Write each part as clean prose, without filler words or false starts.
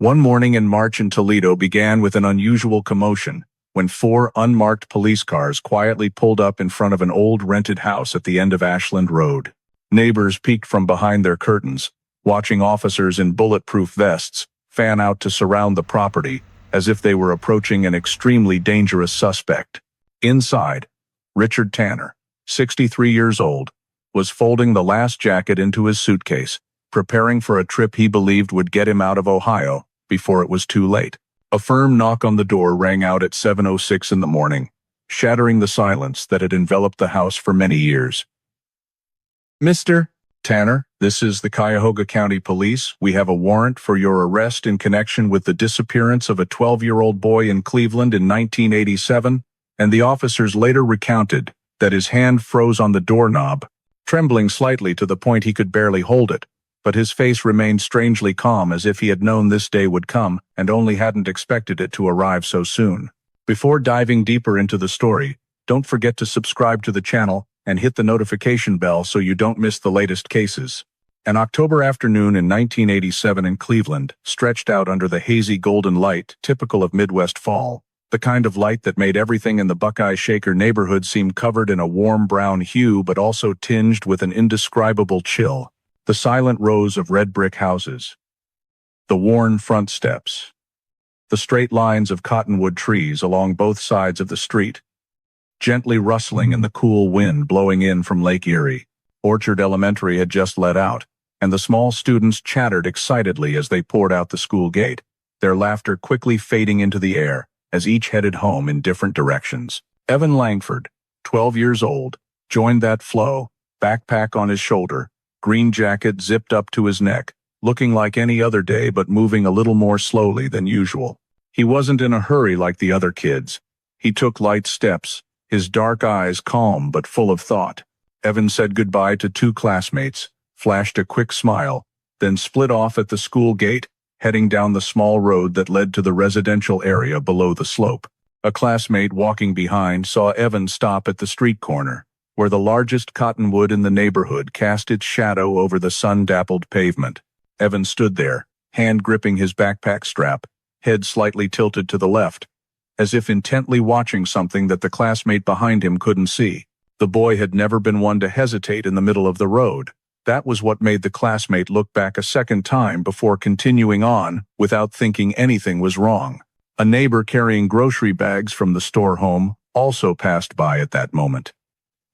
One morning in March in Toledo began with an unusual commotion when four unmarked police cars quietly pulled up in front of an old rented house at the end of Ashland Road. Neighbors peeked from behind their curtains, watching officers in bulletproof vests fan out to surround the property as if they were approaching an extremely dangerous suspect. Inside, Richard Tanner, 63 years old, was folding the last jacket into his suitcase, preparing for a trip he believed would get him out of Ohio before it was too late. A firm knock on the door rang out at 7:06 in the morning, shattering the silence that had enveloped the house for many years. "Mr. Tanner, this is the Cuyahoga County Police. We have a warrant for your arrest in connection with the disappearance of a 12-year-old boy in Cleveland in 1987, and the officers later recounted that his hand froze on the doorknob, trembling slightly to the point he could barely hold it, but his face remained strangely calm as if he had known this day would come and only hadn't expected it to arrive so soon." Before diving deeper into the story, don't forget to subscribe to the channel and hit the notification bell so you don't miss the latest cases. An October afternoon in 1987 in Cleveland stretched out under the hazy golden light typical of Midwest fall, the kind of light that made everything in the Buckeye Shaker neighborhood seem covered in a warm brown hue but also tinged with an indescribable chill. The silent rows of red brick houses, the worn front steps, the straight lines of cottonwood trees along both sides of the street, gently rustling in the cool wind blowing in from Lake Erie. Orchard Elementary had just let out, and the small students chattered excitedly as they poured out the school gate, their laughter quickly fading into the air as each headed home in different directions. Evan Langford, 12 years old, joined that flow, backpack on his shoulder, green jacket zipped up to his neck, looking like any other day but moving a little more slowly than usual. He wasn't in a hurry like the other kids. He took light steps, his dark eyes calm but full of thought. Evan said goodbye to two classmates, flashed a quick smile, then split off at the school gate, heading down the small road that led to the residential area below the slope. A classmate walking behind saw Evan stop at the street corner, where the largest cottonwood in the neighborhood cast its shadow over the sun-dappled pavement. Evan stood there, hand gripping his backpack strap, head slightly tilted to the left, as if intently watching something that the classmate behind him couldn't see. The boy had never been one to hesitate in the middle of the road. That was what made the classmate look back a second time before continuing on without thinking anything was wrong. A neighbor carrying grocery bags from the store home also passed by at that moment.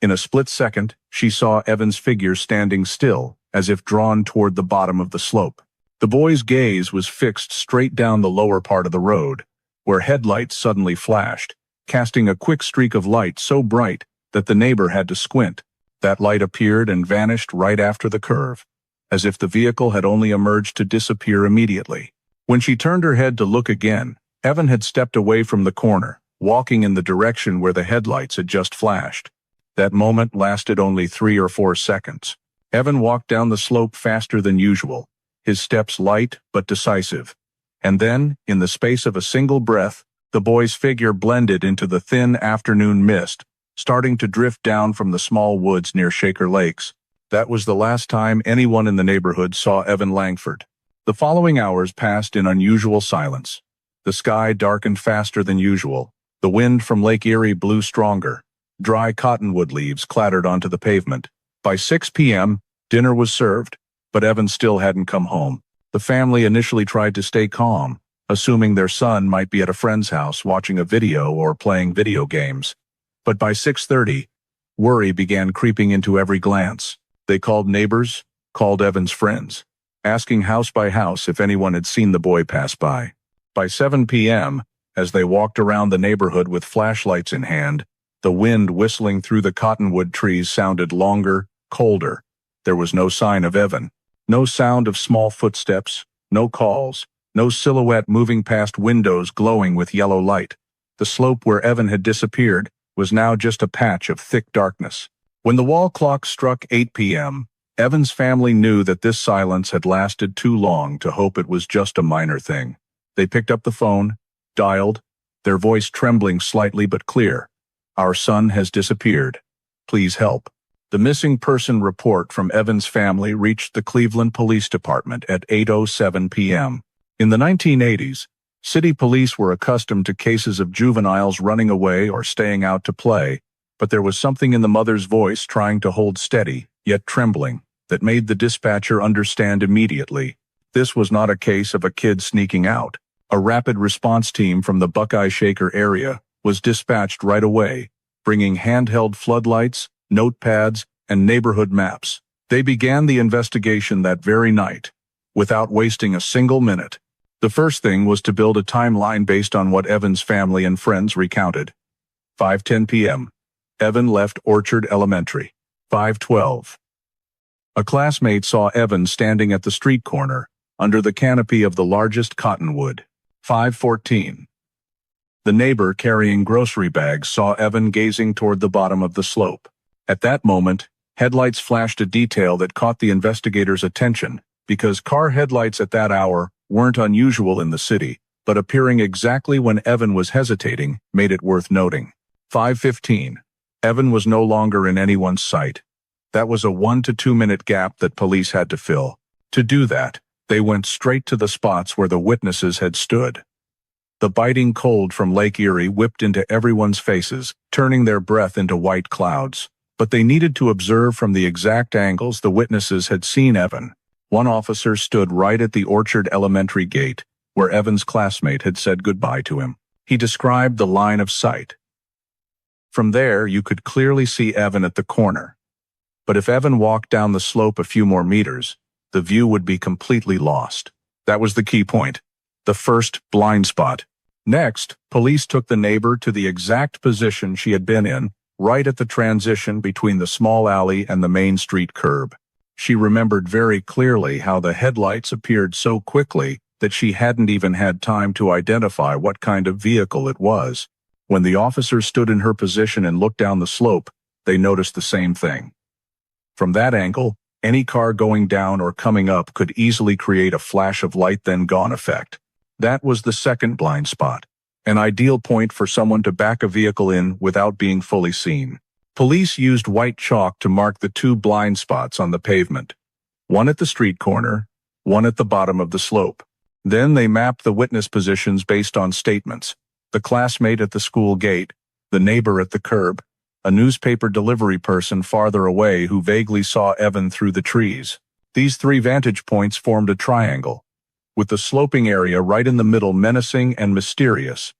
In a split second, she saw Evan's figure standing still, as if drawn toward the bottom of the slope. The boy's gaze was fixed straight down the lower part of the road, where headlights suddenly flashed, casting a quick streak of light so bright that the neighbor had to squint. That light appeared and vanished right after the curve, as if the vehicle had only emerged to disappear immediately. When she turned her head to look again, Evan had stepped away from the corner, walking in the direction where the headlights had just flashed. That moment lasted only 3 or 4 seconds. Evan walked down the slope faster than usual, his steps light but decisive. And then, in the space of a single breath, the boy's figure blended into the thin afternoon mist, starting to drift down from the small woods near Shaker Lakes. That was the last time anyone in the neighborhood saw Evan Langford. The following hours passed in unusual silence. The sky darkened faster than usual. The wind from Lake Erie blew stronger. Dry cottonwood leaves clattered onto the pavement. By 6 p.m., dinner was served, but Evan still hadn't come home. The family initially tried to stay calm, assuming their son might be at a friend's house watching a video or playing video games. But by 6:30, worry began creeping into every glance. They called neighbors, called Evan's friends, asking house by house if anyone had seen the boy pass by. By 7 p.m., as they walked around the neighborhood with flashlights in hand, the wind whistling through the cottonwood trees sounded longer, colder. There was no sign of Evan. No sound of small footsteps, no calls, no silhouette moving past windows glowing with yellow light. The slope where Evan had disappeared was now just a patch of thick darkness. When the wall clock struck 8 p.m., Evan's family knew that this silence had lasted too long to hope it was just a minor thing. They picked up the phone, dialed, their voice trembling slightly but clear. "Our son has disappeared. Please help." The missing person report from Evan's family reached the Cleveland Police Department at 8:07 p.m. In the 1980s, city police were accustomed to cases of juveniles running away or staying out to play, but there was something in the mother's voice trying to hold steady, yet trembling, that made the dispatcher understand immediately. This was not a case of a kid sneaking out. A rapid response team from the Buckeye Shaker area was dispatched right away, bringing handheld floodlights, notepads, and neighborhood maps. They began the investigation that very night, without wasting a single minute. The first thing was to build a timeline based on what Evan's family and friends recounted. 5:10 p.m. Evan left Orchard Elementary. 5:12. A classmate saw Evan standing at the street corner, under the canopy of the largest cottonwood. 5:14. The neighbor carrying grocery bags saw Evan gazing toward the bottom of the slope. At that moment, headlights flashed a detail that caught the investigators' attention, because car headlights at that hour weren't unusual in the city, but appearing exactly when Evan was hesitating made it worth noting. 5:15. Evan was no longer in anyone's sight. That was a 1 to 2 minute gap that police had to fill. To do that, they went straight to the spots where the witnesses had stood. The biting cold from Lake Erie whipped into everyone's faces, turning their breath into white clouds. But they needed to observe from the exact angles the witnesses had seen Evan. One officer stood right at the Orchard Elementary gate, where Evan's classmate had said goodbye to him. He described the line of sight. From there, you could clearly see Evan at the corner. But if Evan walked down the slope a few more meters, the view would be completely lost. That was the key point. The first blind spot. Next, police took the neighbor to the exact position she had been in, right at the transition between the small alley and the main street curb. She remembered very clearly how the headlights appeared so quickly that she hadn't even had time to identify what kind of vehicle it was. When the officers stood in her position and looked down the slope, they noticed the same thing. From that angle, any car going down or coming up could easily create a flash of light then gone effect. That was the second blind spot, an ideal point for someone to back a vehicle in without being fully seen. Police used white chalk to mark the two blind spots on the pavement, one at the street corner, one at the bottom of the slope. Then they mapped the witness positions based on statements: the classmate at the school gate, the neighbor at the curb, a newspaper delivery person farther away who vaguely saw Evan through the trees. These three vantage points formed a triangle, with the sloping area right in the middle menacing and mysterious,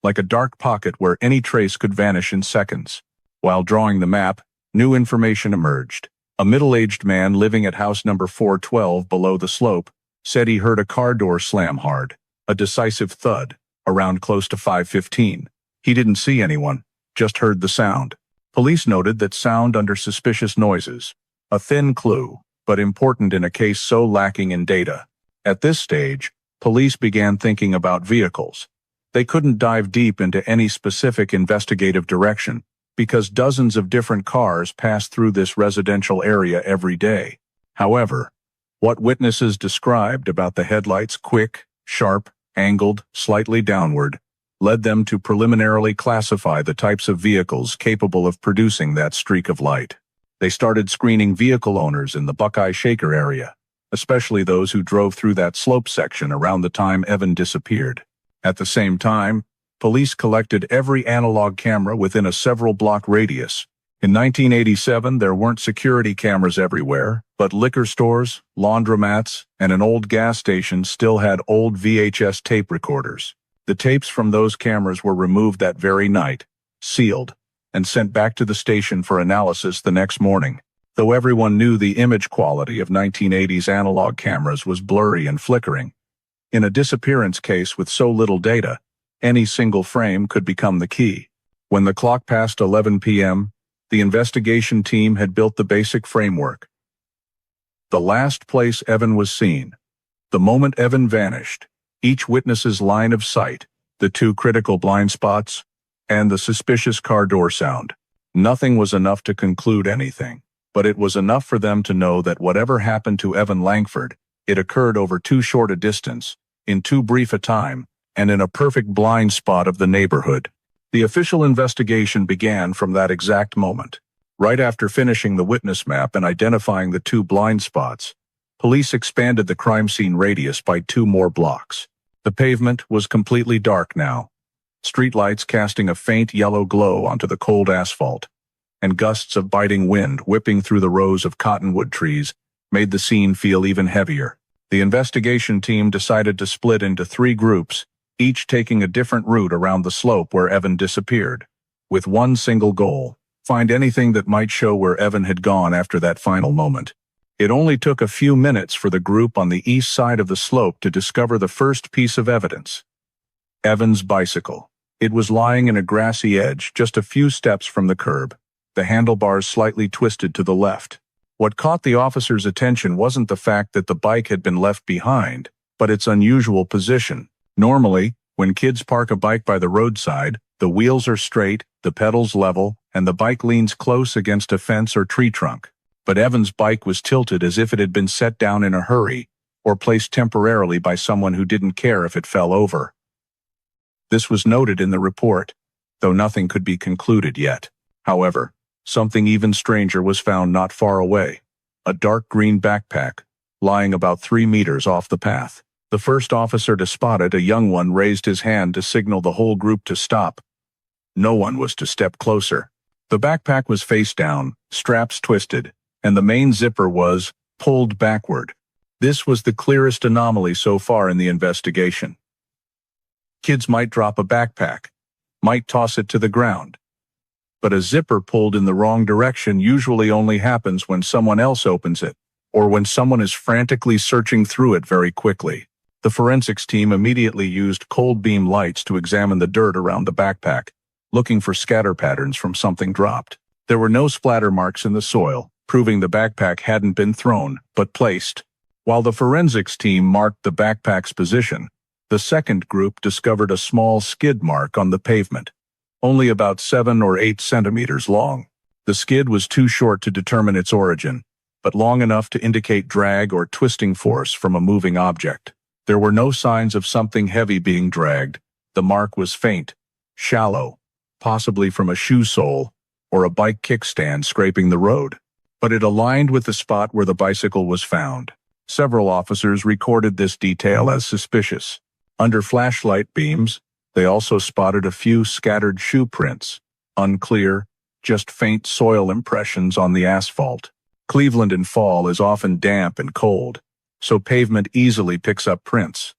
like a dark pocket where any trace could vanish in seconds. While drawing the map, new information emerged. A middle-aged man living at house number 412 below the slope said he heard a car door slam hard, a decisive thud, around close to 5:15. He didn't see anyone, just heard the sound. Police noted that sound under suspicious noises, a thin clue, but important in a case so lacking in data. At this stage, police began thinking about vehicles. They couldn't dive deep into any specific investigative direction, because dozens of different cars passed through this residential area every day. However, what witnesses described about the headlights' quick, sharp, angled, slightly downward, led them to preliminarily classify the types of vehicles capable of producing that streak of light. They started screening vehicle owners in the Buckeye Shaker area, especially those who drove through that slope section around the time Evan disappeared. At the same time, police collected every analog camera within a several-block radius. In 1987, there weren't security cameras everywhere, but liquor stores, laundromats, and an old gas station still had old VHS tape recorders. The tapes from those cameras were removed that very night, sealed, and sent back to the station for analysis the next morning. Though everyone knew the image quality of 1980s analog cameras was blurry and flickering, in a disappearance case with so little data, any single frame could become the key. When the clock passed 11 p.m., the investigation team had built the basic framework. The last place Evan was seen, the moment Evan vanished, each witness's line of sight, the two critical blind spots, and the suspicious car door sound. Nothing was enough to conclude anything, but it was enough for them to know that whatever happened to Evan Langford, it occurred over too short a distance, in too brief a time, and in a perfect blind spot of the neighborhood. The official investigation began from that exact moment. Right after finishing the witness map and identifying the two blind spots, Police expanded the crime scene radius by 2 more blocks. The pavement was completely dark now, streetlights casting a faint yellow glow onto the cold asphalt, and gusts of biting wind whipping through the rows of cottonwood trees made the scene feel even heavier. The investigation team decided to split into 3 groups, each taking a different route around the slope where Evan disappeared, with one single goal: find anything that might show where Evan had gone after that final moment. It only took a few minutes for the group on the east side of the slope to discover the first piece of evidence: Evan's bicycle. It was lying in a grassy edge just a few steps from the curb, the handlebars slightly twisted to the left. What caught the officer's attention wasn't the fact that the bike had been left behind, but its unusual position. Normally, when kids park a bike by the roadside, the wheels are straight, the pedals level, and the bike leans close against a fence or tree trunk. But Evan's bike was tilted as if it had been set down in a hurry, or placed temporarily by someone who didn't care if it fell over. This was noted in the report, though nothing could be concluded yet. However, something even stranger was found not far away: a dark green backpack, lying about 3 meters off the path. The first officer to spot it, a young one, raised his hand to signal the whole group to stop. No one was to step closer. The backpack was face down, straps twisted, and the main zipper was pulled backward. This was the clearest anomaly so far in the investigation. Kids might drop a backpack, might toss it to the ground, but a zipper pulled in the wrong direction usually only happens when someone else opens it, or when someone is frantically searching through it very quickly. The forensics team immediately used cold beam lights to examine the dirt around the backpack, looking for scatter patterns from something dropped. There were no splatter marks in the soil, proving the backpack hadn't been thrown, but placed. While the forensics team marked the backpack's position, the second group discovered a small skid mark on the pavement, only about 7 or 8 centimeters long. The skid was too short to determine its origin, but long enough to indicate drag or twisting force from a moving object. There were no signs of something heavy being dragged. The mark was faint, shallow, possibly from a shoe sole or a bike kickstand scraping the road. But it aligned with the spot where the bicycle was found. Several officers recorded this detail as suspicious. Under flashlight beams, they also spotted a few scattered shoe prints, unclear, just faint soil impressions on the asphalt. Cleveland in fall is often damp and cold, so pavement easily picks up prints.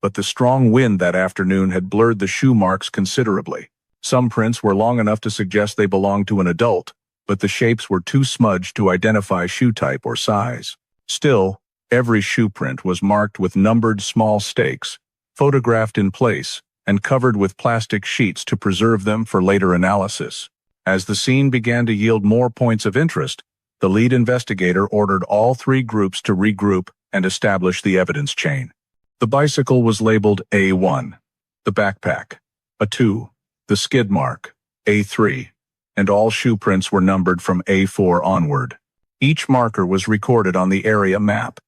But the strong wind that afternoon had blurred the shoe marks considerably. Some prints were long enough to suggest they belonged to an adult, but the shapes were too smudged to identify shoe type or size. Still, every shoe print was marked with numbered small stakes, photographed in place, and covered with plastic sheets to preserve them for later analysis. As the scene began to yield more points of interest, the lead investigator ordered all 3 groups to regroup and establish the evidence chain. The bicycle was labeled A1, the backpack A2, the skid mark A3, and all shoe prints were numbered from A4 onward. Each marker was recorded on the area map.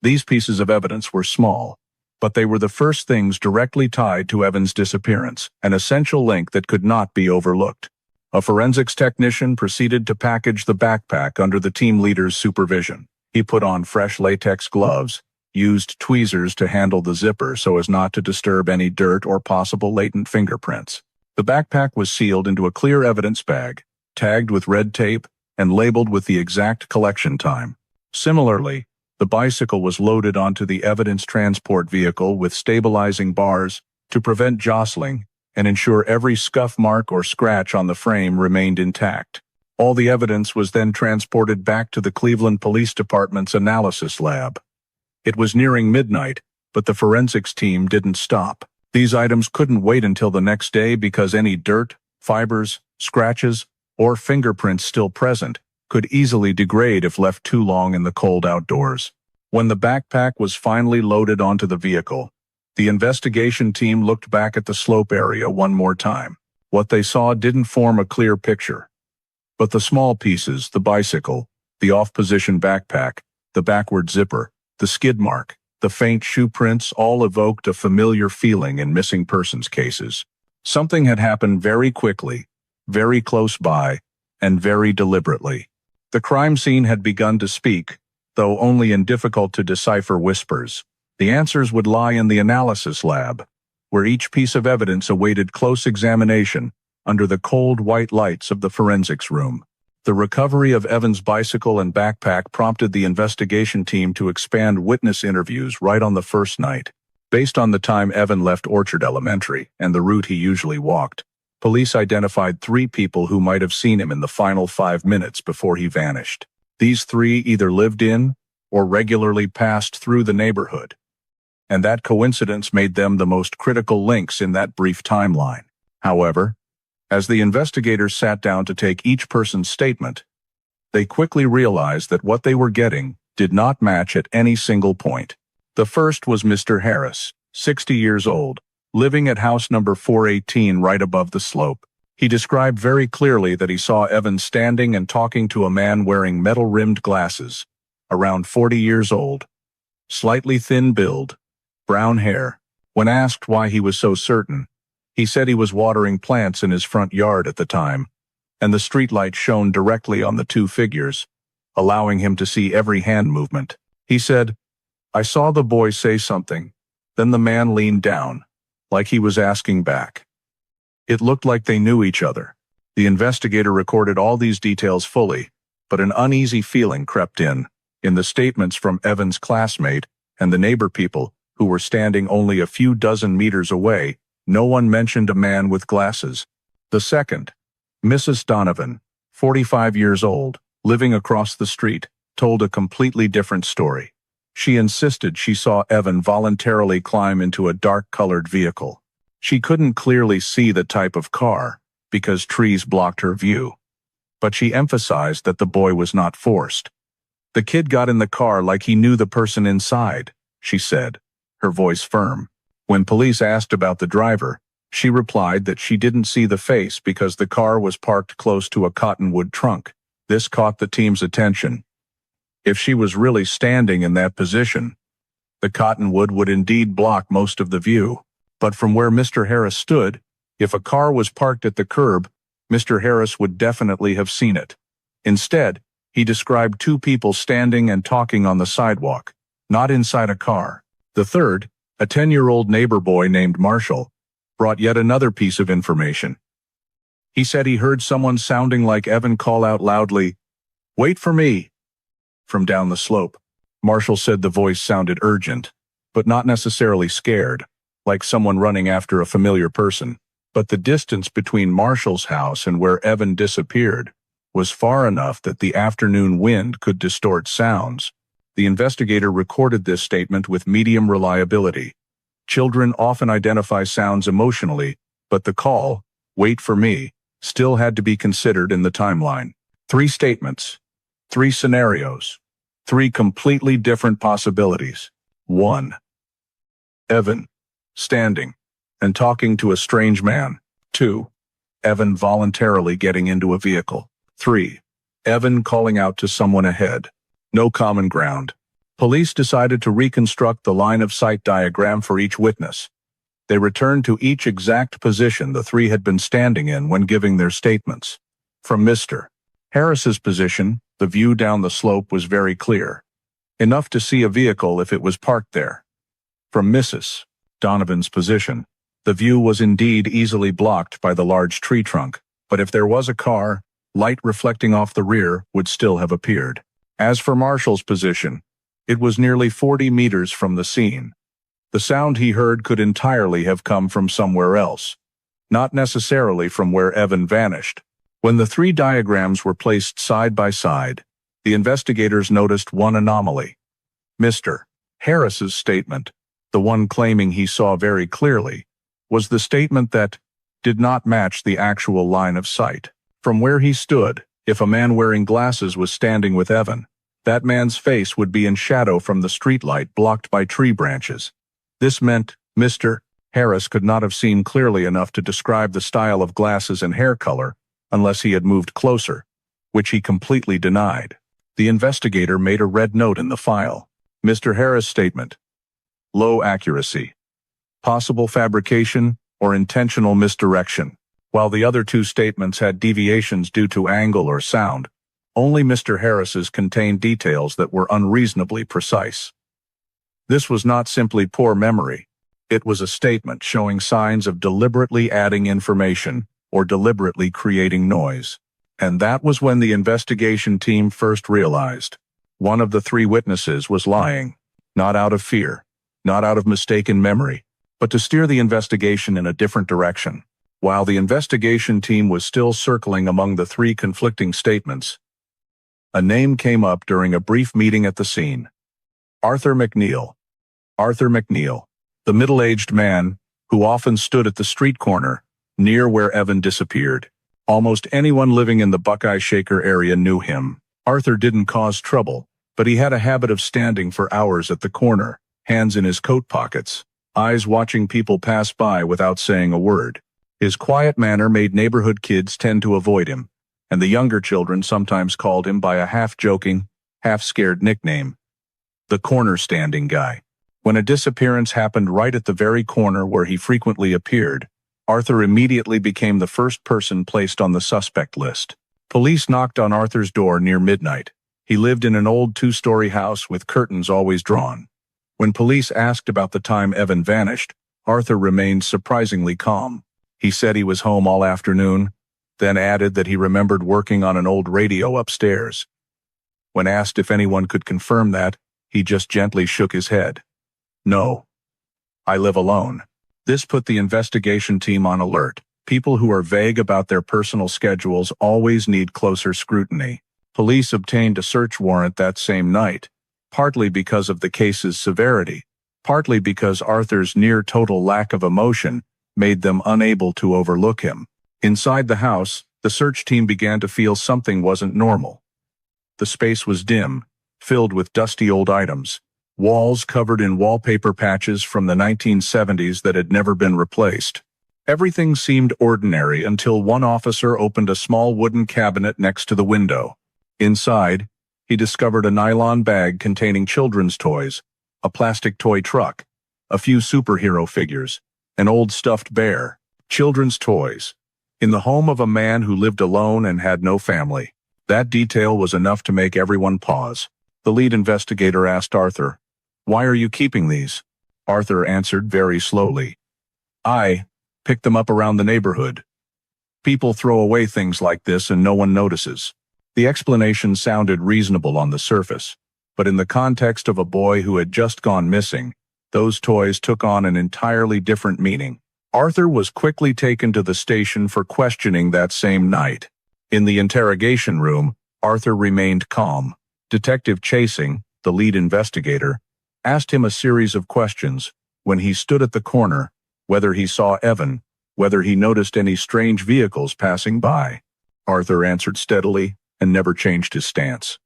These pieces of evidence were small, but they were the first things directly tied to Evan's disappearance, an essential link that could not be overlooked. A forensics technician proceeded to package the backpack under the team leader's supervision. He put on fresh latex gloves, used tweezers to handle the zipper so as not to disturb any dirt or possible latent fingerprints. The backpack was sealed into a clear evidence bag, tagged with red tape, and labeled with the exact collection time. Similarly, the bicycle was loaded onto the evidence transport vehicle with stabilizing bars to prevent jostling and ensure every scuff mark or scratch on the frame remained intact. All the evidence was then transported back to the Cleveland Police Department's analysis lab. It was nearing midnight, but the forensics team didn't stop. These items couldn't wait until the next day because any dirt, fibers, scratches, or fingerprints still present could easily degrade if left too long in the cold outdoors. When the backpack was finally loaded onto the vehicle, the investigation team looked back at the slope area one more time. What they saw didn't form a clear picture, but the small pieces, the bicycle, the off-position backpack, the backward zipper, the skid mark, the faint shoe prints all evoked a familiar feeling in missing persons cases. Something had happened very quickly, very close by, and very deliberately. The crime scene had begun to speak, though only in difficult-to-decipher whispers. The answers would lie in the analysis lab, where each piece of evidence awaited close examination under the cold white lights of the forensics room. The recovery of Evan's bicycle and backpack prompted the investigation team to expand witness interviews right on the first night. Based on the time Evan left Orchard Elementary and the route he usually walked, police identified 3 people who might have seen him in the final 5 minutes before he vanished. These 3 either lived in or regularly passed through the neighborhood, and that coincidence made them the most critical links in that brief timeline. However, as the investigators sat down to take each person's statement, they quickly realized that what they were getting did not match at any single point. The first was Mr. Harris, 60 years old, living at house number 418 right above the slope. He described very clearly that he saw Evan standing and talking to a man wearing metal-rimmed glasses, around 40 years old, slightly thin build, brown hair. When asked why he was so certain, he said he was watering plants in his front yard at the time, and the streetlight shone directly on the 2 figures, allowing him to see every hand movement. He said, "I saw the boy say something, then the man leaned down, like he was asking back. It looked like they knew each other." The investigator recorded all these details fully, but an uneasy feeling crept in the statements from Evan's classmate and the neighbor people who were standing only a few dozen meters away. No one mentioned a man with glasses. The second, Mrs. Donovan, 45 years old, living across the street, told a completely different story. She insisted she saw Evan voluntarily climb into a dark-colored vehicle. She couldn't clearly see the type of car, because trees blocked her view. But she emphasized that the boy was not forced. "The kid got in the car like he knew the person inside," she said, her voice firm. When police asked about the driver, she replied that she didn't see the face because the car was parked close to a cottonwood trunk. This caught the team's attention. If she was really standing in that position, the cottonwood would indeed block most of the view. But from where Mr. Harris stood, if a car was parked at the curb, Mr. Harris would definitely have seen it. Instead, he described 2 people standing and talking on the sidewalk, not inside a car. The third, a 10-year-old neighbor boy named Marshall, brought yet another piece of information. He said he heard someone sounding like Evan call out loudly, "Wait for me," from down the slope. Marshall said the voice sounded urgent, but not necessarily scared, like someone running after a familiar person. But the distance between Marshall's house and where Evan disappeared was far enough that the afternoon wind could distort sounds. The investigator recorded this statement with medium reliability. Children often identify sounds emotionally, but the call, "Wait for me," still had to be considered in the timeline. 3 statements, 3 scenarios, 3 completely different possibilities. 1. Evan, standing and talking to a strange man. 2. Evan voluntarily getting into a vehicle. 3. Evan calling out to someone ahead. No common ground. Police decided to reconstruct the line-of-sight diagram for each witness. They returned to each exact position the 3 had been standing in when giving their statements. From Mr. Harris's position, the view down the slope was very clear, enough to see a vehicle if it was parked there. From Mrs. Donovan's position, the view was indeed easily blocked by the large tree trunk, but if there was a car, light reflecting off the rear would still have appeared. As for Marshall's position, it was nearly 40 meters from the scene. The sound he heard could entirely have come from somewhere else, not necessarily from where Evan vanished. When the 3 diagrams were placed side by side, the investigators noticed one anomaly. Mr. Harris's statement, the one claiming he saw very clearly, was the statement that did not match the actual line of sight. From where he stood, if a man wearing glasses was standing with Evan, that man's face would be in shadow from the streetlight blocked by tree branches. This meant Mr. Harris could not have seen clearly enough to describe the style of glasses and hair color unless he had moved closer, which he completely denied. The investigator made a red note in the file. Mr. Harris' statement. Low accuracy. Possible fabrication or intentional misdirection. While the other 2 statements had deviations due to angle or sound, Only Mr. Harris's contained details that were unreasonably precise. This was not simply poor memory. It was a statement showing signs of deliberately adding information or deliberately creating noise. And that was when the investigation team first realized one of the three witnesses was lying, not out of fear, not out of mistaken memory, but to steer the investigation in a different direction. While the investigation team was still circling among the three conflicting statements, a name came up during a brief meeting at the scene. Arthur McNeil. Arthur McNeil, the middle-aged man who often stood at the street corner near where Evan disappeared. Almost anyone living in the Buckeye Shaker area knew him. Arthur didn't cause trouble, but he had a habit of standing for hours at the corner, hands in his coat pockets, eyes watching people pass by without saying a word. His quiet manner made neighborhood kids tend to avoid him, and the younger children sometimes called him by a half-joking, half-scared nickname, the corner-standing guy. When a disappearance happened right at the very corner where he frequently appeared, Arthur immediately became the first person placed on the suspect list. Police knocked on Arthur's door near midnight. He lived in an old two-story house with curtains always drawn. When police asked about the time Evan vanished, Arthur remained surprisingly calm. He said he was home all afternoon, then added that he remembered working on an old radio upstairs. When asked if anyone could confirm that, he just gently shook his head. No. I live alone. This put the investigation team on alert. People who are vague about their personal schedules always need closer scrutiny. Police obtained a search warrant that same night, partly because of the case's severity, partly because Arthur's near-total lack of emotion made them unable to overlook him. Inside the house, the search team began to feel something wasn't normal. The space was dim, filled with dusty old items, walls covered in wallpaper patches from the 1970s that had never been replaced. Everything seemed ordinary until one officer opened a small wooden cabinet next to the window. Inside, he discovered a nylon bag containing children's toys, a plastic toy truck, a few superhero figures, an old stuffed bear. Children's toys. In the home of a man who lived alone and had no family. That detail was enough to make everyone pause. The lead investigator asked Arthur, "Why are you keeping these?" Arthur answered very slowly, "I picked them up around the neighborhood. People throw away things like this and no one notices." The explanation sounded reasonable on the surface, but in the context of a boy who had just gone missing, those toys took on an entirely different meaning. Arthur was quickly taken to the station for questioning that same night. In the interrogation room, Arthur remained calm. Detective Chasing, the lead investigator, asked him a series of questions when he stood at the corner, whether he saw Evan, whether he noticed any strange vehicles passing by. Arthur answered steadily and never changed his stance.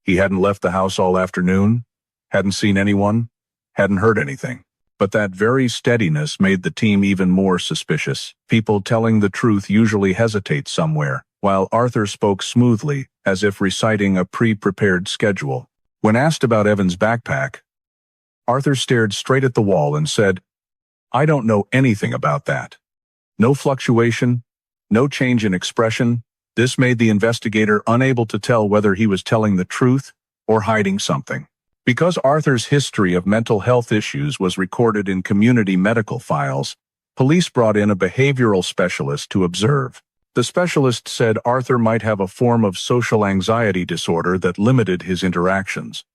He hadn't left the house all afternoon, hadn't seen anyone, hadn't heard anything. But that very steadiness made the team even more suspicious. People telling the truth usually hesitate somewhere, while Arthur spoke smoothly, as if reciting a pre-prepared schedule. When asked about Evan's backpack, Arthur stared straight at the wall and said, "I don't know anything about that." No fluctuation, no change in expression. This made the investigator unable to tell whether he was telling the truth or hiding something. Because Arthur's history of mental health issues was recorded in community medical files, police brought in a behavioral specialist to observe. The specialist said Arthur might have a form of social anxiety disorder that limited his interactions.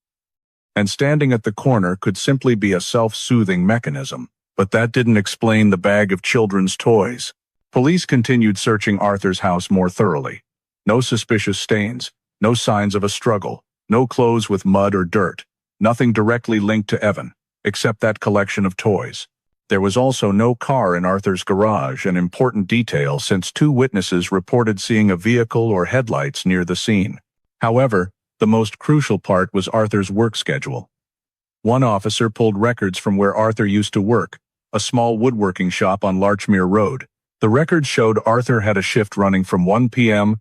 And standing at the corner could simply be a self-soothing mechanism. But that didn't explain the bag of children's toys. Police continued searching Arthur's house more thoroughly. No suspicious stains, no signs of a struggle, no clothes with mud or dirt. Nothing directly linked to Evan, except that collection of toys. There was also no car in Arthur's garage, an important detail since 2 witnesses reported seeing a vehicle or headlights near the scene. However, the most crucial part was Arthur's work schedule. One officer pulled records from where Arthur used to work, a small woodworking shop on Larchmere Road. The records showed Arthur had a shift running from 1 p.m.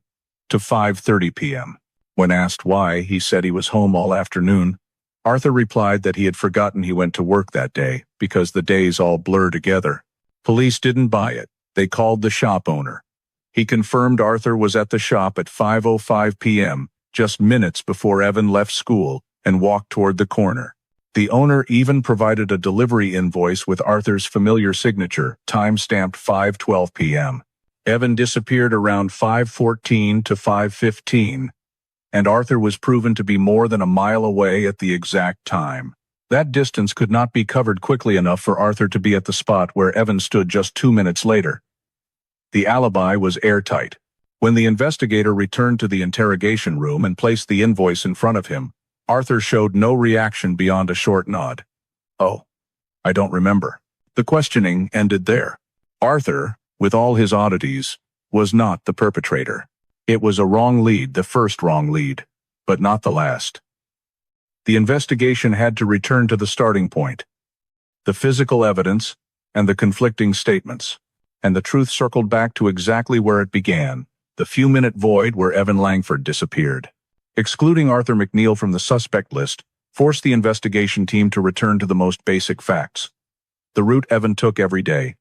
to 5:30 p.m. When asked why, he said he was home all afternoon. Arthur replied that he had forgotten he went to work that day, because the days all blur together. Police didn't buy it. They called the shop owner. He confirmed Arthur was at the shop at 5:05 p.m., just minutes before Evan left school and walked toward the corner. The owner even provided a delivery invoice with Arthur's familiar signature, time-stamped 5:12 p.m. Evan disappeared around 5:14 to 5:15, and Arthur was proven to be more than a mile away at the exact time. That distance could not be covered quickly enough for Arthur to be at the spot where Evan stood just 2 minutes later. The alibi was airtight. When the investigator returned to the interrogation room and placed the invoice in front of him, Arthur showed no reaction beyond a short nod. "Oh, I don't remember." The questioning ended there. Arthur, with all his oddities, was not the perpetrator. It was a wrong lead, the first wrong lead, but not the last. The investigation had to return to the starting point: the physical evidence and the conflicting statements. And the truth circled back to exactly where it began, the few-minute void where Evan Langford disappeared. Excluding Arthur McNeil from the suspect list forced the investigation team to return to the most basic facts: the route Evan took every day,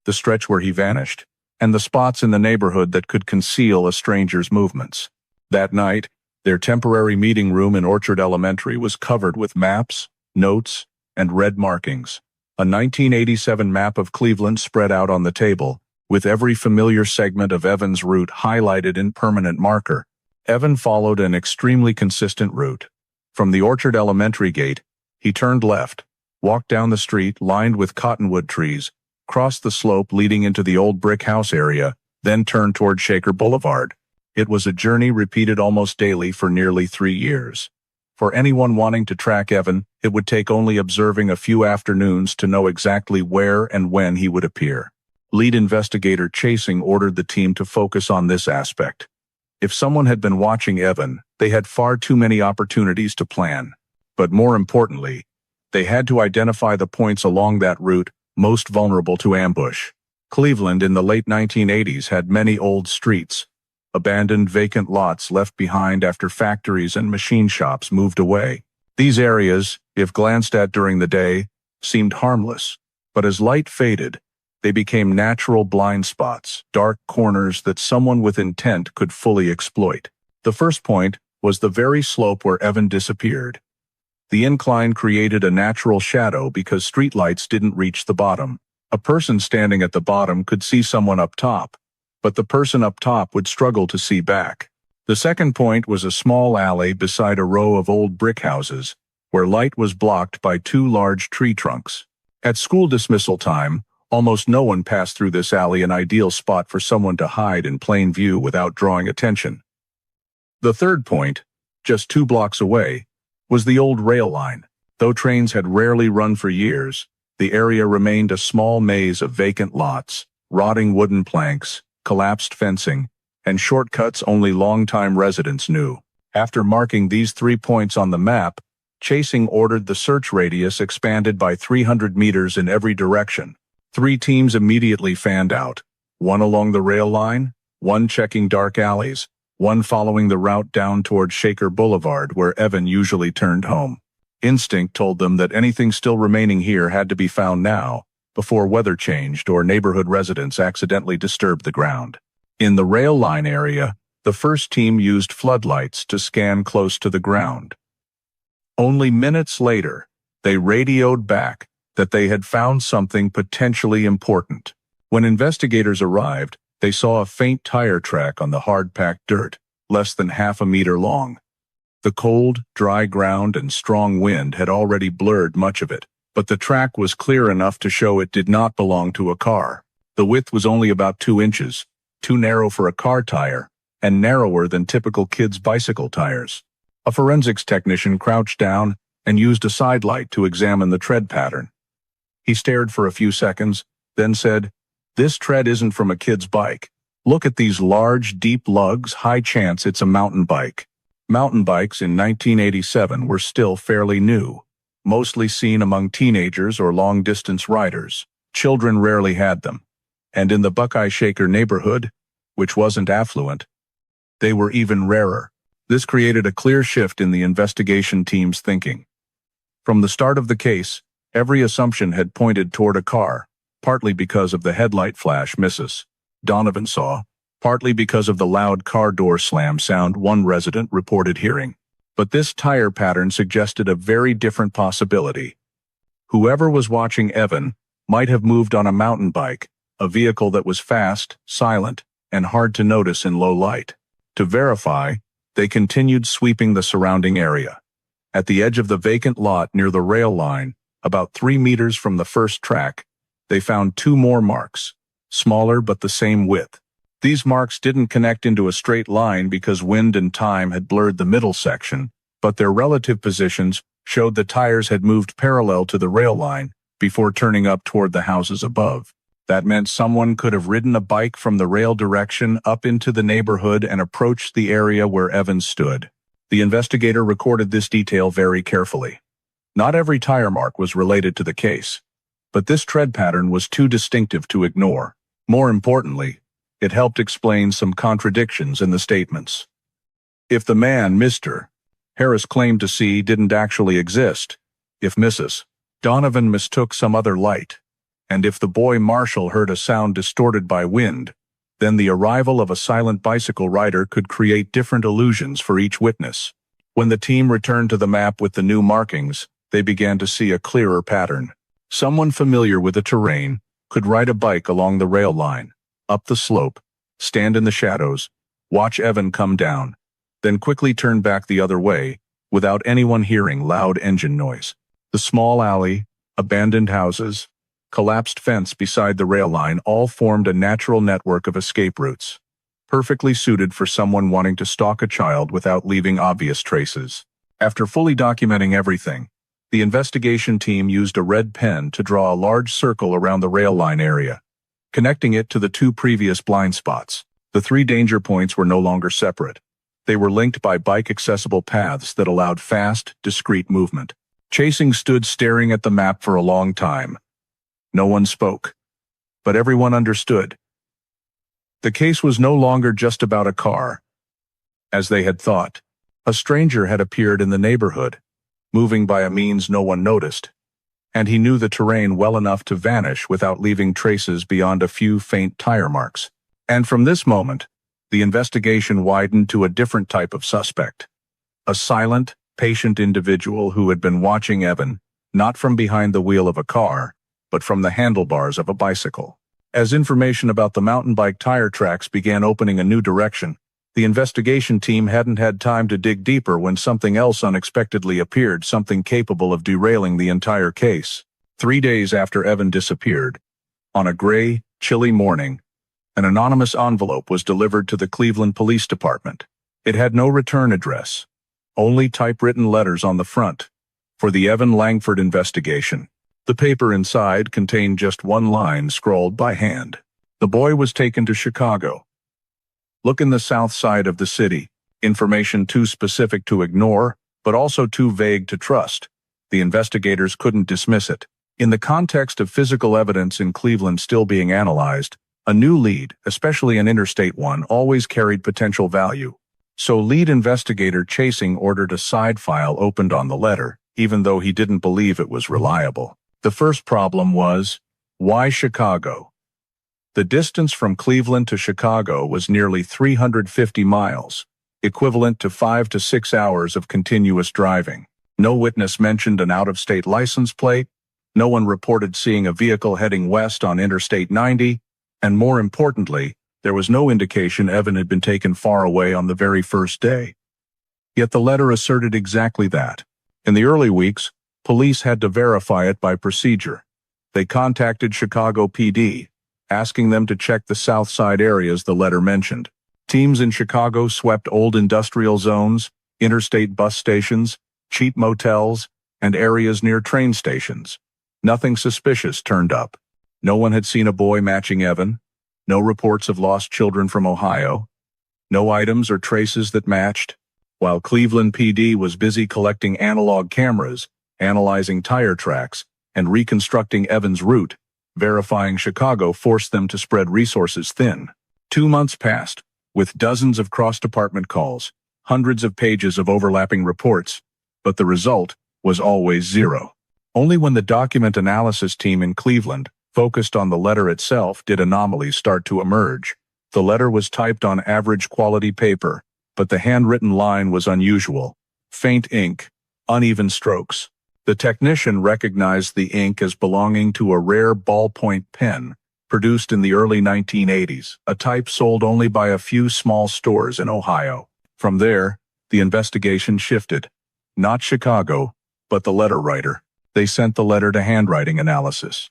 the stretch where he vanished, and the spots in the neighborhood that could conceal a stranger's movements. That night, their temporary meeting room in Orchard Elementary was covered with maps, notes, and red markings. A 1987 map of Cleveland spread out on the table, with every familiar segment of Evan's route highlighted in permanent marker. Evan followed an extremely consistent route. From the Orchard Elementary gate, he turned left, walked down the street lined with cottonwood trees, crossed the slope leading into the old brick house area, then turned toward Shaker Boulevard. It was a journey repeated almost daily for nearly 3 years. For anyone wanting to track Evan, it would take only observing a few afternoons to know exactly where and when he would appear. Lead investigator Chasing ordered the team to focus on this aspect. If someone had been watching Evan, they had far too many opportunities to plan. But more importantly, they had to identify the points along that route most vulnerable to ambush. Cleveland in the late 1980s had many old streets, abandoned vacant lots left behind after factories and machine shops moved away. These areas, if glanced at during the day, seemed harmless, but as light faded, they became natural blind spots, dark corners that someone with intent could fully exploit. The first point was the very slope where Evan disappeared. The incline created a natural shadow because streetlights didn't reach the bottom. A person standing at the bottom could see someone up top, but the person up top would struggle to see back. The second point was a small alley beside a row of old brick houses, where light was blocked by 2 large tree trunks. At school dismissal time, almost no one passed through this alley, an ideal spot for someone to hide in plain view without drawing attention. The third point, just 2 blocks away, was the old rail line. Though trains had rarely run for years, the area remained a small maze of vacant lots, rotting wooden planks, collapsed fencing, and shortcuts only longtime residents knew. After marking these 3 points on the map, Chasing ordered the search radius expanded by 300 meters in every direction. 3 teams immediately fanned out, one along the rail line, one checking dark alleys, one following the route down toward Shaker Boulevard where Evan usually turned home. Instinct told them that anything still remaining here had to be found now, before weather changed or neighborhood residents accidentally disturbed the ground. In the rail line area, the first team used floodlights to scan close to the ground. Only minutes later, they radioed back that they had found something potentially important. When investigators arrived, they saw a faint tire track on the hard-packed dirt, less than half a meter long. The cold, dry ground and strong wind had already blurred much of it, but the track was clear enough to show it did not belong to a car. The width was only about 2 inches, too narrow for a car tire, and narrower than typical kids' bicycle tires. A forensics technician crouched down and used a sidelight to examine the tread pattern. He stared for a few seconds, then said, "This tread isn't from a kid's bike. Look at these large, deep lugs, high chance it's a mountain bike." Mountain bikes in 1987 were still fairly new, mostly seen among teenagers or long-distance riders. Children rarely had them, and in the Buckeye Shaker neighborhood, which wasn't affluent, they were even rarer. This created a clear shift in the investigation team's thinking. From the start of the case, every assumption had pointed toward a car, partly because of the headlight flash Mrs. Donovan saw, partly because of the loud car door slam sound one resident reported hearing. But this tire pattern suggested a very different possibility. Whoever was watching Evan might have moved on a mountain bike, a vehicle that was fast, silent, and hard to notice in low light. To verify, they continued sweeping the surrounding area. At the edge of the vacant lot near the rail line, about 3 meters from the first track, they found 2 more marks, smaller but the same width. These marks didn't connect into a straight line because wind and time had blurred the middle section, but their relative positions showed the tires had moved parallel to the rail line before turning up toward the houses above. That meant someone could have ridden a bike from the rail direction up into the neighborhood and approached the area where Evans stood. The investigator recorded this detail very carefully. Not every tire mark was related to the case, but this tread pattern was too distinctive to ignore. More importantly, it helped explain some contradictions in the statements. If the man, Mr. Harris, claimed to see didn't actually exist, if Mrs. Donovan mistook some other light, and if the boy Marshall heard a sound distorted by wind, then the arrival of a silent bicycle rider could create different illusions for each witness. When the team returned to the map with the new markings, they began to see a clearer pattern. Someone familiar with the terrain could ride a bike along the rail line, up the slope, stand in the shadows, watch Evan come down, then quickly turn back the other way, without anyone hearing loud engine noise. The small alley, abandoned houses, collapsed fence beside the rail line all formed a natural network of escape routes, perfectly suited for someone wanting to stalk a child without leaving obvious traces. After fully documenting everything, the investigation team used a red pen to draw a large circle around the rail line area, connecting it to the 2 previous blind spots. The 3 danger points were no longer separate. They were linked by bike-accessible paths that allowed fast, discreet movement. Chasing stood staring at the map for a long time. No one spoke, but everyone understood. The case was no longer just about a car. As they had thought, a stranger had appeared in the neighborhood, moving by a means no one noticed, and he knew the terrain well enough to vanish without leaving traces beyond a few faint tire marks. And from this moment, the investigation widened to a different type of suspect. A silent, patient individual who had been watching Evan, not from behind the wheel of a car, but from the handlebars of a bicycle. As information about the mountain bike tire tracks began opening a new direction, the investigation team hadn't had time to dig deeper when something else unexpectedly appeared, something capable of derailing the entire case. 3 days after Evan disappeared, on a gray, chilly morning, an anonymous envelope was delivered to the Cleveland Police Department. It had no return address, only typewritten letters on the front, for the Evan Langford investigation. The paper inside contained just one line scrawled by hand. The boy was taken to Chicago. Look in the south side of the city. Information too specific to ignore, but also too vague to trust. The investigators couldn't dismiss it. In the context of physical evidence in Cleveland still being analyzed, a new lead, especially an interstate one, always carried potential value. So lead investigator Chasing ordered a side file opened on the letter, even though he didn't believe it was reliable. The first problem was, why Chicago? The distance from Cleveland to Chicago was nearly 350 miles, equivalent to 5 to 6 hours of continuous driving. No witness mentioned an out-of-state license plate, no one reported seeing a vehicle heading west on Interstate 90, and more importantly, there was no indication Evan had been taken far away on the very first day. Yet the letter asserted exactly that. In the early weeks, police had to verify it by procedure. They contacted Chicago PD, asking them to check the south side areas the letter mentioned. Teams in Chicago swept old industrial zones, interstate bus stations, cheap motels, and areas near train stations. Nothing suspicious turned up. No one had seen a boy matching Evan, no reports of lost children from Ohio, no items or traces that matched. While Cleveland PD was busy collecting analog cameras, analyzing tire tracks, and reconstructing Evan's route, verifying Chicago forced them to spread resources thin. 2 months passed, with dozens of cross-department calls, hundreds of pages of overlapping reports, but the result was always zero. Only when the document analysis team in Cleveland focused on the letter itself did anomalies start to emerge. The letter was typed on average quality paper, but the handwritten line was unusual. Faint ink, uneven strokes. The technician recognized the ink as belonging to a rare ballpoint pen, produced in the early 1980s, a type sold only by a few small stores in Ohio. From there, the investigation shifted. Not Chicago, but the letter writer. They sent the letter to handwriting analysis.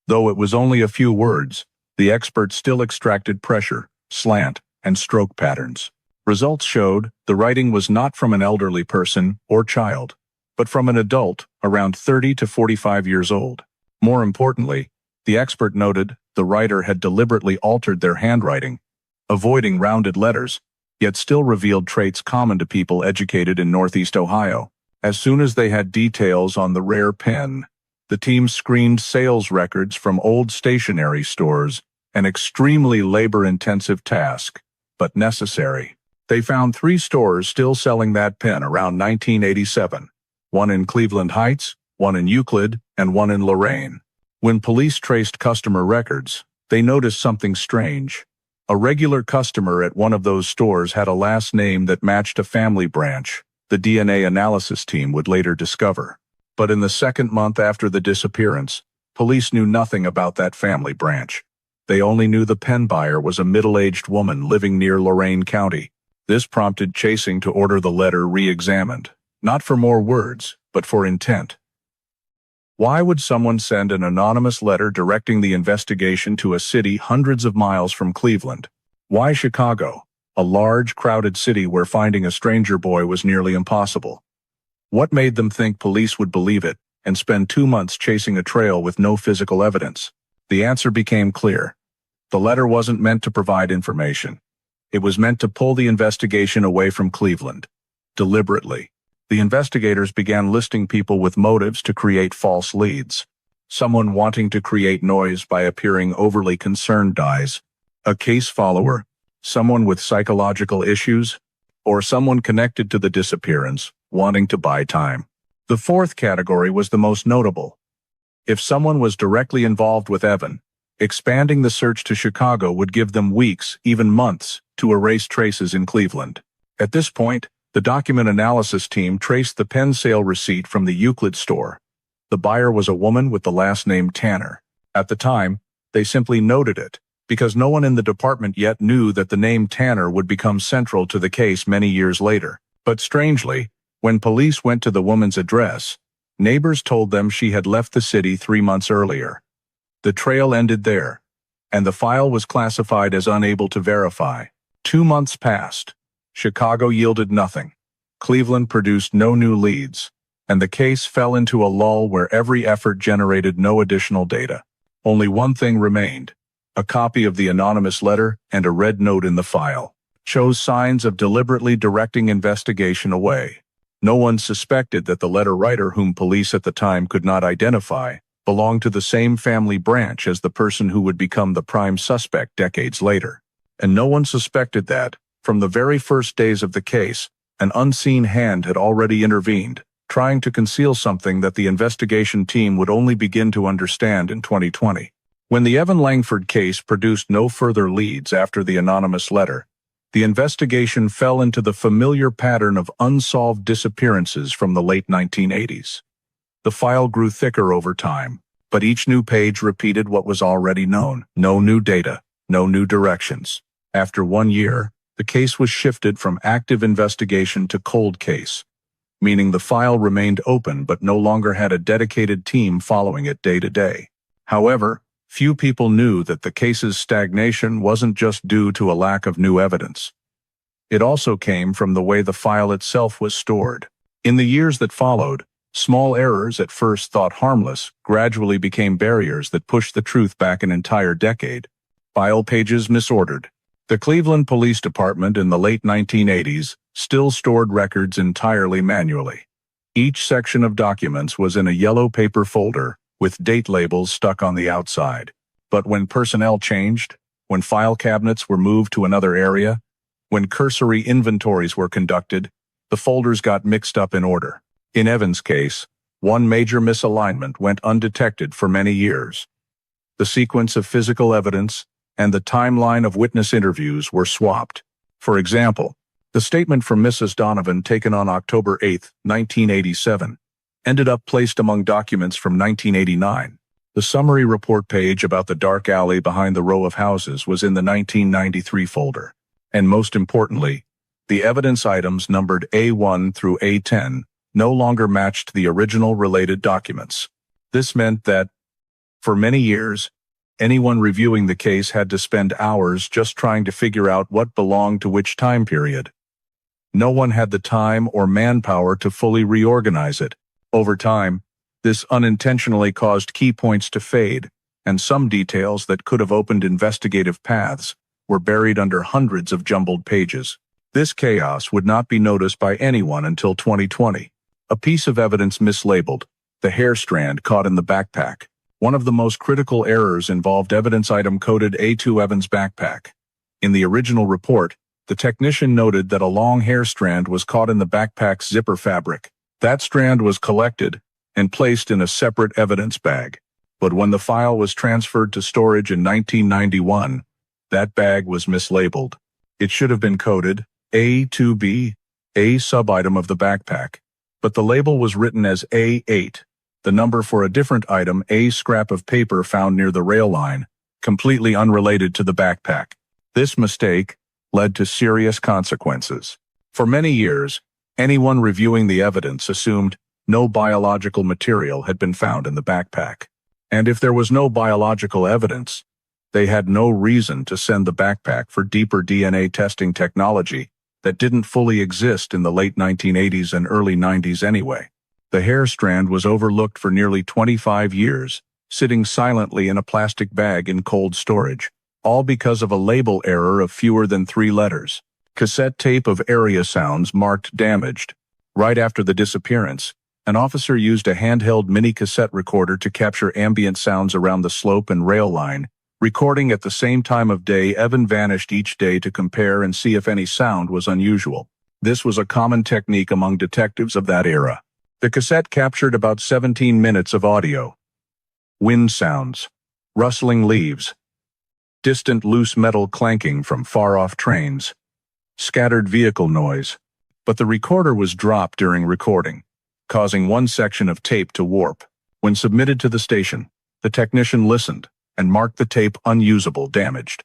Though it was only a few words, the experts still extracted pressure, slant, and stroke patterns. Results showed the writing was not from an elderly person or child, but from an adult around 30 to 45 years old. More importantly, the expert noted the writer had deliberately altered their handwriting, avoiding rounded letters, yet still revealed traits common to people educated in Northeast Ohio. As soon as they had details on the rare pen, the team screened sales records from old stationery stores, an extremely labor-intensive task, but necessary. They found 3 stores still selling that pen around 1987, one in Cleveland Heights, one in Euclid, and one in Lorain. When police traced customer records, they noticed something strange. A regular customer at one of those stores had a last name that matched a family branch, the DNA analysis team would later discover. But in the second month after the disappearance, police knew nothing about that family branch. They only knew the pen buyer was a middle-aged woman living near Lorain County. This prompted Chasing to order the letter re-examined, not for more words, but for intent. Why would someone send an anonymous letter directing the investigation to a city hundreds of miles from Cleveland? Why Chicago, a large, crowded city where finding a stranger boy was nearly impossible? What made them think police would believe it and spend 2 months chasing a trail with no physical evidence? The answer became clear. The letter wasn't meant to provide information. It was meant to pull the investigation away from Cleveland. Deliberately, the investigators began listing people with motives to create false leads. Someone wanting to create noise by appearing overly concerned dies. A case follower, someone with psychological issues, or someone connected to the disappearance, wanting to buy time. The fourth category was the most notable. If someone was directly involved with Evan, expanding the search to Chicago would give them weeks, even months, to erase traces in Cleveland. At this point, the document analysis team traced the pen sale receipt from the Euclid store. The buyer was a woman with the last name Tanner. At the time, they simply noted it, because no one in the department yet knew that the name Tanner would become central to the case many years later. But strangely, when police went to the woman's address, neighbors told them she had left the city 3 months earlier. The trail ended there, and the file was classified as unable to verify. 2 months passed. Chicago yielded nothing. Cleveland produced no new leads, and the case fell into a lull where every effort generated no additional data. Only one thing remained: a copy of the anonymous letter and a red note in the file. Shows signs of deliberately directing investigation away. No one suspected that the letter writer, whom police at the time could not identify, belonged to the same family branch as the person who would become the prime suspect decades later. And no one suspected that, from the very first days of the case, an unseen hand had already intervened, trying to conceal something that the investigation team would only begin to understand in 2020. When the Evan Langford case produced no further leads after the anonymous letter, the investigation fell into the familiar pattern of unsolved disappearances from the late 1980s. The file grew thicker over time, but each new page repeated what was already known: no new data, no new directions. After 1 year, the case was shifted from active investigation to cold case, meaning the file remained open but no longer had a dedicated team following it day to day. However, few people knew that the case's stagnation wasn't just due to a lack of new evidence. It also came from the way the file itself was stored. In the years that followed, small errors at first thought harmless gradually became barriers that pushed the truth back an entire decade. File pages misordered. The Cleveland Police Department in the late 1980s still stored records entirely manually. Each section of documents was in a yellow paper folder with date labels stuck on the outside. But when personnel changed, when file cabinets were moved to another area, when cursory inventories were conducted, the folders got mixed up in order. In Evan's case, one major misalignment went undetected for many years. The sequence of physical evidence, and the timeline of witness interviews were swapped. For example, the statement from Mrs. Donovan taken on October 8, 1987, ended up placed among documents from 1989. The summary report page about the dark alley behind the row of houses was in the 1993 folder. And most importantly, the evidence items numbered A1 through A10 no longer matched the original related documents. This meant that, for many years, anyone reviewing the case had to spend hours just trying to figure out what belonged to which time period. No one had the time or manpower to fully reorganize it. Over time, this unintentionally caused key points to fade, and some details that could have opened investigative paths were buried under hundreds of jumbled pages. This chaos would not be noticed by anyone until 2020. A piece of evidence mislabeled, the hair strand caught in the backpack. One of the most critical errors involved evidence item coded A2 Evans backpack. In the original report, the technician noted that a long hair strand was caught in the backpack's zipper fabric. That strand was collected and placed in a separate evidence bag. But when the file was transferred to storage in 1991, that bag was mislabeled. It should have been coded A2B, a sub-item of the backpack. But the label was written as A8, the number for a different item, a scrap of paper found near the rail line, completely unrelated to the backpack. This mistake led to serious consequences. For many years, anyone reviewing the evidence assumed no biological material had been found in the backpack. And if there was no biological evidence, they had no reason to send the backpack for deeper DNA testing technology that didn't fully exist in the late 1980s and early 90s anyway. The hair strand was overlooked for nearly 25 years, sitting silently in a plastic bag in cold storage, all because of a label error of fewer than 3 letters. Cassette tape of area sounds marked damaged. Right after the disappearance, an officer used a handheld mini cassette recorder to capture ambient sounds around the slope and rail line, recording at the same time of day. Evan vanished each day to compare and see if any sound was unusual. This was a common technique among detectives of that era. The cassette captured about 17 minutes of audio. Wind sounds, rustling leaves, distant loose metal clanking from far-off trains, scattered vehicle noise. But the recorder was dropped during recording, causing one section of tape to warp. When submitted to the station, the technician listened and marked the tape unusable, damaged.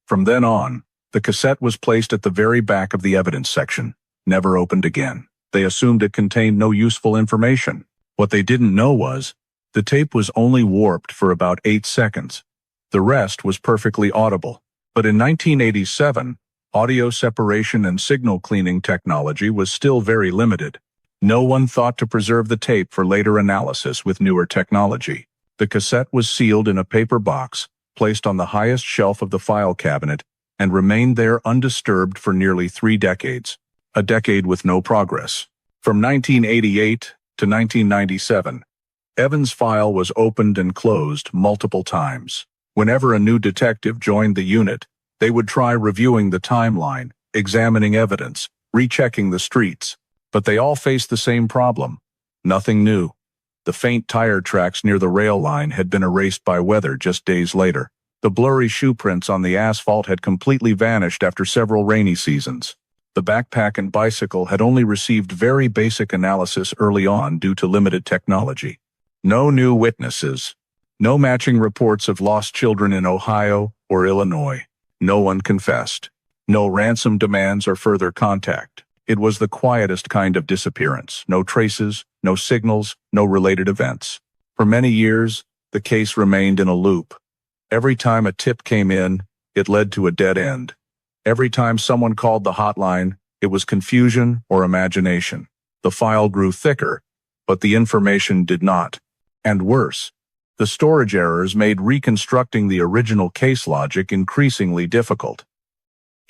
From then on, the cassette was placed at the very back of the evidence section, never opened again. They assumed it contained no useful information. What they didn't know was, the tape was only warped for about 8 seconds. The rest was perfectly audible. But in 1987, audio separation and signal cleaning technology was still very limited. No one thought to preserve the tape for later analysis with newer technology. The cassette was sealed in a paper box, placed on the highest shelf of the file cabinet, and remained there undisturbed for nearly 3 decades. A decade with no progress. From 1988 to 1997, Evans' file was opened and closed multiple times. Whenever a new detective joined the unit, they would try reviewing the timeline, examining evidence, rechecking the streets. But they all faced the same problem. Nothing new. The faint tire tracks near the rail line had been erased by weather just days later. The blurry shoe prints on the asphalt had completely vanished after several rainy seasons. The backpack and bicycle had only received very basic analysis early on due to limited technology. No new witnesses. No matching reports of lost children in Ohio or Illinois. No one confessed. No ransom demands or further contact. It was the quietest kind of disappearance. No traces, no signals, no related events. For many years, the case remained in a loop. Every time a tip came in, it led to a dead end. Every time someone called the hotline, it was confusion or imagination. The file grew thicker, but the information did not. And worse, the storage errors made reconstructing the original case logic increasingly difficult.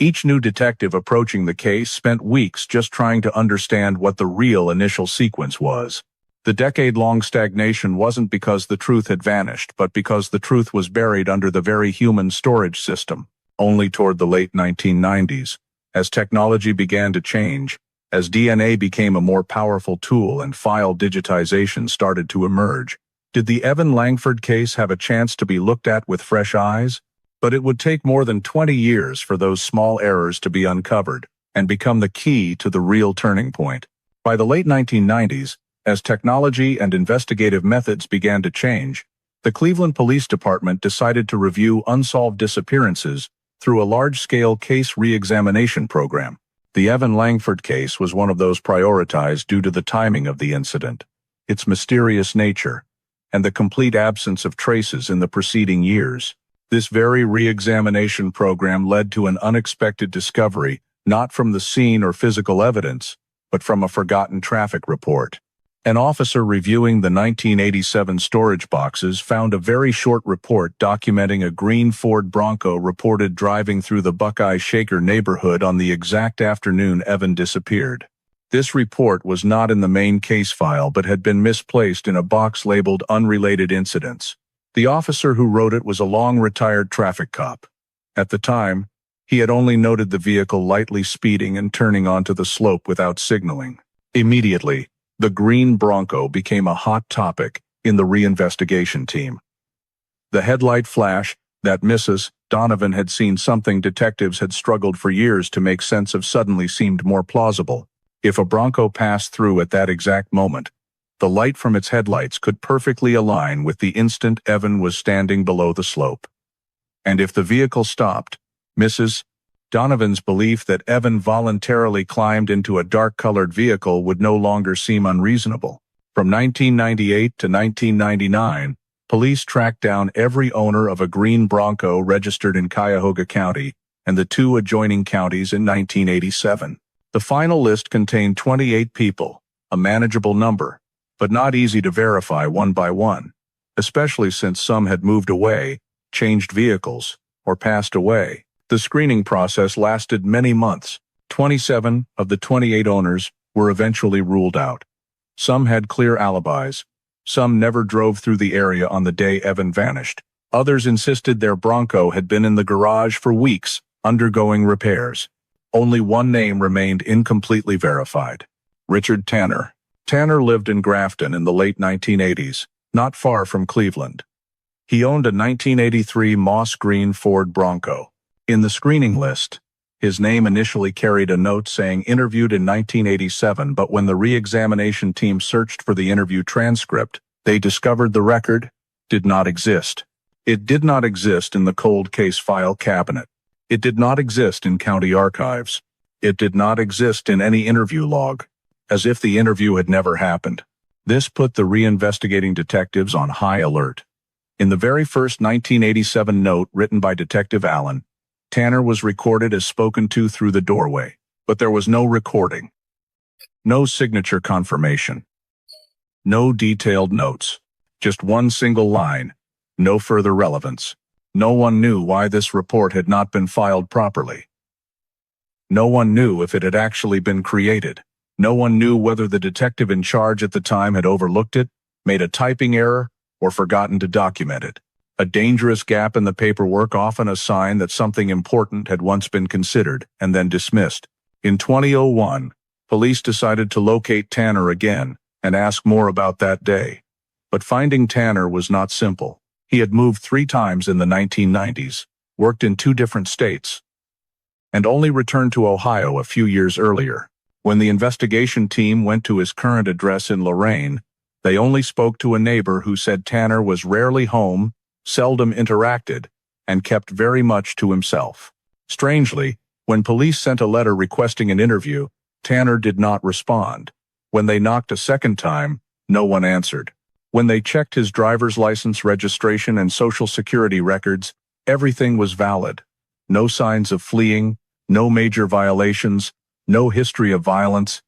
Each new detective approaching the case spent weeks just trying to understand what the real initial sequence was. The decade-long stagnation wasn't because the truth had vanished, but because the truth was buried under the very human storage system. Only toward the late 1990s, as technology began to change, as DNA became a more powerful tool and file digitization started to emerge, did the Evan Langford case have a chance to be looked at with fresh eyes? But it would take more than 20 years for those small errors to be uncovered and become the key to the real turning point. By the late 1990s, as technology and investigative methods began to change, the Cleveland Police Department decided to review unsolved disappearances through a large-scale case re-examination program. The Evan Langford case was one of those prioritized due to the timing of the incident, its mysterious nature, and the complete absence of traces in the preceding years. This very re-examination program led to an unexpected discovery, not from the scene or physical evidence, but from a forgotten traffic report. An officer reviewing the 1987 storage boxes found a very short report documenting a green Ford Bronco reported driving through the Buckeye Shaker neighborhood on the exact afternoon Evan disappeared. This report was not in the main case file but had been misplaced in a box labeled Unrelated Incidents. The officer who wrote it was a long-retired traffic cop. At the time, he had only noted the vehicle lightly speeding and turning onto the slope without signaling. Immediately, the green Bronco became a hot topic in the reinvestigation team. The headlight flash that Mrs. Donovan had seen something detectives had struggled for years to make sense of suddenly seemed more plausible. If a Bronco passed through at that exact moment, the light from its headlights could perfectly align with the instant Evan was standing below the slope. And if the vehicle stopped, Mrs. Donovan's belief that Evan voluntarily climbed into a dark-colored vehicle would no longer seem unreasonable. From 1998 to 1999, police tracked down every owner of a green Bronco registered in Cuyahoga County and the two adjoining counties in 1987. The final list contained 28 people, a manageable number, but not easy to verify one by one, especially since some had moved away, changed vehicles, or passed away. The screening process lasted many months. 27 of the 28 owners were eventually ruled out. Some had clear alibis. Some never drove through the area on the day Evan vanished. Others insisted their Bronco had been in the garage for weeks, undergoing repairs. Only one name remained incompletely verified: Richard Tanner. Tanner lived in Grafton in the late 1980s, not far from Cleveland. He owned a 1983 moss green Ford Bronco. In the screening list, his name initially carried a note saying interviewed in 1987, but when the re-examination team searched for the interview transcript, they discovered the record did not exist. It did not exist in the cold case file cabinet. It did not exist in county archives. It did not exist in any interview log, as if the interview had never happened. This put the re-investigating detectives on high alert. In the very first 1987 note written by Detective Allen, Tanner was recorded as spoken to through the doorway, but there was no recording, no signature confirmation, no detailed notes, just one single line, no further relevance. No one knew why this report had not been filed properly. No one knew if it had actually been created. No one knew whether the detective in charge at the time had overlooked it, made a typing error, or forgotten to document it. A dangerous gap in the paperwork, often a sign that something important had once been considered and then dismissed. In 2001, police decided to locate Tanner again and ask more about that day. But finding Tanner was not simple. He had moved 3 times in the 1990s, worked in 2 different states, and only returned to Ohio a few years earlier. When the investigation team went to his current address in Lorain, they only spoke to a neighbor who said Tanner was rarely home, seldom interacted, and kept very much to himself. Strangely, when police sent a letter requesting an interview, Tanner did not respond. When they knocked a second time, no one answered. When they checked his driver's license, registration, and social security records, everything was valid. No signs of fleeing, no major violations, no history of violence.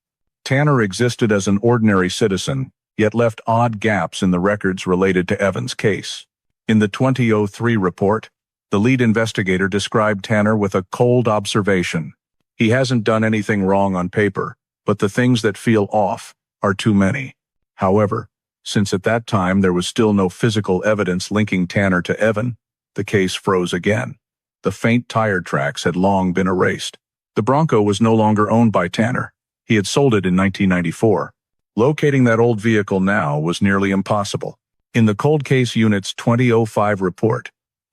Tanner existed as an ordinary citizen, yet left odd gaps in the records related to Evan's case. In the 2003 report, the lead investigator described Tanner with a cold observation. He hasn't done anything wrong on paper, but the things that feel off are too many. However, since at that time there was still no physical evidence linking Tanner to Evan, the case froze again. The faint tire tracks had long been erased. The Bronco was no longer owned by Tanner. He had sold it in 1994. Locating that old vehicle now was nearly impossible. In the Cold Case Unit's 2005 report,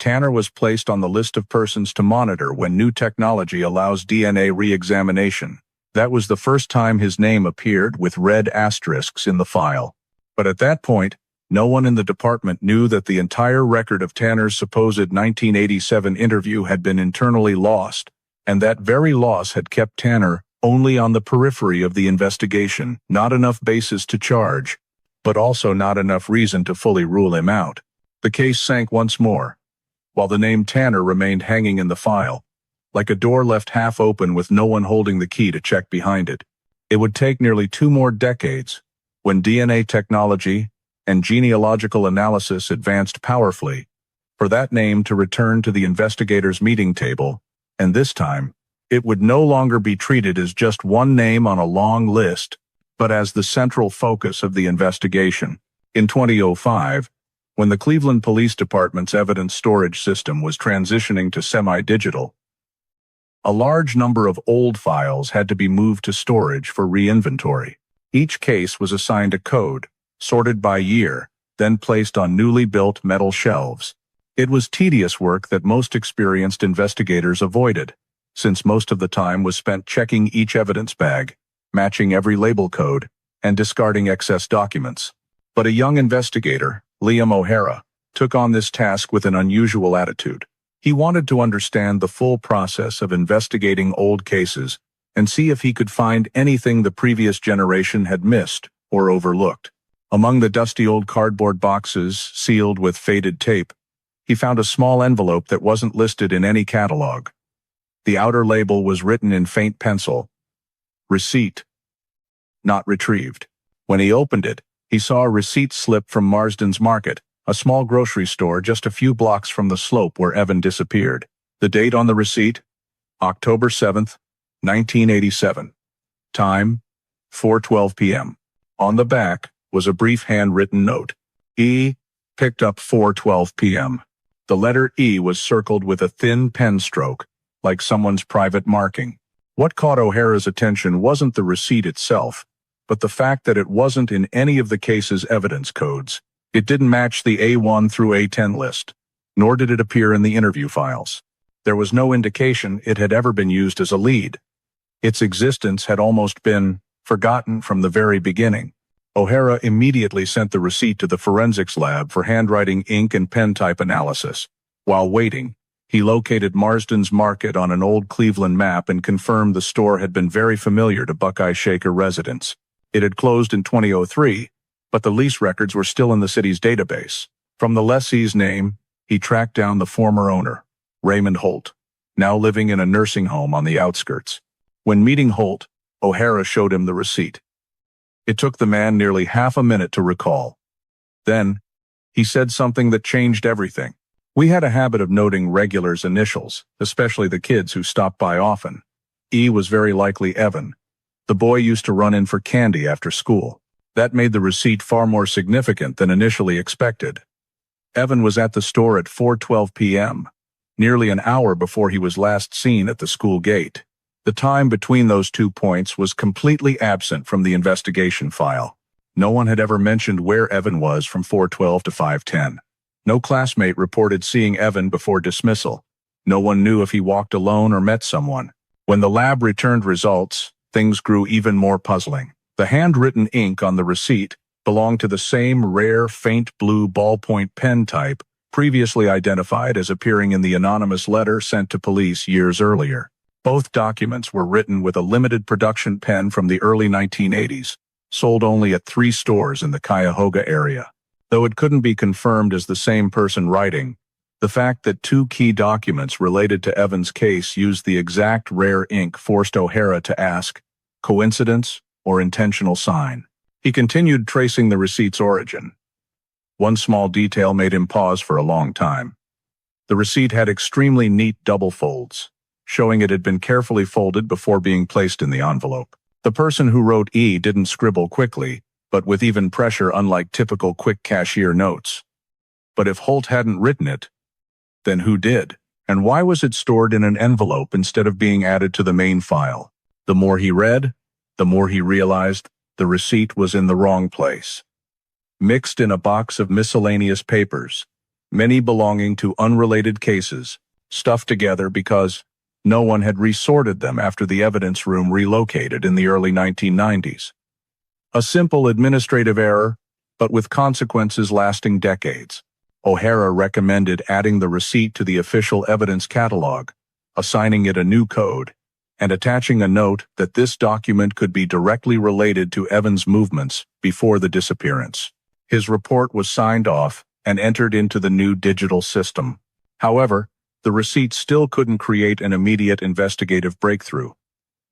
Tanner was placed on the list of persons to monitor when new technology allows DNA re-examination. That was the first time his name appeared with red asterisks in the file. But at that point, no one in the department knew that the entire record of Tanner's supposed 1987 interview had been internally lost, and that very loss had kept Tanner only on the periphery of the investigation, not enough basis to charge, but also not enough reason to fully rule him out. The case sank once more, while the name Tanner remained hanging in the file, like a door left half open with no one holding the key to check behind it. It would take nearly 2 more decades, when DNA technology and genealogical analysis advanced powerfully, for that name to return to the investigators' meeting table, and this time, it would no longer be treated as just one name on a long list, but as the central focus of the investigation. In 2005, when the Cleveland Police Department's evidence storage system was transitioning to semi-digital, a large number of old files had to be moved to storage for re-inventory. Each case was assigned a code, sorted by year, then placed on newly built metal shelves. It was tedious work that most experienced investigators avoided, since most of the time was spent checking each evidence bag, matching every label code, and discarding excess documents. But a young investigator, Liam O'Hara, took on this task with an unusual attitude. He wanted to understand the full process of investigating old cases and see if he could find anything the previous generation had missed or overlooked. Among the dusty old cardboard boxes sealed with faded tape, he found a small envelope that wasn't listed in any catalog. The outer label was written in faint pencil, "Receipt, not retrieved." When he opened it, he saw a receipt slip from Marsden's Market, a small grocery store just a few blocks from the slope where Evan disappeared. The date on the receipt? October 7th, 1987. Time? 4:12 p.m. On the back was a brief handwritten note. E. Picked up 4:12 p.m. The letter E was circled with a thin pen stroke, like someone's private marking. What caught O'Hara's attention wasn't the receipt itself, but the fact that it wasn't in any of the case's evidence codes. It didn't match the A1 through A10 list, nor did it appear in the interview files. There was no indication it had ever been used as a lead. Its existence had almost been forgotten from the very beginning. O'Hara immediately sent the receipt to the forensics lab for handwriting, ink, and pen type analysis. While waiting, he located Marsden's Market on an old Cleveland map and confirmed the store had been very familiar to Buckeye Shaker residents. It had closed in 2003, but the lease records were still in the city's database. From the lessee's name, he tracked down the former owner, Raymond Holt, now living in a nursing home on the outskirts. When meeting Holt, O'Hara showed him the receipt. It took the man nearly half a minute to recall. Then, he said something that changed everything. "We had a habit of noting regulars' initials, especially the kids who stopped by often. E was very likely Evan. The boy used to run in for candy after school. That made the receipt far more significant than initially expected. Evan was at the store at 4:12 p.m., nearly an hour before he was last seen at the school gate. The time between those 2 points was completely absent from the investigation file. No one had ever mentioned where Evan was from 4:12 to 5:10. No classmate reported seeing Evan before dismissal. No one knew if he walked alone or met someone. When the lab returned results, things grew even more puzzling. The handwritten ink on the receipt belonged to the same rare, faint blue ballpoint pen type previously identified as appearing in the anonymous letter sent to police years earlier. Both documents were written with a limited production pen from the early 1980s, sold only at 3 stores in the Cuyahoga area. Though it couldn't be confirmed as the same person writing, the fact that 2 key documents related to Evan's case used the exact rare ink forced O'Hara to ask, coincidence or intentional sign? He continued tracing the receipt's origin. One small detail made him pause for a long time. The receipt had extremely neat double folds, showing it had been carefully folded before being placed in the envelope. The person who wrote E didn't scribble quickly, but with even pressure, unlike typical quick cashier notes. But if Holt hadn't written it, then who did? And why was it stored in an envelope instead of being added to the main file? The more he read, the more he realized the receipt was in the wrong place. Mixed in a box of miscellaneous papers, many belonging to unrelated cases, stuffed together because no one had resorted them after the evidence room relocated in the early 1990s. A simple administrative error, but with consequences lasting decades. O'Hara recommended adding the receipt to the official evidence catalog, assigning it a new code, and attaching a note that this document could be directly related to Evans' movements before the disappearance. His report was signed off and entered into the new digital system. However, the receipt still couldn't create an immediate investigative breakthrough.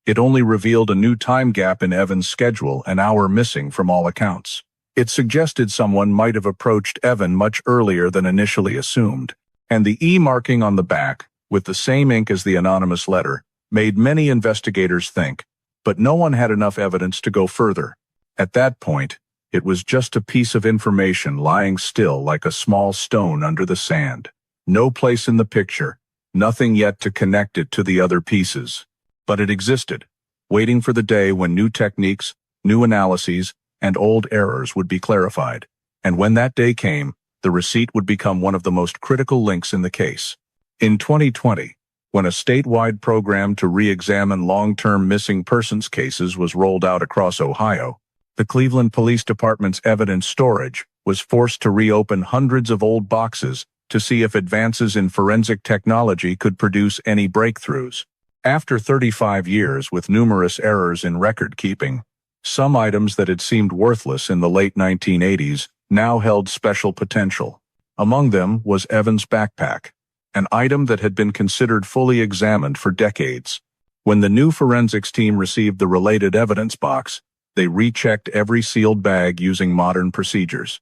It only revealed a new time gap in Evans' schedule, an hour missing from all accounts. It suggested someone might have approached Evan much earlier than initially assumed, and the E marking on the back, with the same ink as the anonymous letter, made many investigators think, but no one had enough evidence to go further. At that point, it was just a piece of information lying still like a small stone under the sand. No place in the picture, nothing yet to connect it to the other pieces. But it existed, waiting for the day when new techniques, new analyses, and old errors would be clarified. And when that day came, the receipt would become one of the most critical links in the case. In 2020, when a statewide program to re-examine long-term missing persons cases was rolled out across Ohio, the Cleveland Police Department's evidence storage was forced to reopen hundreds of old boxes to see if advances in forensic technology could produce any breakthroughs. After 35 years with numerous errors in record-keeping, some items that had seemed worthless in the late 1980s now held special potential. Among them was Evans' backpack, an item that had been considered fully examined for decades. When the new forensics team received the related evidence box, they rechecked every sealed bag using modern procedures.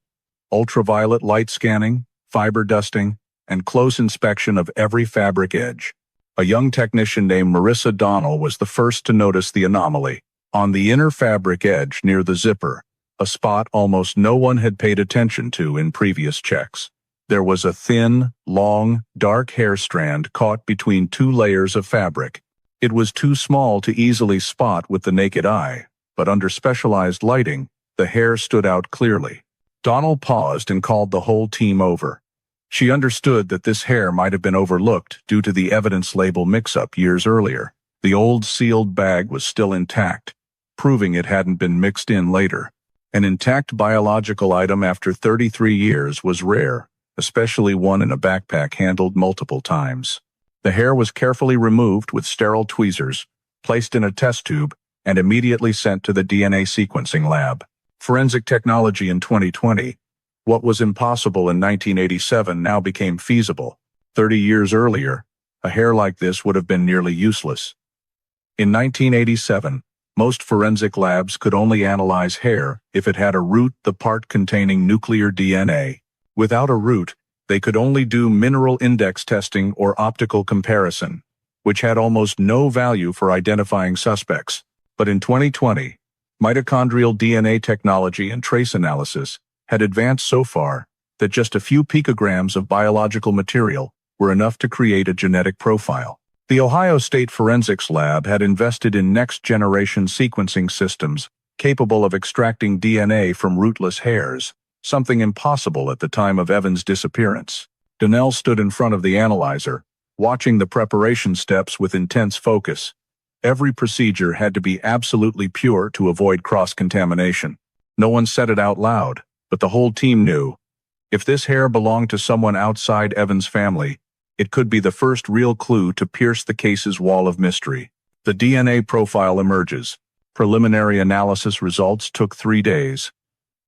Ultraviolet light scanning, fiber dusting, and close inspection of every fabric edge. A young technician named Marissa Donnell was the first to notice the anomaly. On the inner fabric edge near the zipper, a spot almost no one had paid attention to in previous checks. There was a thin, long, dark hair strand caught between two layers of fabric. It was too small to easily spot with the naked eye, but under specialized lighting, the hair stood out clearly. Donnell paused and called the whole team over. She understood that this hair might have been overlooked due to the evidence label mix-up years earlier. The old sealed bag was still intact, proving it hadn't been mixed in later. An intact biological item after 33 years was rare, especially one in a backpack handled multiple times. The hair was carefully removed with sterile tweezers, placed in a test tube, and immediately sent to the DNA sequencing lab. Forensic technology in 2020. What was impossible in 1987 now became feasible. 30 years earlier, a hair like this would have been nearly useless. In 1987, most forensic labs could only analyze hair if it had a root, the part containing nuclear DNA. Without a root, they could only do mineral index testing or optical comparison, which had almost no value for identifying suspects. But in 2020, mitochondrial DNA technology and trace analysis had advanced so far that just a few picograms of biological material were enough to create a genetic profile. The Ohio State Forensics Lab had invested in next-generation sequencing systems capable of extracting DNA from rootless hairs, something impossible at the time of Evans' disappearance. Donnell stood in front of the analyzer, watching the preparation steps with intense focus. Every procedure had to be absolutely pure to avoid cross-contamination. No one said it out loud, but the whole team knew. If this hair belonged to someone outside Evans' family, it could be the first real clue to pierce the case's wall of mystery. The DNA profile emerges. Preliminary analysis results took 3 days.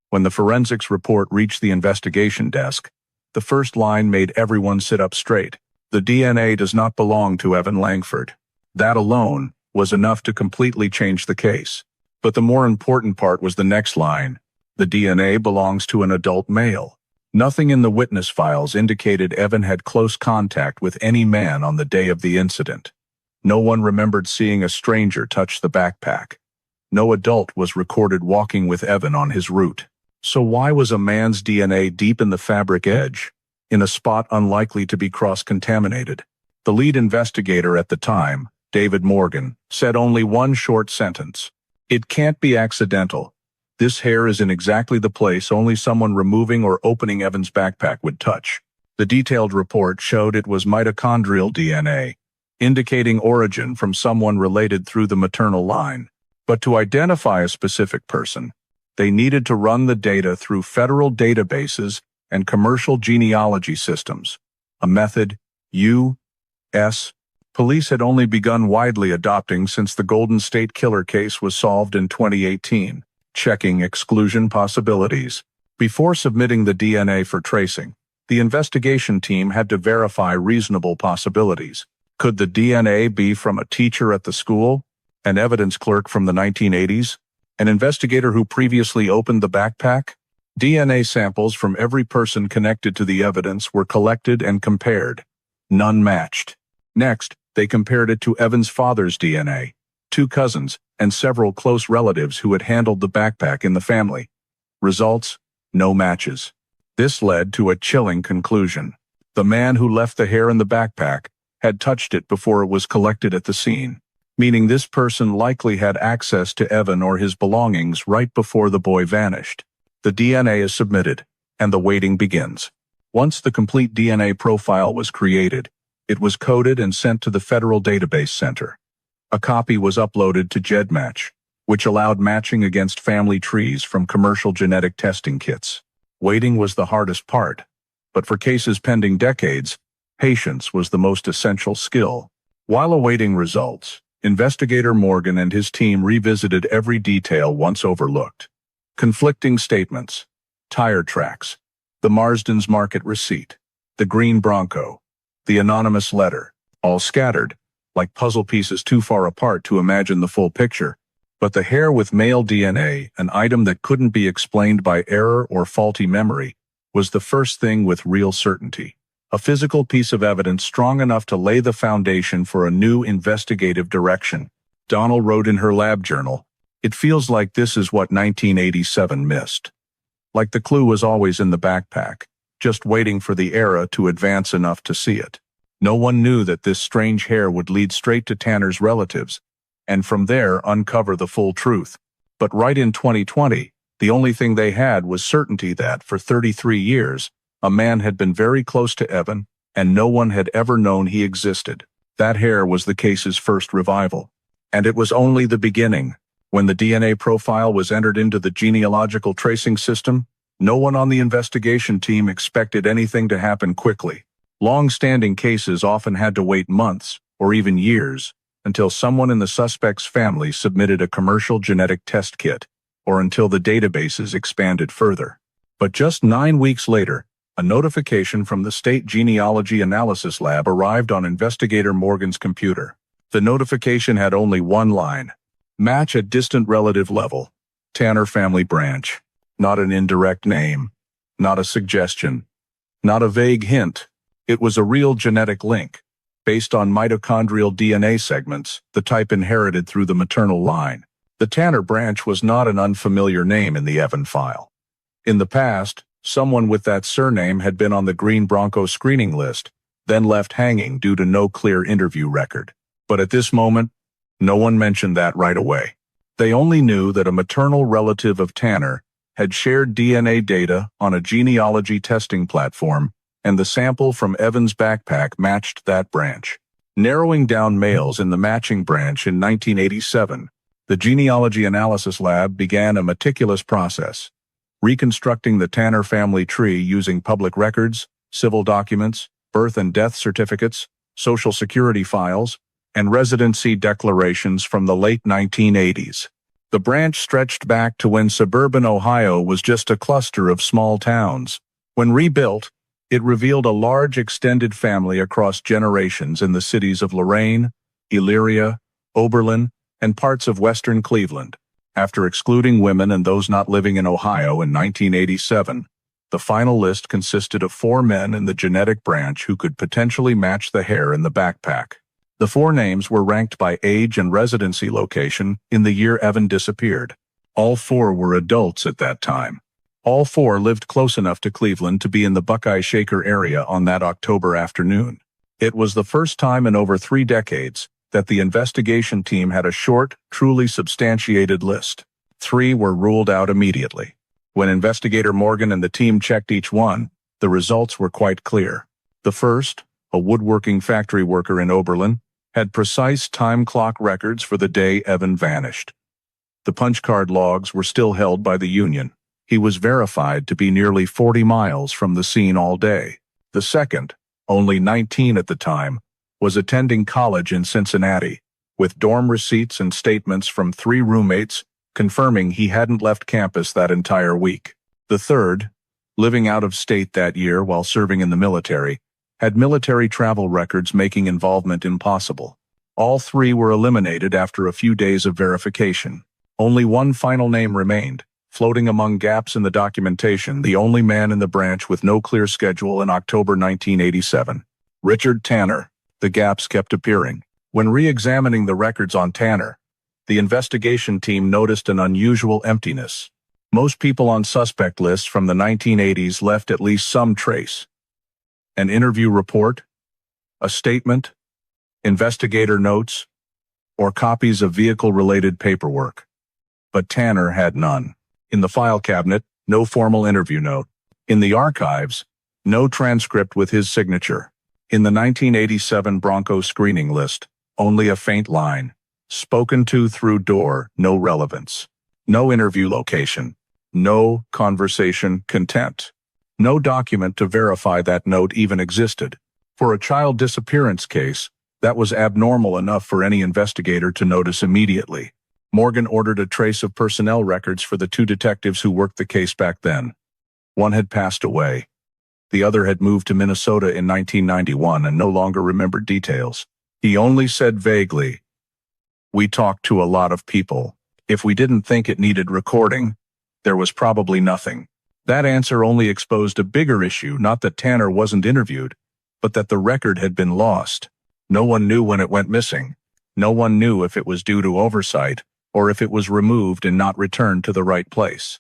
When the forensics report reached the investigation desk, the first line made everyone sit up straight. The DNA does not belong to Evan Langford. That alone was enough to completely change the case. But the more important part was the next line. The DNA belongs to an adult male. Nothing in the witness files indicated Evan had close contact with any man on the day of the incident. No one remembered seeing a stranger touch the backpack. No adult was recorded walking with Evan on his route. So why was a man's DNA deep in the fabric edge, in a spot unlikely to be cross-contaminated? The lead investigator at the time, David Morgan, said only one short sentence. It can't be accidental. This hair is in exactly the place only someone removing or opening Evan's backpack would touch. The detailed report showed it was mitochondrial DNA, indicating origin from someone related through the maternal line. But to identify a specific person, they needed to run the data through federal databases and commercial genealogy systems, a method U.S. police had only begun widely adopting since the Golden State Killer case was solved in 2018, checking exclusion possibilities. Before submitting the DNA for tracing, the investigation team had to verify reasonable possibilities. Could the DNA be from a teacher at the school, an evidence clerk from the 1980s, an investigator who previously opened the backpack? DNA samples from every person connected to the evidence were collected and compared. None matched. Next, they compared it to Evan's father's DNA, 2 cousins, and several close relatives who had handled the backpack in the family. Results: no matches. This led to a chilling conclusion. The man who left the hair in the backpack had touched it before it was collected at the scene, meaning this person likely had access to Evan or his belongings right before the boy vanished. The DNA is submitted, and the waiting begins. Once the complete DNA profile was created, it was coded and sent to the Federal Database Center. A copy was uploaded to GEDmatch, which allowed matching against family trees from commercial genetic testing kits. Waiting was the hardest part, but for cases pending decades, patience was the most essential skill. While awaiting results, Investigator Morgan and his team revisited every detail once overlooked. Conflicting statements, tire tracks, the Marsden's Market receipt, the green Bronco, the anonymous letter, all scattered, like puzzle pieces too far apart to imagine the full picture. But the hair with male DNA, an item that couldn't be explained by error or faulty memory, was the first thing with real certainty. A physical piece of evidence strong enough to lay the foundation for a new investigative direction. Donald wrote in her lab journal, "It feels like this is what 1987 missed. Like the clue was always in the backpack, just waiting for the era to advance enough to see it." No one knew that this strange hair would lead straight to Tanner's relatives, and from there uncover the full truth. But right in 2020, the only thing they had was certainty that, for 33 years, a man had been very close to Evan, and no one had ever known he existed. That hair was the case's first revival. And it was only the beginning. When the DNA profile was entered into the genealogical tracing system, no one on the investigation team expected anything to happen quickly. Long-standing cases often had to wait months, or even years, until someone in the suspect's family submitted a commercial genetic test kit, or until the databases expanded further. But just 9 weeks later, a notification from the State Genealogy Analysis Lab arrived on Investigator Morgan's computer. The notification had only one line: match at distant relative level, Tanner family branch. Not an indirect name, not a suggestion, not a vague hint. It was a real genetic link, based on mitochondrial DNA segments, the type inherited through the maternal line. The Tanner branch was not an unfamiliar name in the Evan file. In the past, someone with that surname had been on the Green Bronco screening list, then left hanging due to no clear interview record. But at this moment, no one mentioned that right away. They only knew that a maternal relative of Tanner had shared DNA data on a genealogy testing platform, and the sample from Evan's backpack matched that branch. Narrowing down males in the matching branch in 1987, the Genealogy Analysis Lab began a meticulous process, reconstructing the Tanner family tree using public records, civil documents, birth and death certificates, social security files, and residency declarations from the late 1980s. The branch stretched back to when suburban Ohio was just a cluster of small towns. When rebuilt, it revealed a large extended family across generations in the cities of Lorain, Elyria, Oberlin, and parts of western Cleveland. After excluding women and those not living in Ohio in 1987, the final list consisted of 4 men in the genetic branch who could potentially match the hair in the backpack. The 4 names were ranked by age and residency location in the year Evan disappeared. All 4 were adults at that time. All 4 lived close enough to Cleveland to be in the Buckeye Shaker area on that October afternoon. It was the first time in over 3 decades that the investigation team had a short, truly substantiated list. 3 were ruled out immediately. When Investigator Morgan and the team checked each one, the The results were quite clear. The first, a woodworking factory worker in Oberlin, had precise time clock records for the day Evan vanished. The punch card logs were still held by the union. He was verified to be nearly 40 miles from the scene all day. The second, only 19 at the time, was attending college in Cincinnati, with dorm receipts and statements from 3 roommates confirming he hadn't left campus that entire week. The third, living out of state that year while serving in the military, had military travel records making involvement impossible. All 3 were eliminated after a few days of verification. Only one final name remained, floating among gaps in the documentation, the only man in the branch with no clear schedule in October 1987. Richard Tanner. The gaps kept appearing. When re-examining the records on Tanner, the investigation team noticed an unusual emptiness. Most people on suspect lists from the 1980s left at least some trace. An interview report, a statement, investigator notes, or copies of vehicle-related paperwork. But Tanner had none. In the file cabinet, no formal interview note. In the archives, no transcript with his signature. In the 1987 Bronco screening list, only a faint line. Spoken to through door, no relevance. No interview location. No conversation content. No document to verify that note even existed. For a child disappearance case, that was abnormal enough for any investigator to notice immediately. Morgan ordered a trace of personnel records for the 2 detectives who worked the case back then. One had passed away. The other had moved to Minnesota in 1991 and no longer remembered details. He only said vaguely, "We talked to a lot of people. If we didn't think it needed recording, there was probably nothing." That answer only exposed a bigger issue, not that Tanner wasn't interviewed, but that the record had been lost. No one knew when it went missing. No one knew if it was due to oversight, or if it was removed and not returned to the right place.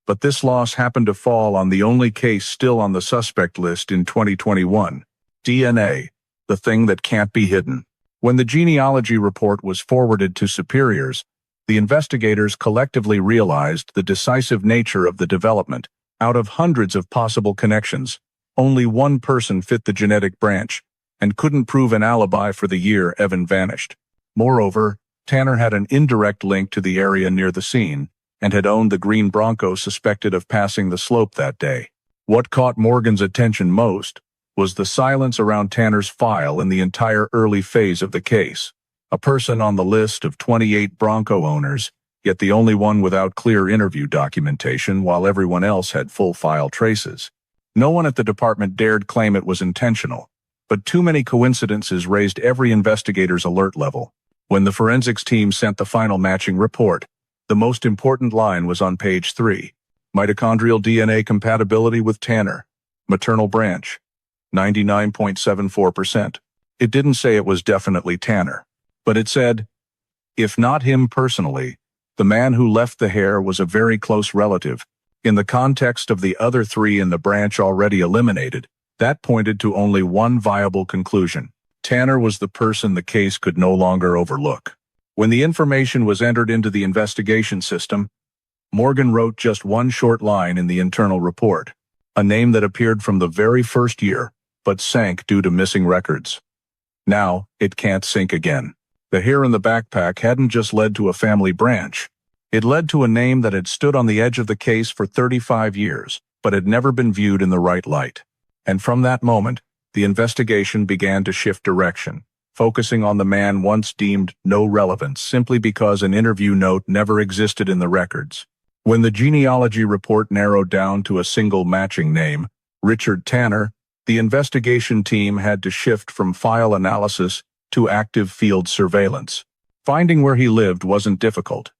But this loss happened to fall on the only case still on the suspect list in 2021. DNA, the thing that can't be hidden. When the genealogy report was forwarded to superiors, the investigators collectively realized the decisive nature of the development. Out of hundreds of possible connections, only one person fit the genetic branch and couldn't prove an alibi for the year Evan vanished. Moreover, Tanner had an indirect link to the area near the scene and had owned the green Bronco suspected of passing the slope that day. What caught Morgan's attention most was the silence around Tanner's file in the entire early phase of the case. A person on the list of 28 Bronco owners, yet the only one without clear interview documentation while everyone else had full file traces. No one at the department dared claim it was intentional, but too many coincidences raised every investigator's alert level. When the forensics team sent the final matching report, the most important line was on page 3. Mitochondrial DNA compatibility with Tanner. Maternal branch. 99.74%. It didn't say it was definitely Tanner, but it said, if not him personally, the man who left the hair was a very close relative. In the context of the other 3 in the branch already eliminated, that pointed to only one viable conclusion. Tanner was the person the case could no longer overlook. When the information was entered into the investigation system, Morgan wrote just one short line in the internal report, a name that appeared from the very first year, but sank due to missing records. Now, it can't sink again. The hair in the backpack hadn't just led to a family branch. It led to a name that had stood on the edge of the case for 35 years, but had never been viewed in the right light. And from that moment, the investigation began to shift direction, focusing on the man once deemed no relevance simply because an interview note never existed in the records. When the genealogy report narrowed down to a single matching name, Richard Tanner, the investigation team had to shift from file analysis to active field surveillance. Finding where he lived wasn't difficult.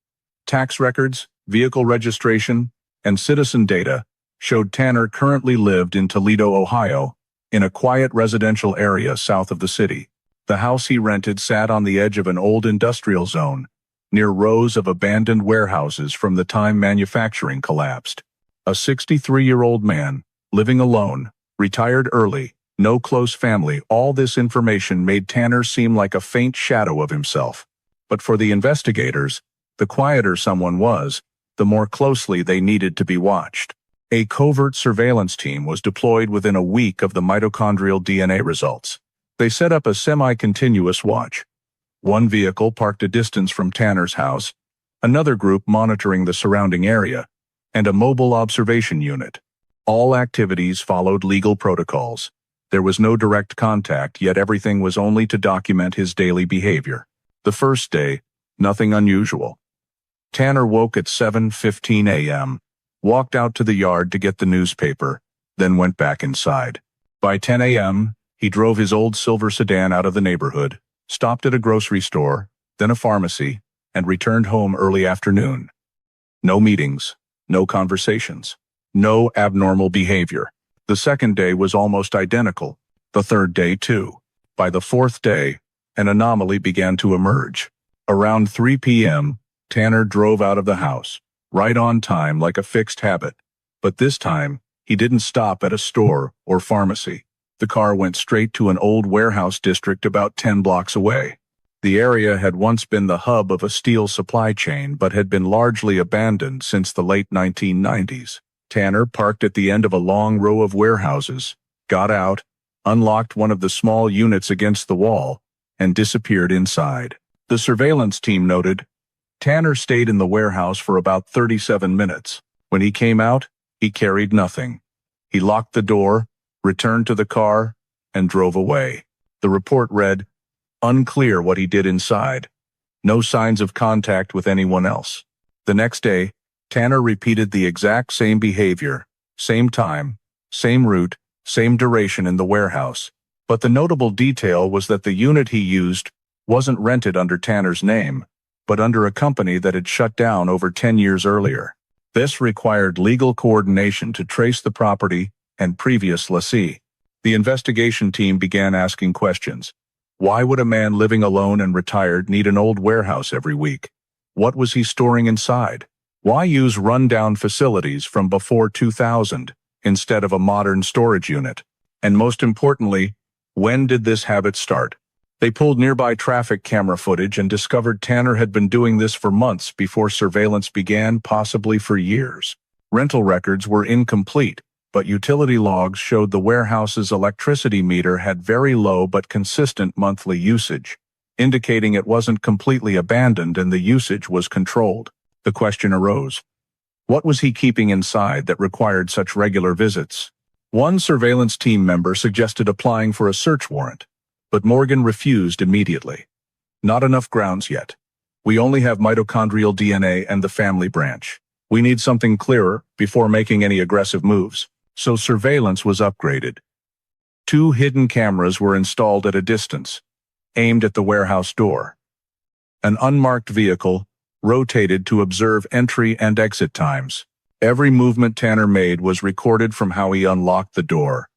Tax records, vehicle registration, and citizen data showed Tanner currently lived in Toledo, Ohio, in a quiet residential area south of the city. The house he rented sat on the edge of an old industrial zone, near rows of abandoned warehouses from the time manufacturing collapsed. A 63-year-old man, living alone, retired early, no close family, all this information made Tanner seem like a faint shadow of himself. But for the investigators, the quieter someone was, the more closely they needed to be watched. A covert surveillance team was deployed within a week of the mitochondrial DNA results. They set up a semi-continuous watch. One vehicle parked a distance from Tanner's house, another group monitoring the surrounding area, and a mobile observation unit. All activities followed legal protocols. There was no direct contact, yet everything was only to document his daily behavior. The first day, nothing unusual. Tanner woke at 7:15 a.m., walked out to the yard to get the newspaper, then went back inside. By 10 a.m., he drove his old silver sedan out of the neighborhood, stopped at a grocery store, then a pharmacy, and returned home early afternoon. No meetings, no conversations, no abnormal behavior. The second day was almost identical, the third day too. By the fourth day, an anomaly began to emerge. Around 3 p.m., Tanner drove out of the house, right on time like a fixed habit. But this time, he didn't stop at a store or pharmacy. The car went straight to an old warehouse district about 10 blocks away. The area had once been the hub of a steel supply chain but had been largely abandoned since the late 1990s. Tanner parked at the end of a long row of warehouses, got out, unlocked one of the small units against the wall, and disappeared inside. The surveillance team noted, Tanner stayed in the warehouse for about 37 minutes. When he came out, he carried nothing. He locked the door, returned to the car, and drove away. The report read, unclear what he did inside. No signs of contact with anyone else. The next day, Tanner repeated the exact same behavior, same time, same route, same duration in the warehouse. But the notable detail was that the unit he used wasn't rented under Tanner's name, but under a company that had shut down over 10 years earlier. This required legal coordination to trace the property and previous lessee. The investigation team began asking questions. Why would a man living alone and retired need an old warehouse every week? What was he storing inside? Why use run-down facilities from before 2000 instead of a modern storage unit? And most importantly, when did this habit start? They pulled nearby traffic camera footage and discovered Tanner had been doing this for months before surveillance began, possibly for years. Rental records were incomplete, but utility logs showed the warehouse's electricity meter had very low but consistent monthly usage, indicating it wasn't completely abandoned and the usage was controlled. The question arose, what was he keeping inside that required such regular visits? One surveillance team member suggested applying for a search warrant, but Morgan refused immediately. Not enough grounds yet. We only have mitochondrial DNA and the family branch. We need something clearer before making any aggressive moves. So surveillance was upgraded. 2 hidden cameras were installed at a distance, aimed at the warehouse door. An unmarked vehicle rotated to observe entry and exit times. Every movement Tanner made was recorded, from how he unlocked the door,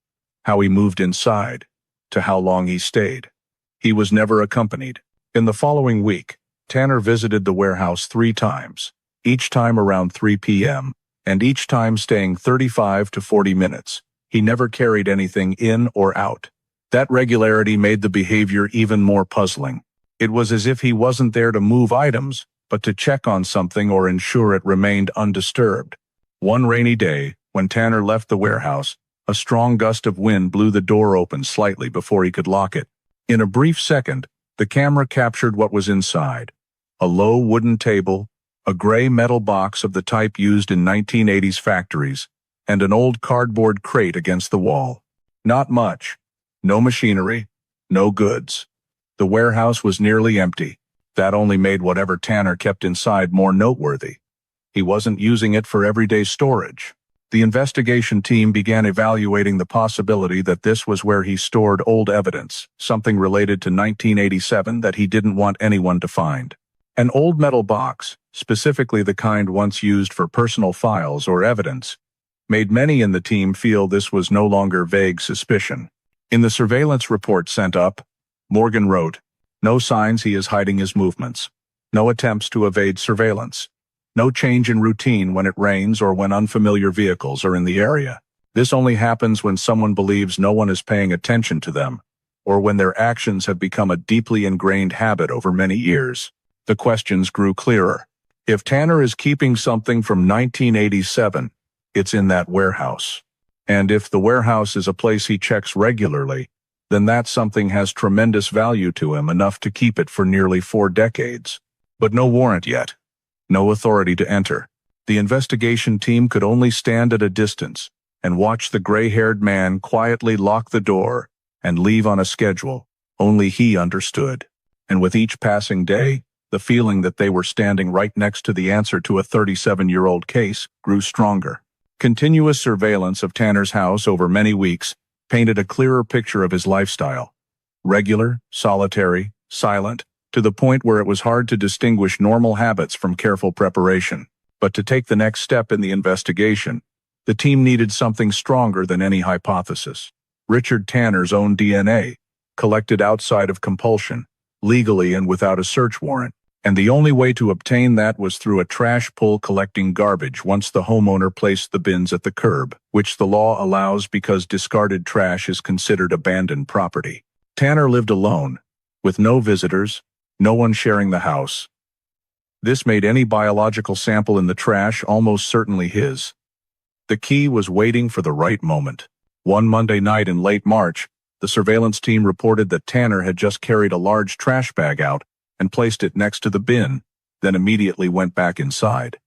how he moved inside, to how long he stayed. He was never accompanied. In the following week, Tanner visited the warehouse 3 times, each time around 3 p.m., and each time staying 35 to 40 minutes. He never carried anything in or out. That regularity made the behavior even more puzzling. It was as if he wasn't there to move items, but to check on something or ensure it remained undisturbed. One rainy day, when Tanner left the warehouse, a strong gust of wind blew the door open slightly before he could lock it. In a brief second, the camera captured what was inside: a low wooden table, a gray metal box of the type used in 1980s factories, and an old cardboard crate against the wall. Not much. No machinery, no goods. The warehouse was nearly empty. That only made whatever Tanner kept inside more noteworthy. He wasn't using it for everyday storage. The investigation team began evaluating the possibility that this was where he stored old evidence, something related to 1987 that he didn't want anyone to find. An old metal box, specifically the kind once used for personal files or evidence, made many in the team feel this was no longer vague suspicion. In the surveillance report sent up, Morgan wrote, "No signs he is hiding his movements. No attempts to evade surveillance. No change in routine when it rains or when unfamiliar vehicles are in the area. This only happens when someone believes no one is paying attention to them, or when their actions have become a deeply ingrained habit over many years." The questions grew clearer. If Tanner is keeping something from 1987, It's in that warehouse. And if the warehouse is a place he checks regularly, then that something has tremendous value to him, enough to keep it for nearly 4 decades. But no warrant yet. No authority to enter. The investigation team could only stand at a distance and watch the gray-haired man quietly lock the door and leave on a schedule only he understood. And with each passing day, the feeling that they were standing right next to the answer to a 37-year-old case grew stronger. Continuous surveillance of Tanner's house over many weeks painted a clearer picture of his lifestyle. Regular, solitary, silent, to the point where it was hard to distinguish normal habits from careful preparation. But to take the next step in the investigation, the team needed something stronger than any hypothesis. Richard Tanner's own DNA, collected outside of compulsion, legally and without a search warrant. And the only way to obtain that was through a trash pull collecting garbage once the homeowner placed the bins at the curb, which the law allows because discarded trash is considered abandoned property. Tanner lived alone, with no visitors, no one sharing the house. This made any biological sample in the trash almost certainly his. The key was waiting for the right moment. One Monday night in late March, the surveillance team reported that Tanner had just carried a large trash bag out and placed it next to the bin, then immediately went back inside.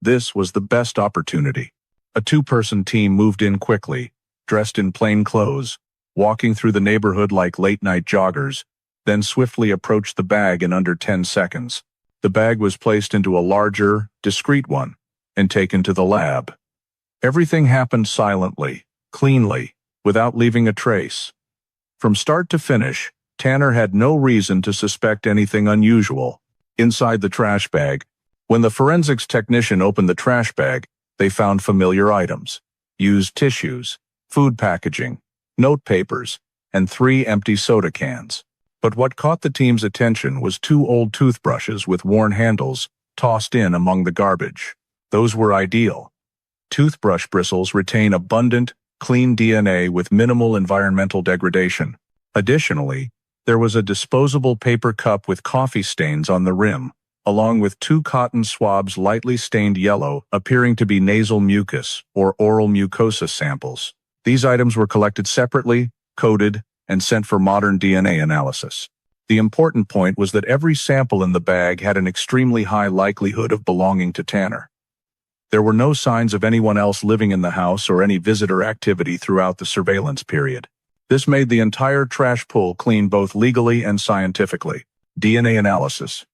This was the best opportunity. A 2-person team moved in quickly, dressed in plain clothes, walking through the neighborhood like late-night joggers, then swiftly approached the bag in under 10 seconds. The bag was placed into a larger, discreet one, and taken to the lab. Everything happened silently, cleanly, without leaving a trace. From start to finish, Tanner had no reason to suspect anything unusual. Inside the trash bag, when the forensics technician opened the trash bag, they found familiar items: used tissues, food packaging, note papers, and 3 empty soda cans. But what caught the team's attention was 2 old toothbrushes with worn handles tossed in among the garbage. Those were ideal. Toothbrush bristles retain abundant, clean DNA with minimal environmental degradation. Additionally, there was a disposable paper cup with coffee stains on the rim, along with 2 cotton swabs lightly stained yellow, appearing to be nasal mucus or oral mucosa samples. These items were collected separately, coded, and sent for modern DNA analysis. The important point was that every sample in the bag had an extremely high likelihood of belonging to Tanner. There were no signs of anyone else living in the house or any visitor activity throughout the surveillance period. This made the entire trash pull clean both legally and scientifically. DNA analysis.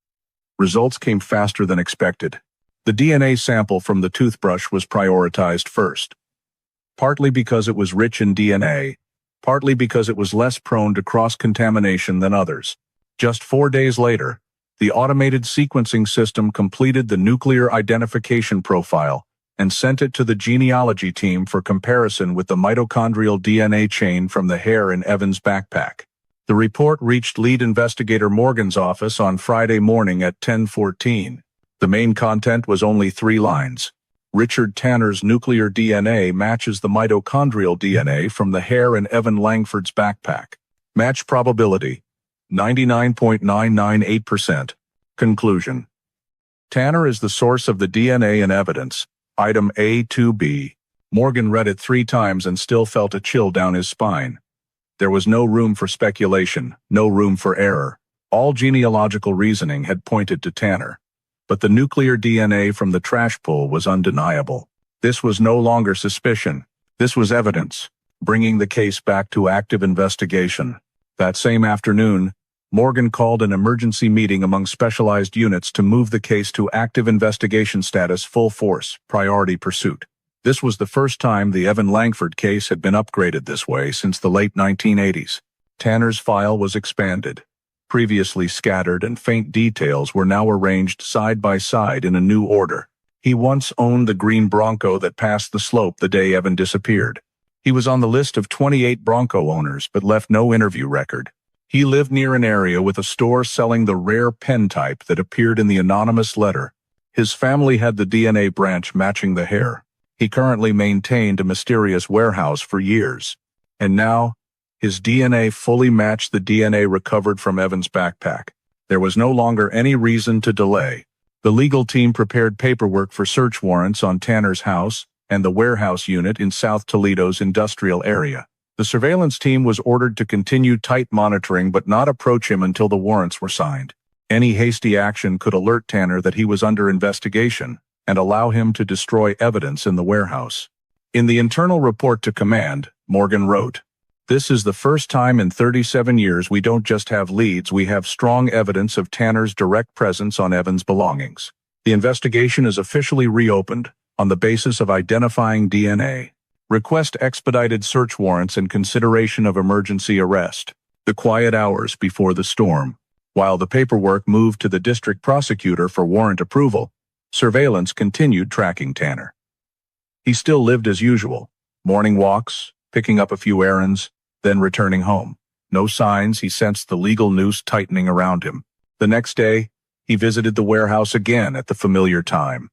Results came faster than expected. The DNA sample from the toothbrush was prioritized first. Partly because it was rich in DNA, partly because it was less prone to cross-contamination than others. Just 4 days later, the automated sequencing system completed the nuclear identification profile and sent it to the genealogy team for comparison with the mitochondrial DNA chain from the hair in Evan's backpack. The report reached lead investigator Morgan's office on Friday morning at 10:14. The main content was only 3 lines. Richard Tanner's nuclear DNA matches the mitochondrial DNA from the hair in Evan Langford's backpack. Match probability: 99.998%. Conclusion: Tanner is the source of the DNA and evidence. Item A-2B. Morgan read it 3 times and still felt a chill down his spine. There was no room for speculation, no room for error. All genealogical reasoning had pointed to Tanner. But the nuclear DNA from the trash pull was undeniable. This was no longer suspicion. This was evidence, bringing the case back to active investigation. That same afternoon, Morgan called an emergency meeting among specialized units to move the case to active investigation status, full force, priority pursuit. This was the first time the Evan Langford case had been upgraded this way since the late 1980s. Tanner's file was expanded. Previously scattered and faint details were now arranged side by side in a new order. He once owned the green Bronco that passed the slope the day Evan disappeared. He was on the list of 28 Bronco owners but left no interview record. He lived near an area with a store selling the rare pen type that appeared in the anonymous letter. His family had the DNA branch matching the hair. He currently maintained a mysterious warehouse for years. And now, his DNA fully matched the DNA recovered from Evan's backpack. There was no longer any reason to delay. The legal team prepared paperwork for search warrants on Tanner's house, and the warehouse unit in South Toledo's industrial area. The surveillance team was ordered to continue tight monitoring but not approach him until the warrants were signed. Any hasty action could alert Tanner that he was under investigation and allow him to destroy evidence in the warehouse. In the internal report to command, Morgan wrote, "This is the first time in 37 years we don't just have leads, we have strong evidence of Tanner's direct presence on Evan's belongings. The investigation is officially reopened on the basis of identifying DNA. Request expedited search warrants in consideration of emergency arrest." The quiet hours before the storm. While the paperwork moved to the district prosecutor for warrant approval, surveillance continued tracking Tanner. He still lived as usual, morning walks, picking up a few errands, then returning home. No signs he sensed the legal noose tightening around him. The next day, he visited the warehouse again at the familiar time.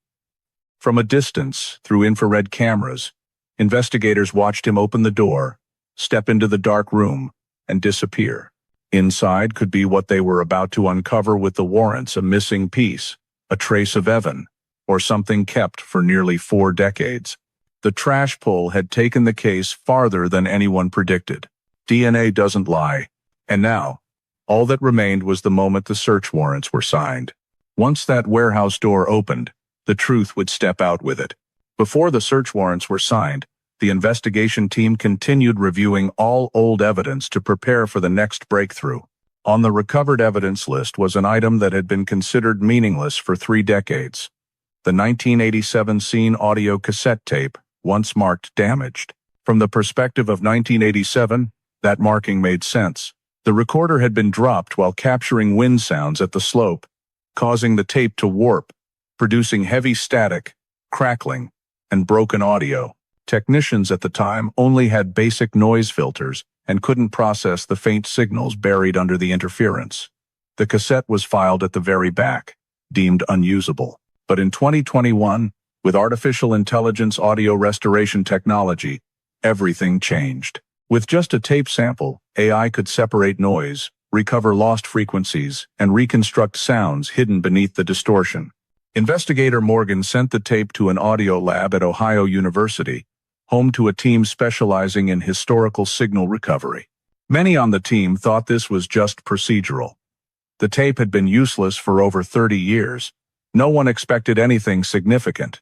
From a distance, through infrared cameras, investigators watched him open the door, step into the dark room, and disappear. Inside could be what they were about to uncover with the warrants: a missing piece, a trace of Evan, or something kept for nearly 4 decades. The trash pull had taken the case farther than anyone predicted. DNA doesn't lie. And now, all that remained was the moment the search warrants were signed. Once that warehouse door opened, the truth would step out with it. Before the search warrants were signed, the investigation team continued reviewing all old evidence to prepare for the next breakthrough. On the recovered evidence list was an item that had been considered meaningless for 3 decades. The 1987 scene audio cassette tape, once marked damaged. From the perspective of 1987, that marking made sense. The recorder had been dropped while capturing wind sounds at the slope, causing the tape to warp, producing heavy static, crackling, and broken audio. Technicians at the time only had basic noise filters and couldn't process the faint signals buried under the interference. The cassette was filed at the very back, deemed unusable. But in 2021, with artificial intelligence audio restoration technology, everything changed. With just a tape sample, AI could separate noise, recover lost frequencies, and reconstruct sounds hidden beneath the distortion. Investigator Morgan sent the tape to an audio lab at Ohio University, home to a team specializing in historical signal recovery. Many on the team thought this was just procedural. The tape had been useless for over 30 years. No one expected anything significant.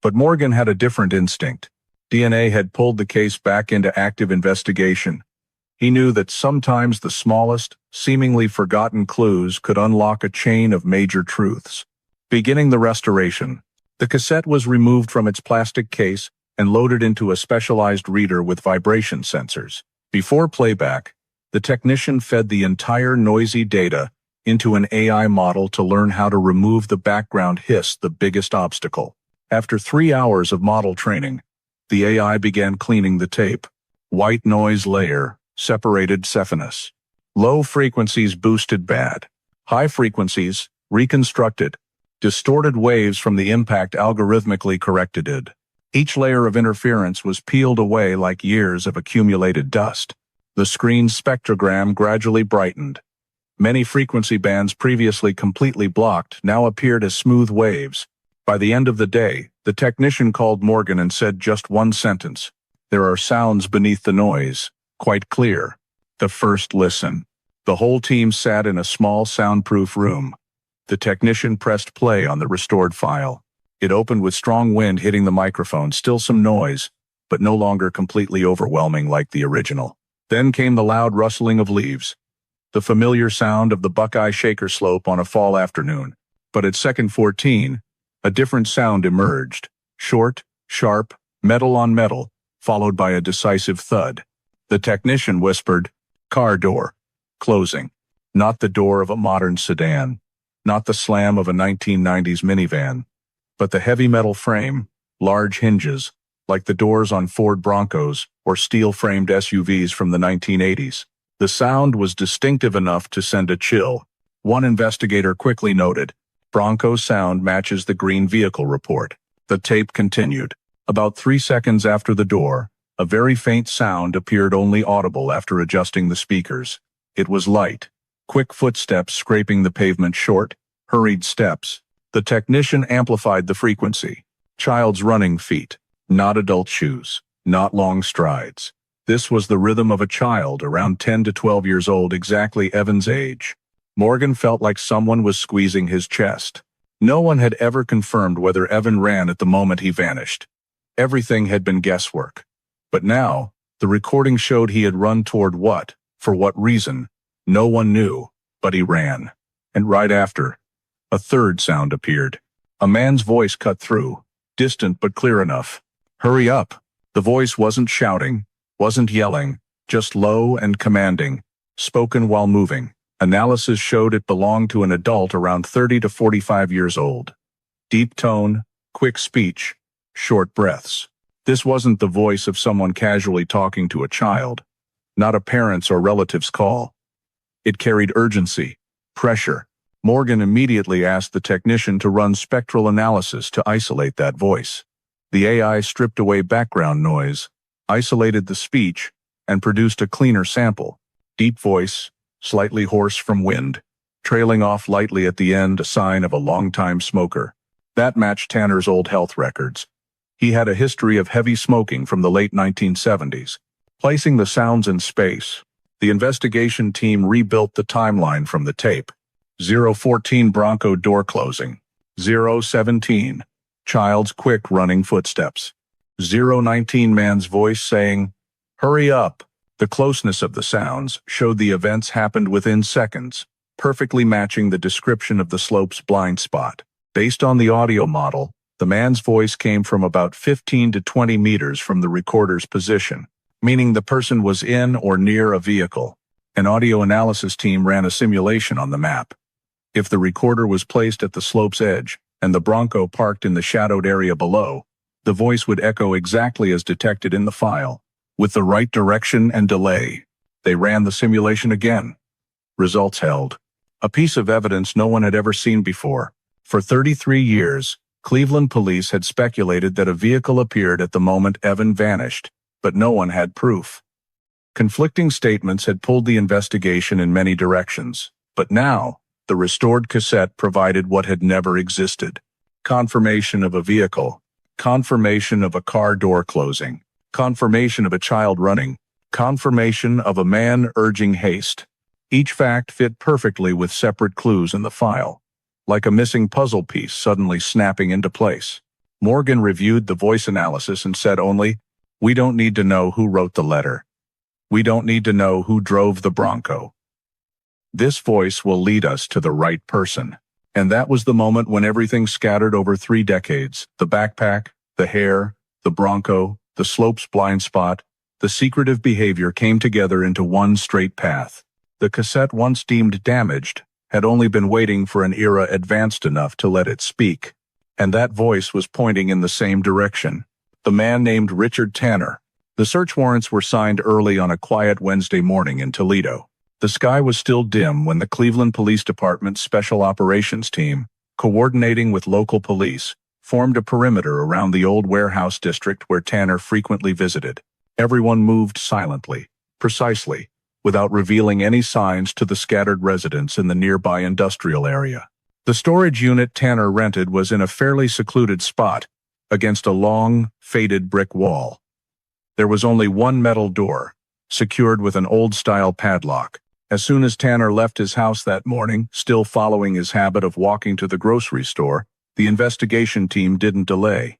But Morgan had a different instinct. DNA had pulled the case back into active investigation. He knew that sometimes the smallest, seemingly forgotten clues could unlock a chain of major truths. Beginning the restoration, the cassette was removed from its plastic case and loaded into a specialized reader with vibration sensors. Before playback, the technician fed the entire noisy data into an AI model to learn how to remove the background hiss, the biggest obstacle. After 3 hours of model training, the AI began cleaning the tape. White noise layer, separated Cephanus. Low frequencies boosted bad. High frequencies, reconstructed. Distorted waves from the impact algorithmically corrected it. Each layer of interference was peeled away like years of accumulated dust. The screen's spectrogram gradually brightened. Many frequency bands previously completely blocked now appeared as smooth waves. By the end of the day, the technician called Morgan and said just one sentence: "There are sounds beneath the noise, quite clear." The first listen. The whole team sat in a small soundproof room. The technician pressed play on the restored file. It opened with strong wind hitting the microphone, still some noise, but no longer completely overwhelming like the original. Then came the loud rustling of leaves, the familiar sound of the Buckeye Shaker slope on a fall afternoon. But at second 14, a different sound emerged. Short, sharp, metal on metal, followed by a decisive thud. The technician whispered, "Car door. Closing." Not the door of a modern sedan. Not the slam of a 1990s minivan. But the heavy metal frame, large hinges, like the doors on Ford Broncos or steel-framed SUVs from the 1980s. The sound was distinctive enough to send a chill. One investigator quickly noted, "Bronco sound matches the green vehicle report." The tape continued. About 3 seconds after the door, a very faint sound appeared, only audible after adjusting the speakers. It was light. Quick footsteps scraping the pavement, short, hurried steps. The technician amplified the frequency. Child's running feet, not adult shoes, not long strides. This was the rhythm of a child around 10 to 12 years old, exactly Evan's age. Morgan felt like someone was squeezing his chest. No one had ever confirmed whether Evan ran at the moment he vanished. Everything had been guesswork. But now, the recording showed he had run toward what, for what reason, no one knew, but he ran. And right after, a third sound appeared. A man's voice cut through, distant but clear enough. Hurry up. The voice wasn't shouting, wasn't yelling, just low and commanding, spoken while moving. Analysis showed it belonged to an adult around 30 to 45 years old. Deep tone, quick speech, short breaths. This wasn't the voice of someone casually talking to a child, not a parent's or relative's call. It carried urgency, pressure. Morgan immediately asked the technician to run spectral analysis to isolate that voice. The AI stripped away background noise, isolated the speech, and produced a cleaner sample. Deep voice, slightly hoarse from wind, trailing off lightly at the end, a sign of a long-time smoker. That matched Tanner's old health records. He had a history of heavy smoking from the late 1970s. Placing the sounds in space, the investigation team rebuilt the timeline from the tape. 014 Bronco door closing. 017 child's quick running footsteps. 019 man's voice saying, "Hurry up." The closeness of the sounds showed the events happened within seconds, perfectly matching the description of the slope's blind spot. Based on the audio model, the man's voice came from about 15 to 20 meters from the recorder's position, meaning the person was in or near a vehicle. An audio analysis team ran a simulation on the map. If the recorder was placed at the slope's edge, and the Bronco parked in the shadowed area below, the voice would echo exactly as detected in the file, with the right direction and delay. They ran the simulation again. Results held. A piece of evidence no one had ever seen before. For 33 years, Cleveland police had speculated that a vehicle appeared at the moment Evan vanished, but no one had proof. Conflicting statements had pulled the investigation in many directions, but now, the restored cassette provided what had never existed. Confirmation of a vehicle, confirmation of a car door closing, confirmation of a child running, confirmation of a man urging haste. Each fact fit perfectly with separate clues in the file, like a missing puzzle piece suddenly snapping into place. Morgan reviewed the voice analysis and said only, "We don't need to know who wrote the letter. We don't need to know who drove the Bronco. This voice will lead us to the right person." And that was the moment when everything scattered over 3 decades, the backpack, the hair, the Bronco, the slope's blind spot, the secretive behavior came together into one straight path. The cassette, once deemed damaged, had only been waiting for an era advanced enough to let it speak. And that voice was pointing in the same direction. The man named Richard Tanner. The search warrants were signed early on a quiet Wednesday morning in Toledo. The sky was still dim when the Cleveland Police Department's Special Operations Team, coordinating with local police, formed a perimeter around the old warehouse district where Tanner frequently visited. Everyone moved silently, precisely, without revealing any signs to the scattered residents in the nearby industrial area. The storage unit Tanner rented was in a fairly secluded spot, against a long, faded brick wall. There was only one metal door, secured with an old-style padlock. As soon as Tanner left his house that morning, still following his habit of walking to the grocery store, the investigation team didn't delay.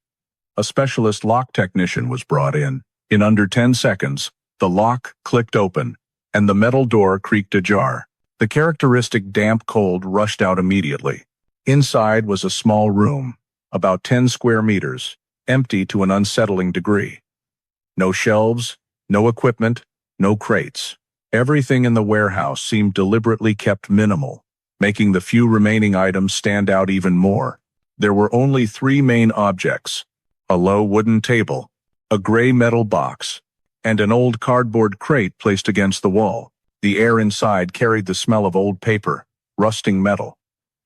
A specialist lock technician was brought in. In under 10 seconds, the lock clicked open, and the metal door creaked ajar. The characteristic damp cold rushed out immediately. Inside was a small room, about 10 square meters, empty to an unsettling degree. No shelves, no equipment, no crates. Everything in the warehouse seemed deliberately kept minimal, making the few remaining items stand out even more. There were only 3 main objects: a low wooden table, a gray metal box, and an old cardboard crate placed against the wall. The air inside carried the smell of old paper, rusting metal,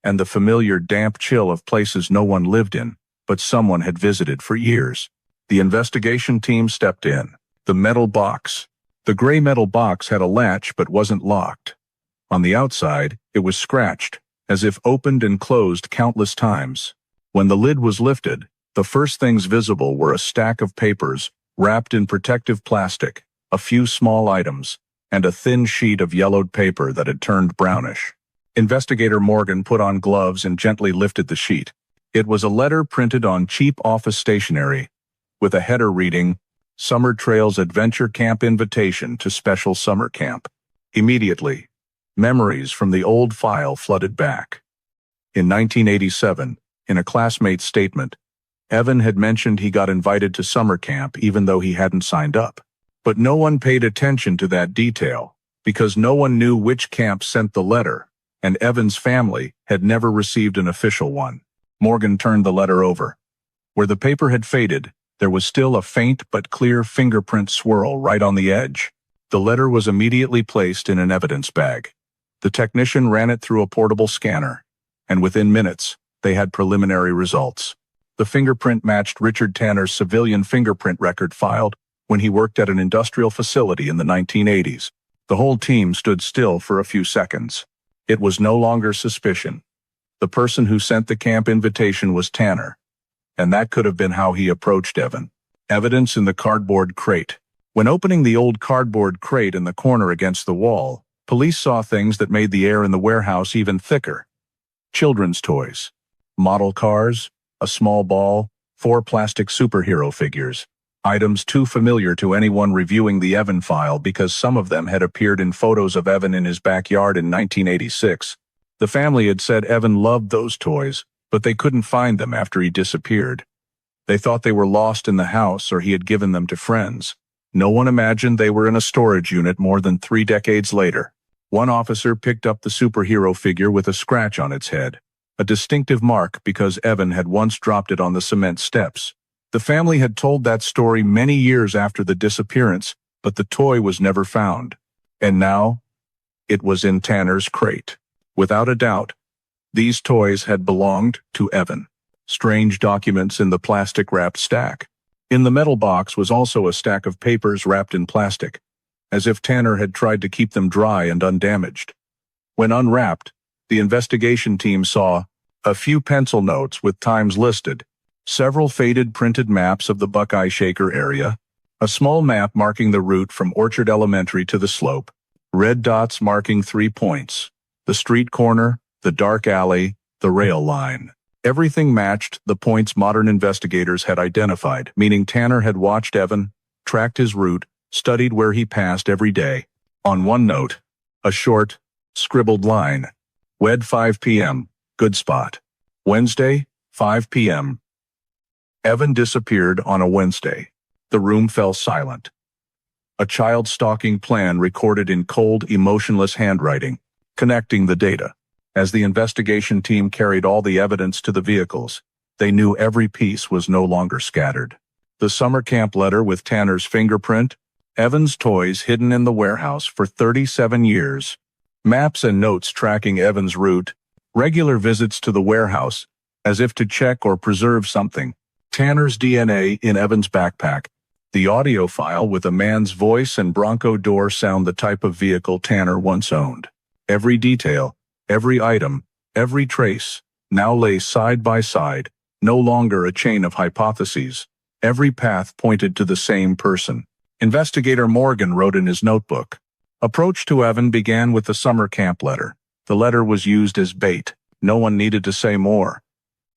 and the familiar damp chill of places no one lived in, but someone had visited for years. The investigation team stepped in. The metal box. The gray metal box had a latch but wasn't locked. On the outside, it was scratched, as if opened and closed countless times. When the lid was lifted, The first things visible were a stack of papers, wrapped in protective plastic, a few small items, and a thin sheet of yellowed paper that had turned brownish. Investigator Morgan put on gloves and gently lifted the sheet. It was a letter printed on cheap office stationery, with a header reading, "Summer Trails Adventure Camp Invitation to Special Summer Camp." Immediately, memories from the old file flooded back. In 1987, in a classmate's statement, Evan had mentioned he got invited to summer camp even though he hadn't signed up. But no one paid attention to that detail, because no one knew which camp sent the letter, and Evan's family had never received an official one. Morgan turned the letter over. Where the paper had faded, there was still a faint but clear fingerprint swirl right on the edge. The letter was immediately placed in an evidence bag. The technician ran it through a portable scanner, and within minutes, they had preliminary results. The fingerprint matched Richard Tanner's civilian fingerprint record filed when he worked at an industrial facility in the 1980s. The whole team stood still for a few seconds. It was no longer suspicion. The person who sent the camp invitation was Tanner, and that could have been how he approached Evan. Evidence in the cardboard crate. When opening the old cardboard crate in the corner against the wall, police saw things that made the air in the warehouse even thicker. Children's toys, model cars, a small ball, 4 plastic superhero figures. Items too familiar to anyone reviewing the Evan file because some of them had appeared in photos of Evan in his backyard in 1986. The family had said Evan loved those toys, but they couldn't find them after he disappeared. They thought they were lost in the house or he had given them to friends. No one imagined they were in a storage unit more than 3 decades later. One officer picked up the superhero figure with a scratch on its head, a distinctive mark because Evan had once dropped it on the cement steps. The family had told that story many years after the disappearance, but the toy was never found. And now, it was in Tanner's crate. Without a doubt, these toys had belonged to Evan. Strange documents in the plastic-wrapped stack. In the metal box was also a stack of papers wrapped in plastic, as if Tanner had tried to keep them dry and undamaged. When unwrapped, the investigation team saw a few pencil notes with times listed, several faded printed maps of the Buckeye Shaker area, a small map marking the route from Orchard Elementary to the slope, red dots marking 3 points, the street corner, the dark alley, the rail line. Everything matched the points modern investigators had identified, meaning Tanner had watched Evan, tracked his route, studied where he passed every day. On one note, a short, scribbled line. Wed 5 p.m., good spot. Wednesday, 5 p.m. Evan disappeared on a Wednesday. The room fell silent. A child-stalking plan recorded in cold, emotionless handwriting, connecting the data. As the investigation team carried all the evidence to the vehicles, they knew every piece was no longer scattered. The summer camp letter with Tanner's fingerprint, Evan's toys hidden in the warehouse for 37 years, maps and notes tracking Evan's route, regular visits to the warehouse, as if to check or preserve something, Tanner's DNA in Evan's backpack, the audio file with a man's voice and Bronco door sound, the type of vehicle Tanner once owned. Every detail, every item, every trace, now lay side by side, no longer a chain of hypotheses. Every path pointed to the same person. Investigator Morgan wrote in his notebook. Approach to Evan began with the summer camp letter. The letter was used as bait. No one needed to say more.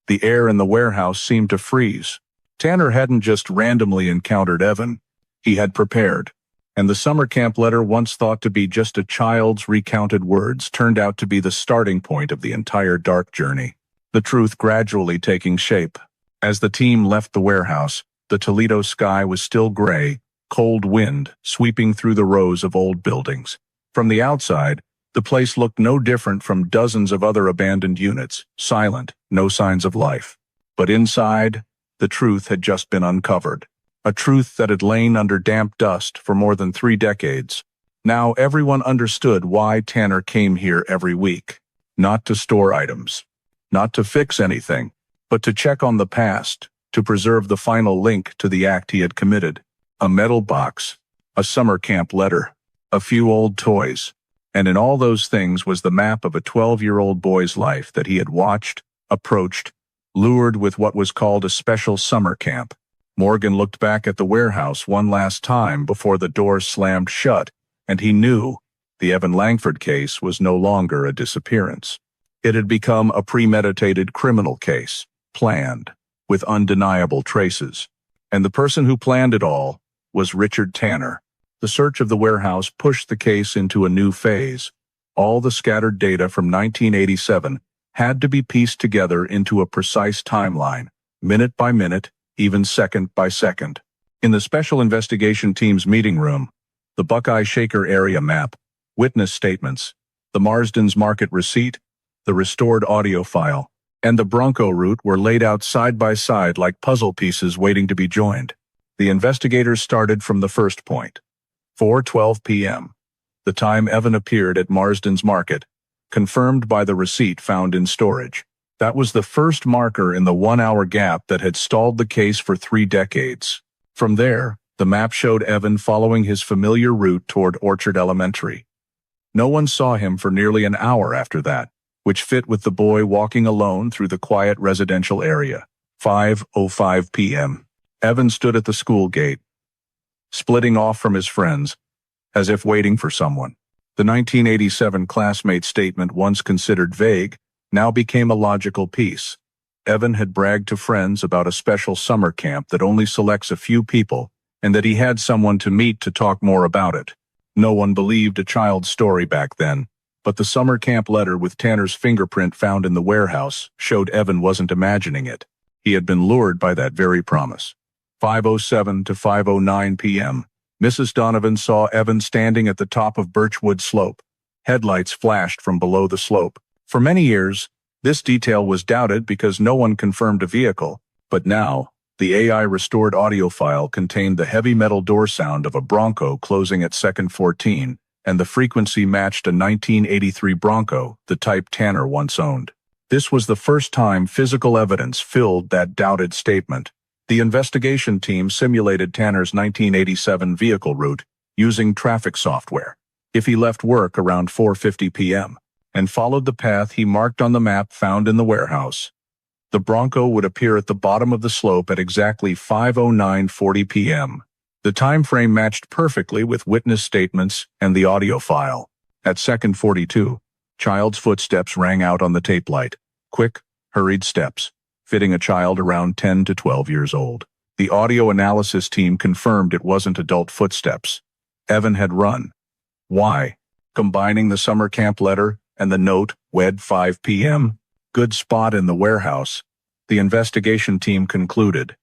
The air in the warehouse seemed to freeze. Tanner hadn't just randomly encountered Evan. He had prepared. And the summer camp letter, once thought to be just a child's recounted words, turned out to be the starting point of the entire dark journey. The truth gradually taking shape. As the team left the warehouse, the Toledo sky was still gray, cold wind sweeping through the rows of old buildings. From the outside, the place looked no different from dozens of other abandoned units, silent, no signs of life. But inside, the truth had just been uncovered. A truth that had lain under damp dust for more than 3 decades. Now everyone understood why Tanner came here every week. Not to store items. Not to fix anything. But to check on the past. To preserve the final link to the act he had committed. A metal box. A summer camp letter. A few old toys. And in all those things was the map of a 12-year-old boy's life that he had watched, approached, lured with what was called a special summer camp. Morgan looked back at the warehouse one last time before the doors slammed shut, and he knew the Evan Langford case was no longer a disappearance. It had become a premeditated criminal case, planned, with undeniable traces. And the person who planned it all was Richard Tanner. The search of the warehouse pushed the case into a new phase. All the scattered data from 1987 had to be pieced together into a precise timeline, minute by minute, even second by second. In the Special Investigation Team's meeting room, the Buckeye Shaker area map, witness statements, the Marsden's Market receipt, the restored audio file, and the Bronco route were laid out side by side like puzzle pieces waiting to be joined. The investigators started from the first point, 4:12 p.m., the time Evan appeared at Marsden's Market, confirmed by the receipt found in storage. That was the first marker in the 1-hour gap that had stalled the case for 3 decades. From there, the map showed Evan following his familiar route toward Orchard Elementary. No one saw him for nearly an hour after that, which fit with the boy walking alone through the quiet residential area. 5:05 p.m. Evan stood at the school gate, splitting off from his friends, as if waiting for someone. The 1987 classmate statement, once considered vague, now became a logical piece. Evan had bragged to friends about a special summer camp that only selects a few people, and that he had someone to meet to talk more about it. No one believed a child's story back then, but the summer camp letter with Tanner's fingerprint found in the warehouse showed Evan wasn't imagining it. He had been lured by that very promise. 5:07 to 5:09 p.m. Mrs. Donovan saw Evan standing at the top of Birchwood Slope. Headlights flashed from below the slope. For many years, this detail was doubted because no one confirmed a vehicle, but now, the AI-restored audio file contained the heavy metal door sound of a Bronco closing at second 14, and the frequency matched a 1983 Bronco, the type Tanner once owned. This was the first time physical evidence filled that doubted statement. The investigation team simulated Tanner's 1987 vehicle route using traffic software. If he left work around 4:50 p.m. and followed the path he marked on the map found in the warehouse, the Bronco would appear at the bottom of the slope at exactly 5:09:40 p.m. The time frame matched perfectly with witness statements and the audio file. At second 42, child's footsteps rang out on the tape light. Quick, hurried steps, fitting a child around 10 to 12 years old. The audio analysis team confirmed it wasn't adult footsteps. Evan had run. Why? Combining the summer camp letter and the note, wed 5 p.m., good spot in the warehouse, the investigation team concluded.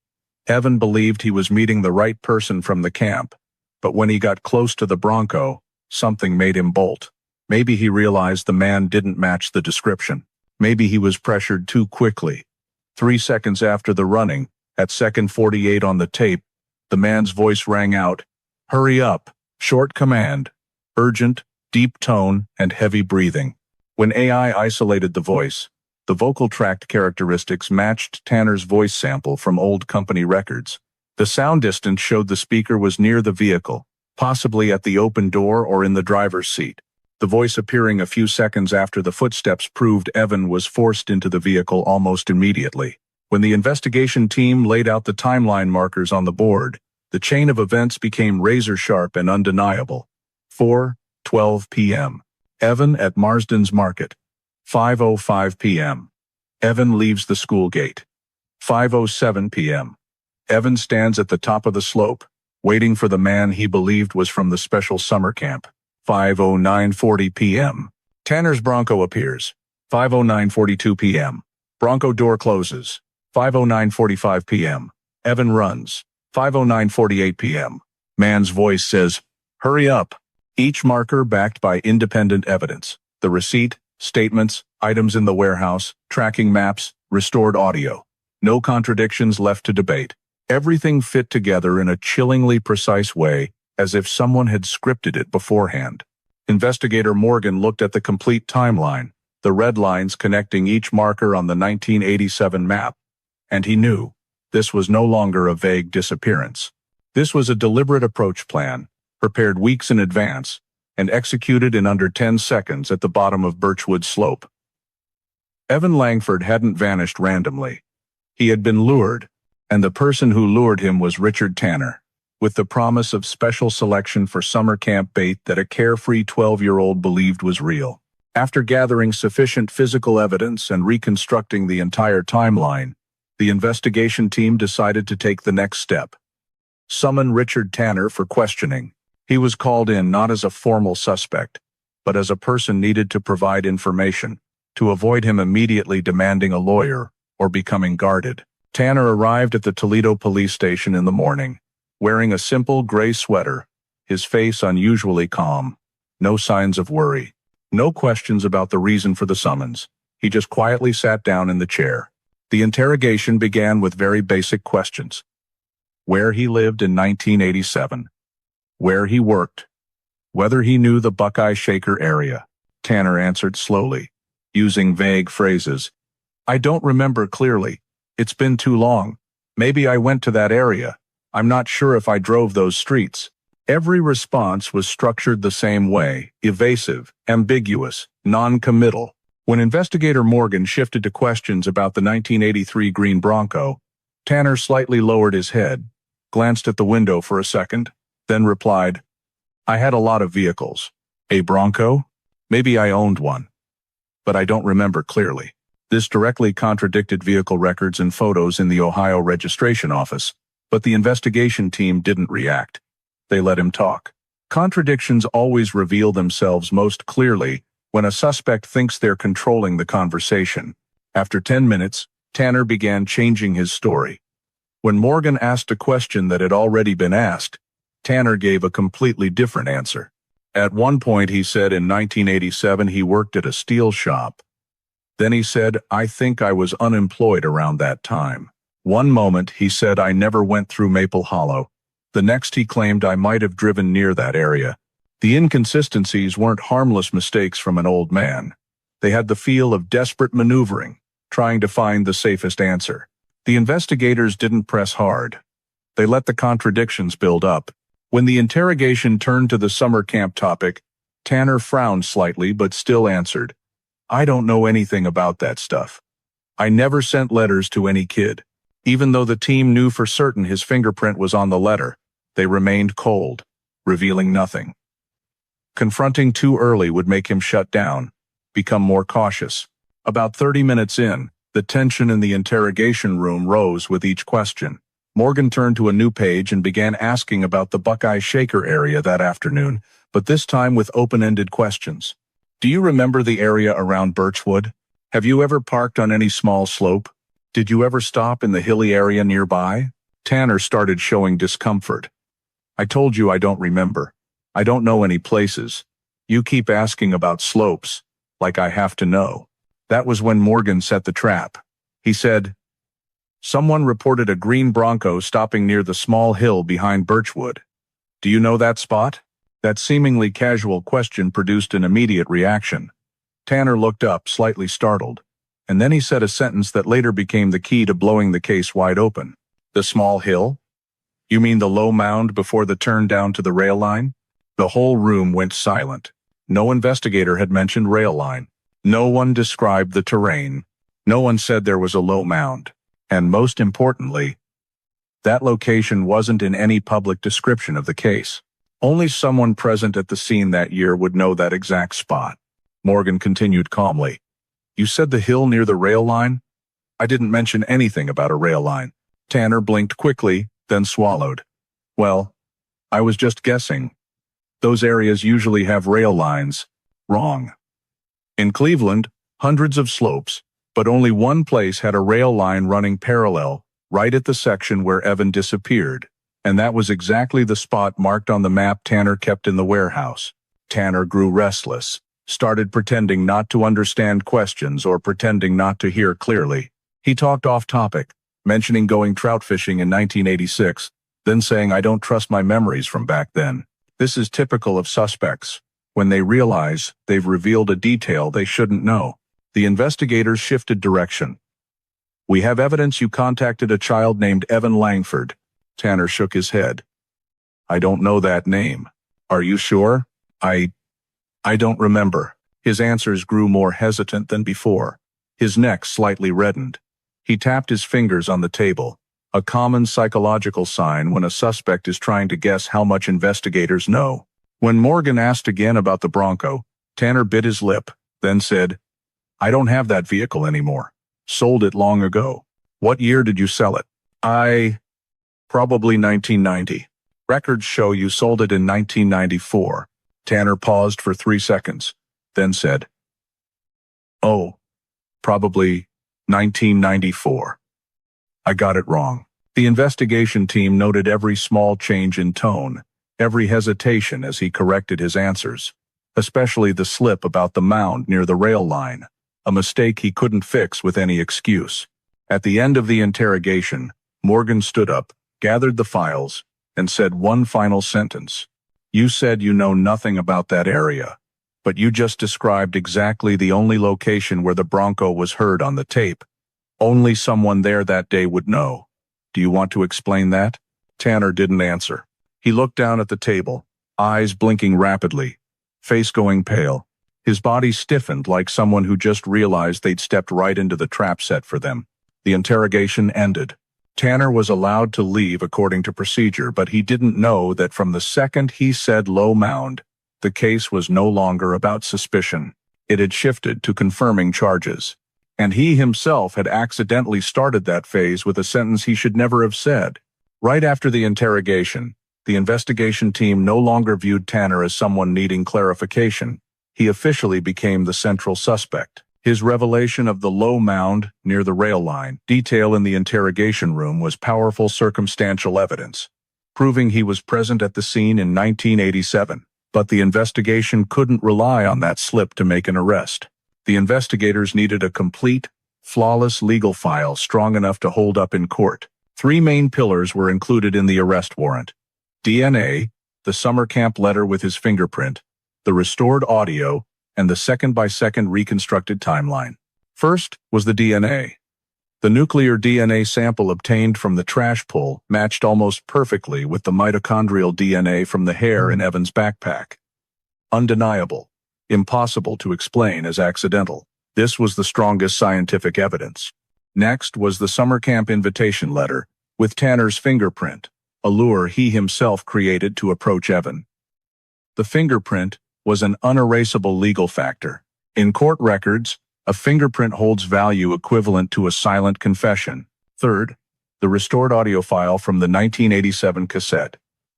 Evan believed he was meeting the right person from the camp, but when he got close to the Bronco, something made him bolt. Maybe he realized the man didn't match the description. Maybe he was pressured too quickly. 3 seconds after the running, at second 48 on the tape, the man's voice rang out, "Hurry up," short command, urgent, deep tone, and heavy breathing. When AI isolated the voice, the vocal tract characteristics matched Tanner's voice sample from old company records. The sound distance showed the speaker was near the vehicle, possibly at the open door or in the driver's seat. The voice appearing a few seconds after the footsteps proved Evan was forced into the vehicle almost immediately. When the investigation team laid out the timeline markers on the board, the chain of events became razor-sharp and undeniable. 4:12 p.m. Evan at Marsden's Market. 5:05 p.m. Evan leaves the school gate. 5:07 p.m. Evan stands at the top of the slope, waiting for the man he believed was from the special summer camp. 5:09:40 p.m. Tanner's Bronco appears. 5:09:42 p.m. Bronco door closes. 5:09:45 p.m. Evan runs. 5:09:48 p.m. Man's voice says, "Hurry up." Each marker backed by independent evidence. The receipt, statements, items in the warehouse, tracking maps, restored audio. No contradictions left to debate. Everything fit together in a chillingly precise way, as if someone had scripted it beforehand. Investigator Morgan looked at the complete timeline, the red lines connecting each marker on the 1987 map, and he knew this was no longer a vague disappearance. This was a deliberate approach plan, prepared weeks in advance, and executed in under 10 seconds at the bottom of Birchwood Slope. Evan Langford hadn't vanished randomly. He had been lured, and the person who lured him was Richard Tanner, with the promise of special selection for summer camp bait that a carefree 12-year-old believed was real. After gathering sufficient physical evidence and reconstructing the entire timeline, the investigation team decided to take the next step. Summon Richard Tanner for questioning. He was called in not as a formal suspect, but as a person needed to provide information, to avoid him immediately demanding a lawyer or becoming guarded. Tanner arrived at the Toledo police station in the morning, wearing a simple gray sweater, his face unusually calm. No signs of worry. No questions about the reason for the summons. He just quietly sat down in the chair. The interrogation began with very basic questions. Where he lived in 1987. Where he worked. Whether he knew the Buckeye Shaker area. Tanner answered slowly, using vague phrases. I don't remember clearly. It's been too long. Maybe I went to that area. I'm not sure if I drove those streets. Every response was structured the same way, evasive, ambiguous, non-committal. When investigator Morgan shifted to questions about the 1983 green Bronco, Tanner slightly lowered his head, glanced at the window for a second, then replied, I had a lot of vehicles. A Bronco? Maybe I owned one. But I don't remember clearly. This directly contradicted vehicle records and photos in the Ohio registration office, but the investigation team didn't react. They let him talk. Contradictions always reveal themselves most clearly when a suspect thinks they're controlling the conversation. After 10 minutes, Tanner began changing his story. When Morgan asked a question that had already been asked, Tanner gave a completely different answer. At one point he said in 1987 he worked at a steel shop. Then he said, I think I was unemployed around that time. One moment he said I never went through Maple Hollow. The next he claimed I might have driven near that area. The inconsistencies weren't harmless mistakes from an old man. They had the feel of desperate maneuvering, trying to find the safest answer. The investigators didn't press hard. They let the contradictions build up. When the interrogation turned to the summer camp topic, Tanner frowned slightly but still answered, I don't know anything about that stuff. I never sent letters to any kid. Even though the team knew for certain his fingerprint was on the letter, they remained cold, revealing nothing. Confronting too early would make him shut down, become more cautious. About 30 minutes in, the tension in the interrogation room rose with each question. Morgan turned to a new page and began asking about the Buckeye Shaker area that afternoon, but this time with open-ended questions. Do you remember the area around Birchwood? Have you ever parked on any small slope? Did you ever stop in the hilly area nearby? Tanner started showing discomfort. I told you I don't remember. I don't know any places. You keep asking about slopes, like I have to know. That was when Morgan set the trap. He said, Someone reported a green Bronco stopping near the small hill behind Birchwood. Do you know that spot? That seemingly casual question produced an immediate reaction. Tanner looked up, slightly startled, and then he said a sentence that later became the key to blowing the case wide open. The small hill? You mean the low mound before the turn down to the rail line? The whole room went silent. No investigator had mentioned rail line. No one described the terrain. No one said there was a low mound. And most importantly, that location wasn't in any public description of the case. Only someone present at the scene that year would know that exact spot. Morgan continued calmly. You said the hill near the rail line? I didn't mention anything about a rail line. Tanner blinked quickly, then swallowed. Well, I was just guessing. Those areas usually have rail lines. Wrong. In Cleveland, hundreds of slopes, but only one place had a rail line running parallel, right at the section where Evan disappeared, and that was exactly the spot marked on the map Tanner kept in the warehouse. Tanner grew restless, started pretending not to understand questions or pretending not to hear clearly. He talked off topic, mentioning going trout fishing in 1986, then saying I don't trust my memories from back then. This is typical of suspects. When they realize they've revealed a detail they shouldn't know. The investigators shifted direction. We have evidence you contacted a child named Evan Langford. Tanner shook his head. I don't know that name. Are you sure? I don't remember. His answers grew more hesitant than before. His neck slightly reddened. He tapped his fingers on the table, a common psychological sign when a suspect is trying to guess how much investigators know. When Morgan asked again about the Bronco, Tanner bit his lip, then said, "I don't have that vehicle anymore. Sold it long ago." "What year did you sell it?" Probably 1990. "Records show you sold it in 1994. Tanner paused for 3 seconds, then said, "Oh, probably 1994. I got it wrong." The investigation team noted every small change in tone, every hesitation as he corrected his answers, especially the slip about the mound near the rail line, a mistake he couldn't fix with any excuse. At the end of the interrogation, Morgan stood up, gathered the files, and said one final sentence. "You said you know nothing about that area, but you just described exactly the only location where the Bronco was heard on the tape. Only someone there that day would know. Do you want to explain that?" Tanner didn't answer. He looked down at the table, eyes blinking rapidly, face going pale. His body stiffened like someone who just realized they'd stepped right into the trap set for them. The interrogation ended. Tanner was allowed to leave according to procedure, but he didn't know that from the second he said low mound, the case was no longer about suspicion. It had shifted to confirming charges. And he himself had accidentally started that phase with a sentence he should never have said. Right after the interrogation, the investigation team no longer viewed Tanner as someone needing clarification. He officially became the central suspect. His revelation of the low mound near the rail line detail in the interrogation room was powerful circumstantial evidence, proving he was present at the scene in 1987. But the investigation couldn't rely on that slip to make an arrest. The investigators needed a complete, flawless legal file strong enough to hold up in court. 3 main pillars were included in the arrest warrant: DNA, the summer camp letter with his fingerprint, the restored audio, and the second-by-second reconstructed timeline. First was the DNA. The nuclear DNA sample obtained from the trash pull matched almost perfectly with the mitochondrial DNA from the hair in Evan's backpack. Undeniable, impossible to explain as accidental. This was the strongest scientific evidence. Next was the summer camp invitation letter, with Tanner's fingerprint, a lure he himself created to approach Evan. The fingerprint was an unerasable legal factor. In court records, a fingerprint holds value equivalent to a silent confession. Third, the restored audio file from the 1987 cassette.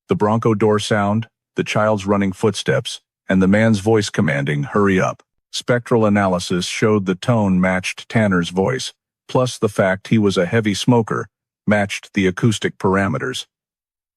The Bronco door sound, the child's running footsteps, and the man's voice commanding, "Hurry up." Spectral analysis showed the tone matched Tanner's voice, plus the fact he was a heavy smoker matched the acoustic parameters.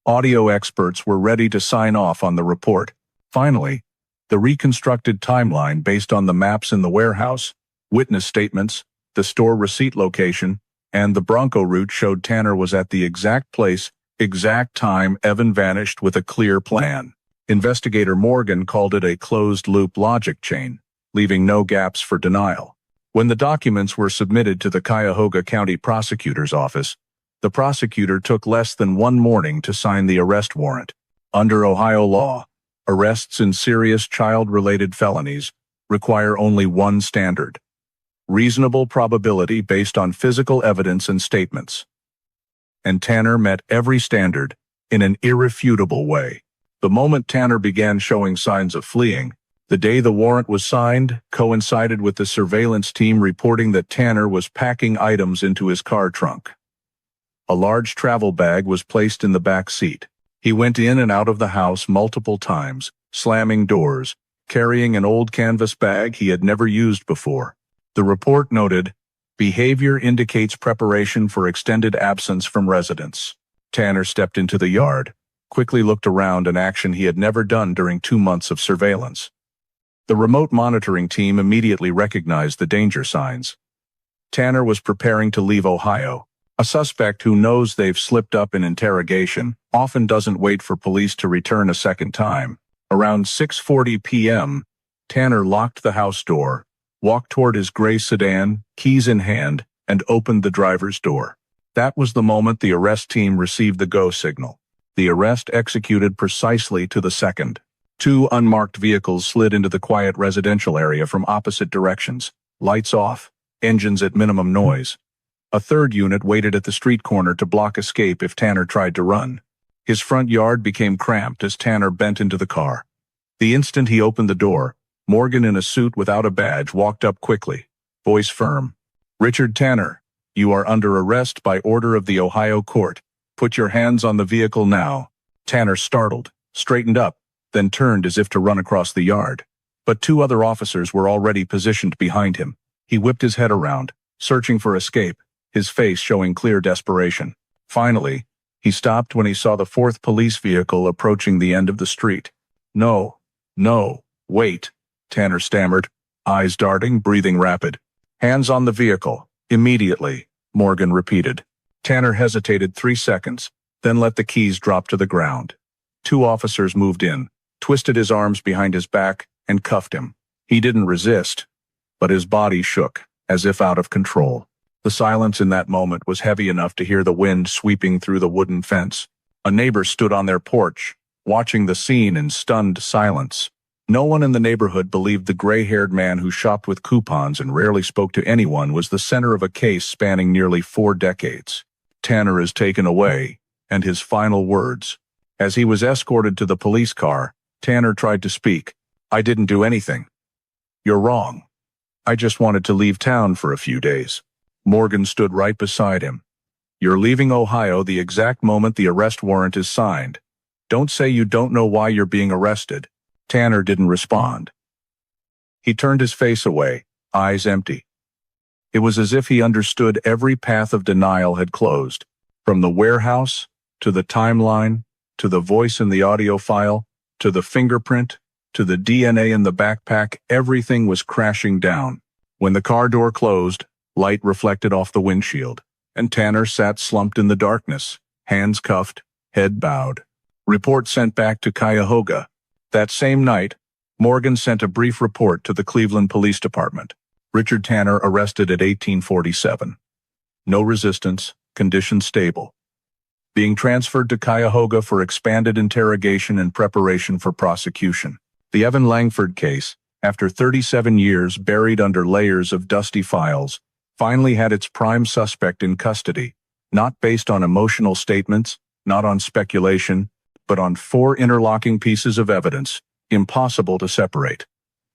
Audio experts were ready to sign off on the report. Finally, the reconstructed timeline based on the maps in the warehouse, witness statements, the store receipt location, and the Bronco route showed Tanner was at the exact place, exact time Evan vanished with a clear plan. Investigator Morgan called it a closed-loop logic chain, leaving no gaps for denial. When the documents were submitted to the Cuyahoga County Prosecutor's Office, the prosecutor took less than 1 morning to sign the arrest warrant. Under Ohio law, arrests in serious child-related felonies require only one standard: reasonable probability based on physical evidence and statements. And Tanner met every standard in an irrefutable way. The moment Tanner began showing signs of fleeing, the day the warrant was signed coincided with the surveillance team reporting that Tanner was packing items into his car trunk. A large travel bag was placed in the back seat. He went in and out of the house multiple times, slamming doors, carrying an old canvas bag he had never used before. The report noted, "Behavior indicates preparation for extended absence from residence." Tanner stepped into the yard, quickly looked around, an action he had never done during 2 months of surveillance. The remote monitoring team immediately recognized the danger signs. Tanner was preparing to leave Ohio. A suspect who knows they've slipped up in interrogation often doesn't wait for police to return a second time. Around 6:40 p.m., Tanner locked the house door, walked toward his gray sedan, keys in hand, and opened the driver's door. That was the moment the arrest team received the go signal. The arrest executed precisely to the second. 2 unmarked vehicles slid into the quiet residential area from opposite directions, lights off, engines at minimum noise. A third unit waited at the street corner to block escape if Tanner tried to run. His front yard became cramped as Tanner bent into the car. The instant he opened the door, Morgan in a suit without a badge walked up quickly, voice firm. "Richard Tanner, you are under arrest by order of the Ohio court. Put your hands on the vehicle now." Tanner startled, straightened up, then turned as if to run across the yard. But two other officers were already positioned behind him. He whipped his head around, searching for escape, his face showing clear desperation. Finally, he stopped when he saw the fourth police vehicle approaching the end of the street. No, wait," Tanner stammered, eyes darting, breathing rapid. "Hands on the vehicle, immediately," Morgan repeated. Tanner hesitated 3 seconds, then let the keys drop to the ground. Two officers moved in, twisted his arms behind his back, and cuffed him. He didn't resist, but his body shook, as if out of control. The silence in that moment was heavy enough to hear the wind sweeping through the wooden fence. A neighbor stood on their porch, watching the scene in stunned silence. No one in the neighborhood believed the gray-haired man who shopped with coupons and rarely spoke to anyone was the center of a case spanning nearly 4 decades. Tanner is taken away, and his final words. As he was escorted to the police car, Tanner tried to speak. "I didn't do anything." "You're wrong. I just wanted to leave town for a few days." Morgan stood right beside him. "You're leaving Ohio the exact moment the arrest warrant is signed. Don't say you don't know why you're being arrested." Tanner didn't respond. He turned his face away, eyes empty. It was as if he understood every path of denial had closed. From the warehouse, to the timeline, to the voice in the audio file, to the fingerprint, to the DNA in the backpack, everything was crashing down. When the car door closed, light reflected off the windshield, and Tanner sat slumped in the darkness, hands cuffed, head bowed. Report sent back to Cuyahoga. That same night, Morgan sent a brief report to the Cleveland Police Department. Richard Tanner arrested at 1847. No resistance, condition stable. Being transferred to Cuyahoga for expanded interrogation and preparation for prosecution. The Evan Langford case, after 37 years buried under layers of dusty files, finally had its prime suspect in custody, not based on emotional statements, not on speculation, but on 4 interlocking pieces of evidence, impossible to separate.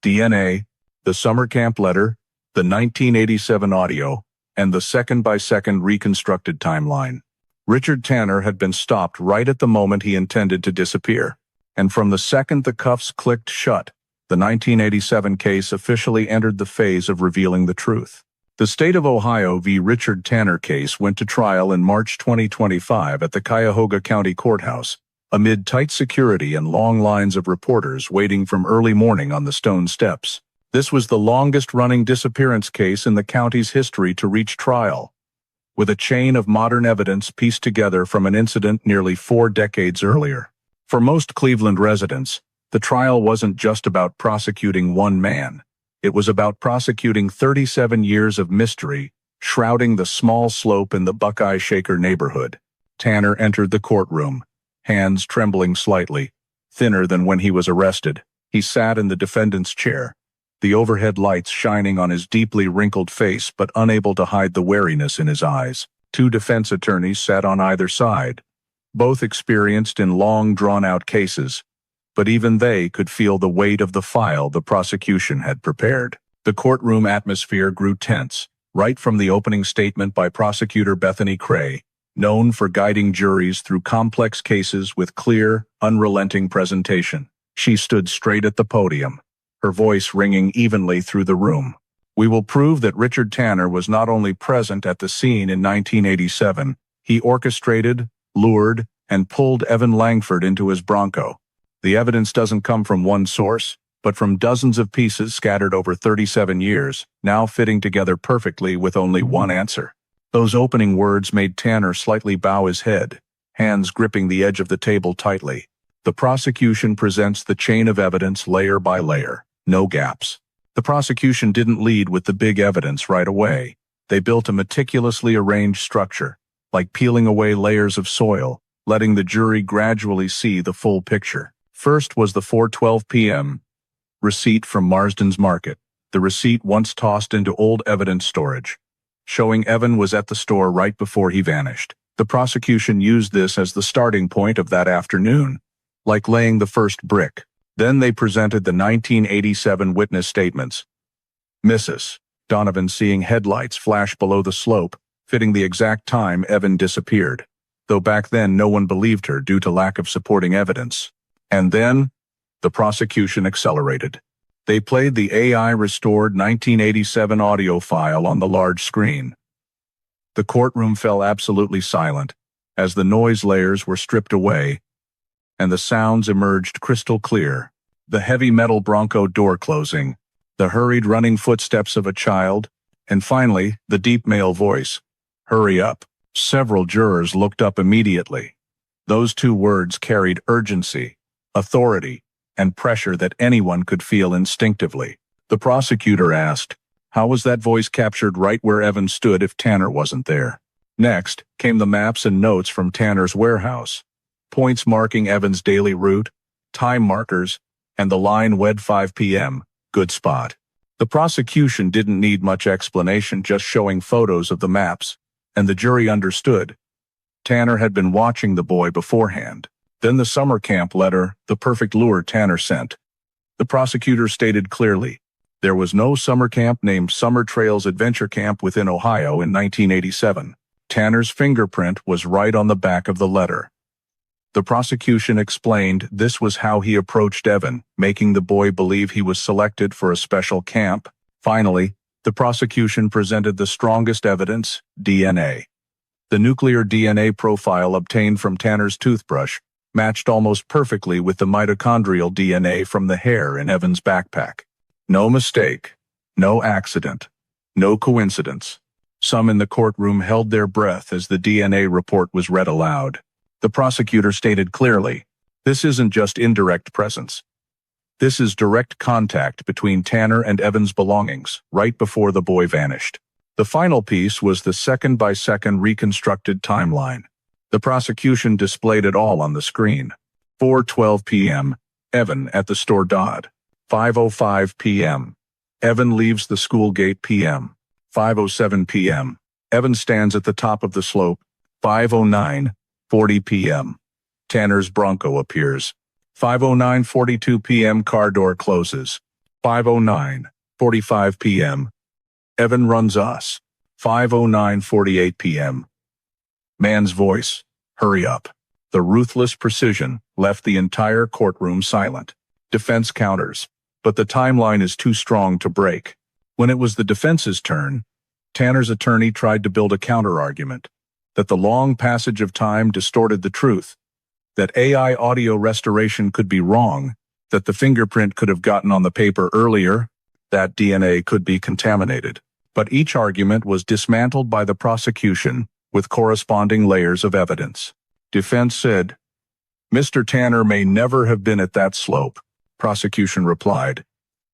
DNA, the summer camp letter, the 1987 audio, and the second-by-second reconstructed timeline. Richard Tanner had been stopped right at the moment he intended to disappear, and from the second the cuffs clicked shut, the 1987 case officially entered the phase of revealing the truth. The State of Ohio v. Richard Tanner case went to trial in March 2025 at the Cuyahoga County Courthouse, amid tight security and long lines of reporters waiting from early morning on the stone steps. This was the longest-running disappearance case in the county's history to reach trial, with a chain of modern evidence pieced together from an incident nearly 4 decades earlier. For most Cleveland residents, the trial wasn't just about prosecuting one man. It was about prosecuting 37 years of mystery, shrouding the small slope in the Buckeye Shaker neighborhood. Tanner entered the courtroom, hands trembling slightly, thinner than when he was arrested. He sat in the defendant's chair, the overhead lights shining on his deeply wrinkled face but unable to hide the wariness in his eyes. 2 defense attorneys sat on either side, both experienced in long, drawn-out cases, but even they could feel the weight of the file the prosecution had prepared. The courtroom atmosphere grew tense, right from the opening statement by prosecutor Bethany Cray, known for guiding juries through complex cases with clear, unrelenting presentation. She stood straight at the podium, her voice ringing evenly through the room. "We will prove that Richard Tanner was not only present at the scene in 1987, he orchestrated, lured, and pulled Evan Langford into his Bronco. The evidence doesn't come from one source, but from dozens of pieces scattered over 37 years, now fitting together perfectly with only one answer." Those opening words made Tanner slightly bow his head, hands gripping the edge of the table tightly. The prosecution presents the chain of evidence layer by layer, no gaps. The prosecution didn't lead with the big evidence right away. They built a meticulously arranged structure, like peeling away layers of soil, letting the jury gradually see the full picture. First was the 4:12 p.m. receipt from Marsden's Market, the receipt once tossed into old evidence storage. showing Evan was at the store right before he vanished. The prosecution used this as the starting point of that afternoon, like laying the first brick. Then they presented the 1987 witness statements. Mrs. Donovan seeing headlights flash below the slope, fitting the exact time Evan disappeared, though back then no one believed her due to lack of supporting evidence. And then, the prosecution accelerated. They played the AI-restored 1987 audio file on the large screen. The courtroom fell absolutely silent as the noise layers were stripped away and the sounds emerged crystal clear. The heavy metal Bronco door closing, the hurried running footsteps of a child, and finally, the deep male voice, "Hurry up." Several jurors looked up immediately. Those two words carried urgency, authority, and pressure that anyone could feel instinctively. The prosecutor asked, how was that voice captured right where Evan stood if Tanner wasn't there? Next came the maps and notes from Tanner's warehouse, points marking Evan's daily route, time markers, and the line "Wed 5 p.m., good spot." The prosecution didn't need much explanation, just showing photos of the maps, and the jury understood. Tanner had been watching the boy beforehand. Then the summer camp letter, the perfect lure Tanner sent. The prosecutor stated clearly, there was no summer camp named Summer Trails Adventure Camp within Ohio in 1987. Tanner's fingerprint was right on the back of the letter. The prosecution explained this was how he approached Evan, making the boy believe he was selected for a special camp. Finally, the prosecution presented the strongest evidence, DNA. The nuclear DNA profile obtained from Tanner's toothbrush matched almost perfectly with the mitochondrial DNA from the hair in Evan's backpack. No mistake, no accident, no coincidence. Some in the courtroom held their breath as the DNA report was read aloud. The prosecutor stated clearly, this isn't just indirect presence. This is direct contact between Tanner and Evan's belongings right before the boy vanished. The final piece was the second-by-second reconstructed timeline. The prosecution displayed it all on the screen. 4:12 p.m., Evan at the store. 5:05 p.m. Evan leaves the school gate. p.m. 5:07 p.m. Evan stands at the top of the slope. 5:09:40 p.m. Tanner's Bronco appears. 5:09:42 p.m. Car door closes. 5:09:45 p.m. Evan runs us. 5:09:48 p.m. Man's voice, "Hurry up." The ruthless precision left the entire courtroom silent. Defense counters, but the timeline is too strong to break. When it was the defense's turn, Tanner's attorney tried to build a counter-argument that the long passage of time distorted the truth, that AI audio restoration could be wrong, that the fingerprint could have gotten on the paper earlier, that DNA could be contaminated. But each argument was dismantled by the prosecution with corresponding layers of evidence. Defense said, Mr. Tanner may never have been at that slope. Prosecution replied,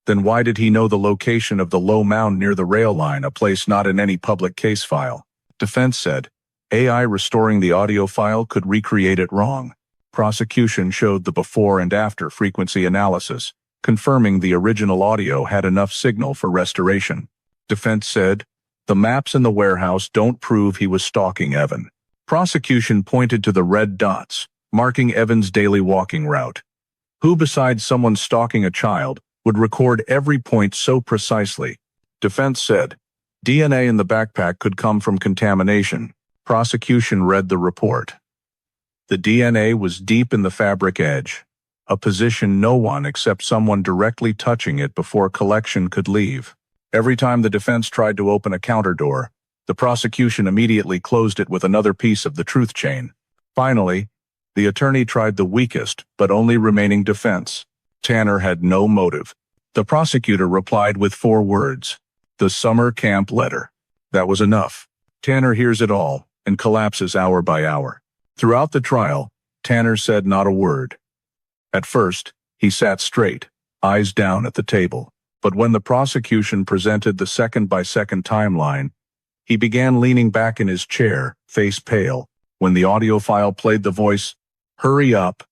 then why did he know the location of the low mound near the rail line, a place not in any public case file? Defense said, AI restoring the audio file could recreate it wrong. Prosecution showed the before and after frequency analysis, confirming the original audio had enough signal for restoration. Defense said, the maps in the warehouse don't prove he was stalking Evan. Prosecution pointed to the red dots, marking Evan's daily walking route. Who besides someone stalking a child would record every point so precisely? Defense said, DNA in the backpack could come from contamination. Prosecution read the report. The DNA was deep in the fabric edge, a position no one except someone directly touching it before collection could leave. Every time the defense tried to open a counter door, the prosecution immediately closed it with another piece of the truth chain. Finally, the attorney tried the weakest but only remaining defense. Tanner had no motive. The prosecutor replied with 4 words, the summer camp letter. That was enough. Tanner hears it all and collapses hour by hour. Throughout the trial, Tanner said not a word. At first, he sat straight, eyes down at the table. But when the prosecution presented the second-by-second timeline, he began leaning back in his chair, face pale. When the audio file played the voice, "Hurry up,"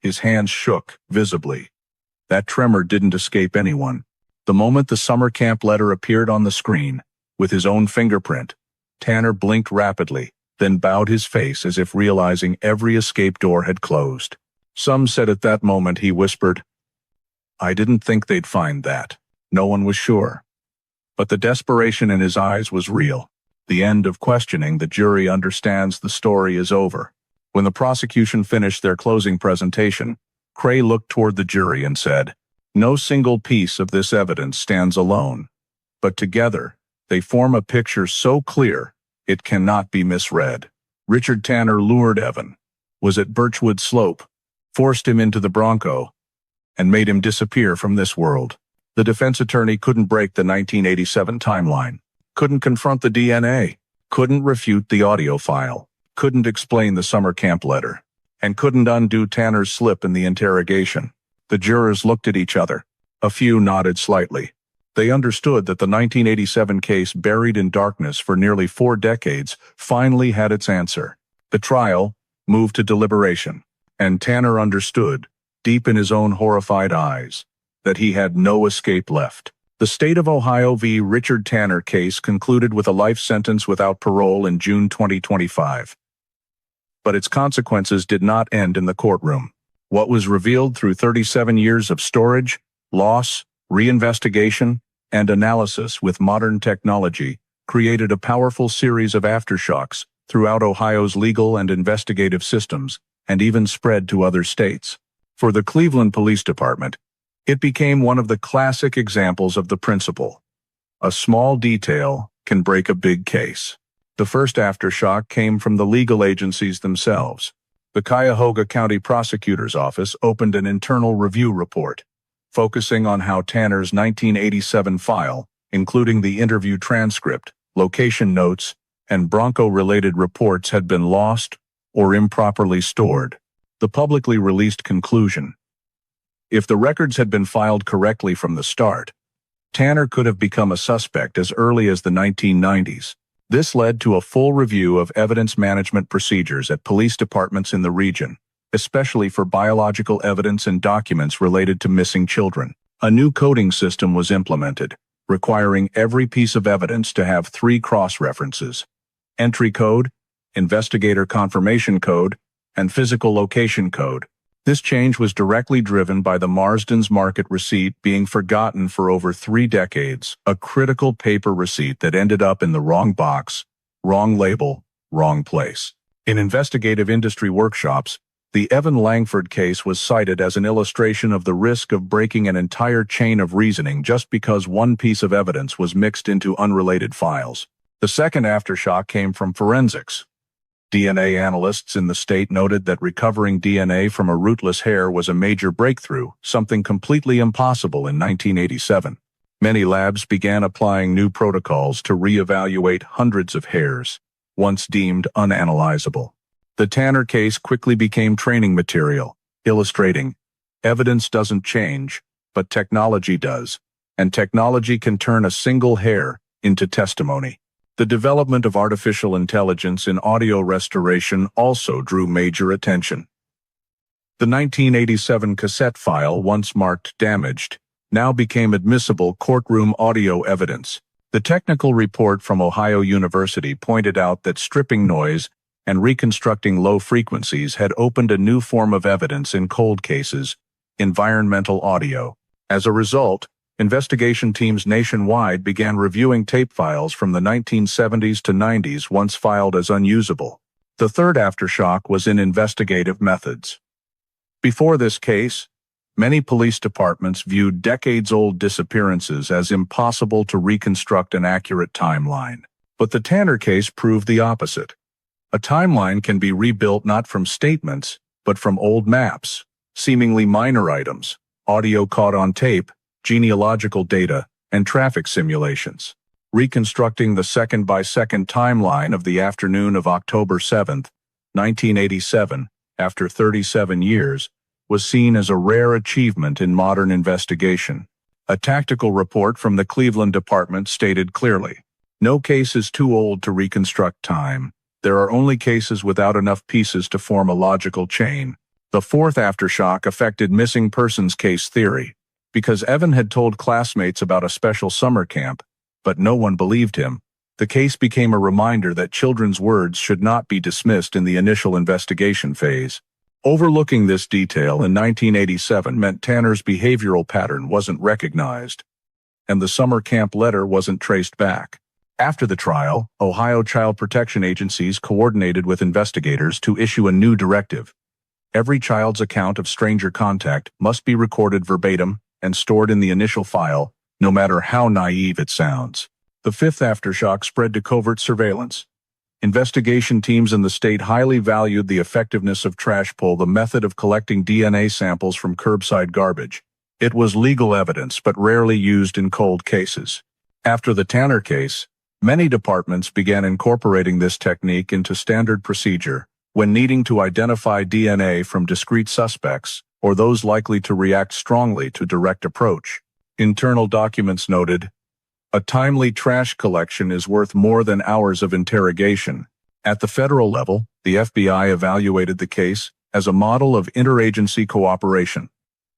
his hands shook, visibly. That tremor didn't escape anyone. The moment the summer camp letter appeared on the screen, with his own fingerprint, Tanner blinked rapidly, then bowed his face as if realizing every escape door had closed. Some said at that moment he whispered, "I didn't think they'd find that." No one was sure. But the desperation in his eyes was real. The end of questioning. The jury understands the story is over. When the prosecution finished their closing presentation, Cray looked toward the jury and said, "No single piece of this evidence stands alone, but together they form a picture so clear it cannot be misread." Richard Tanner lured Evan, was at Birchwood Slope, forced him into the Bronco, and made him disappear from this world. The defense attorney couldn't break the 1987 timeline, couldn't confront the DNA, couldn't refute the audio file, couldn't explain the summer camp letter, and couldn't undo Tanner's slip in the interrogation. The jurors looked at each other. A few nodded slightly. They understood that the 1987 case, buried in darkness for nearly 4 decades, finally had its answer. The trial moved to deliberation, and Tanner understood, deep in his own horrified eyes, that he had no escape left. The State of Ohio v. Richard Tanner case concluded with a life sentence without parole in June 2025. But its consequences did not end in the courtroom. What was revealed through 37 years of storage, loss, reinvestigation, and analysis with modern technology created a powerful series of aftershocks throughout Ohio's legal and investigative systems, and even spread to other states. For the Cleveland Police Department, it became one of the classic examples of the principle: a small detail can break a big case. The first aftershock came from the legal agencies themselves. The Cuyahoga County Prosecutor's Office opened an internal review report, focusing on how Tanner's 1987 file, including the interview transcript, location notes, and Bronco-related reports, had been lost or improperly stored. The publicly released conclusion: if the records had been filed correctly from the start, Tanner could have become a suspect as early as the 1990s. This led to a full review of evidence management procedures at police departments in the region, especially for biological evidence and documents related to missing children. A new coding system was implemented, requiring every piece of evidence to have 3 cross-references: entry code, investigator confirmation code, and physical location code. This change was directly driven by the Marsden's Market receipt being forgotten for over 3 decades, a critical paper receipt that ended up in the wrong box, wrong label, wrong place. In investigative industry workshops, the Evan Langford case was cited as an illustration of the risk of breaking an entire chain of reasoning just because one piece of evidence was mixed into unrelated files. The second aftershock came from forensics. DNA analysts in the state noted that recovering DNA from a rootless hair was a major breakthrough, something completely impossible in 1987. Many labs began applying new protocols to reevaluate hundreds of hairs, once deemed unanalyzable. The Tanner case quickly became training material, illustrating evidence doesn't change, but technology does, and technology can turn a single hair into testimony. The development of artificial intelligence in audio restoration also drew major attention. The 1987 cassette file, once marked damaged, now became admissible courtroom audio evidence. The technical report from Ohio University pointed out that stripping noise and reconstructing low frequencies had opened a new form of evidence in cold cases: environmental audio. As a result, investigation teams nationwide began reviewing tape files from the 1970s to 90s once filed as unusable. The third aftershock was in investigative methods. Before this case, many police departments viewed decades-old disappearances as impossible to reconstruct an accurate timeline. But the Tanner case proved the opposite. A timeline can be rebuilt not from statements, but from old maps, seemingly minor items, audio caught on tape, genealogical data, and traffic simulations. Reconstructing the second-by-second timeline of the afternoon of October 7, 1987, after 37 years, was seen as a rare achievement in modern investigation. A tactical report from the Cleveland Department stated clearly, "No case is too old to reconstruct time. There are only cases without enough pieces to form a logical chain." The fourth aftershock affected missing persons case theory, because Evan had told classmates about a special summer camp, but no one believed him. The case became a reminder that children's words should not be dismissed in the initial investigation phase. Overlooking this detail in 1987 meant Tanner's behavioral pattern wasn't recognized, and the summer camp letter wasn't traced back. After the trial, Ohio child protection agencies coordinated with investigators to issue a new directive. Every child's account of stranger contact must be recorded verbatim and stored in the initial file, no matter how naive it sounds. The fifth aftershock spread to covert surveillance. Investigation teams in the state highly valued the effectiveness of trash pull, the method of collecting DNA samples from curbside garbage. It was legal evidence, but rarely used in cold cases. After the Tanner case, many departments began incorporating this technique into standard procedure when needing to identify DNA from discrete suspects or those likely to react strongly to direct approach. Internal documents noted, "A timely trash collection is worth more than hours of interrogation." At the federal level, the FBI evaluated the case as a model of interagency cooperation.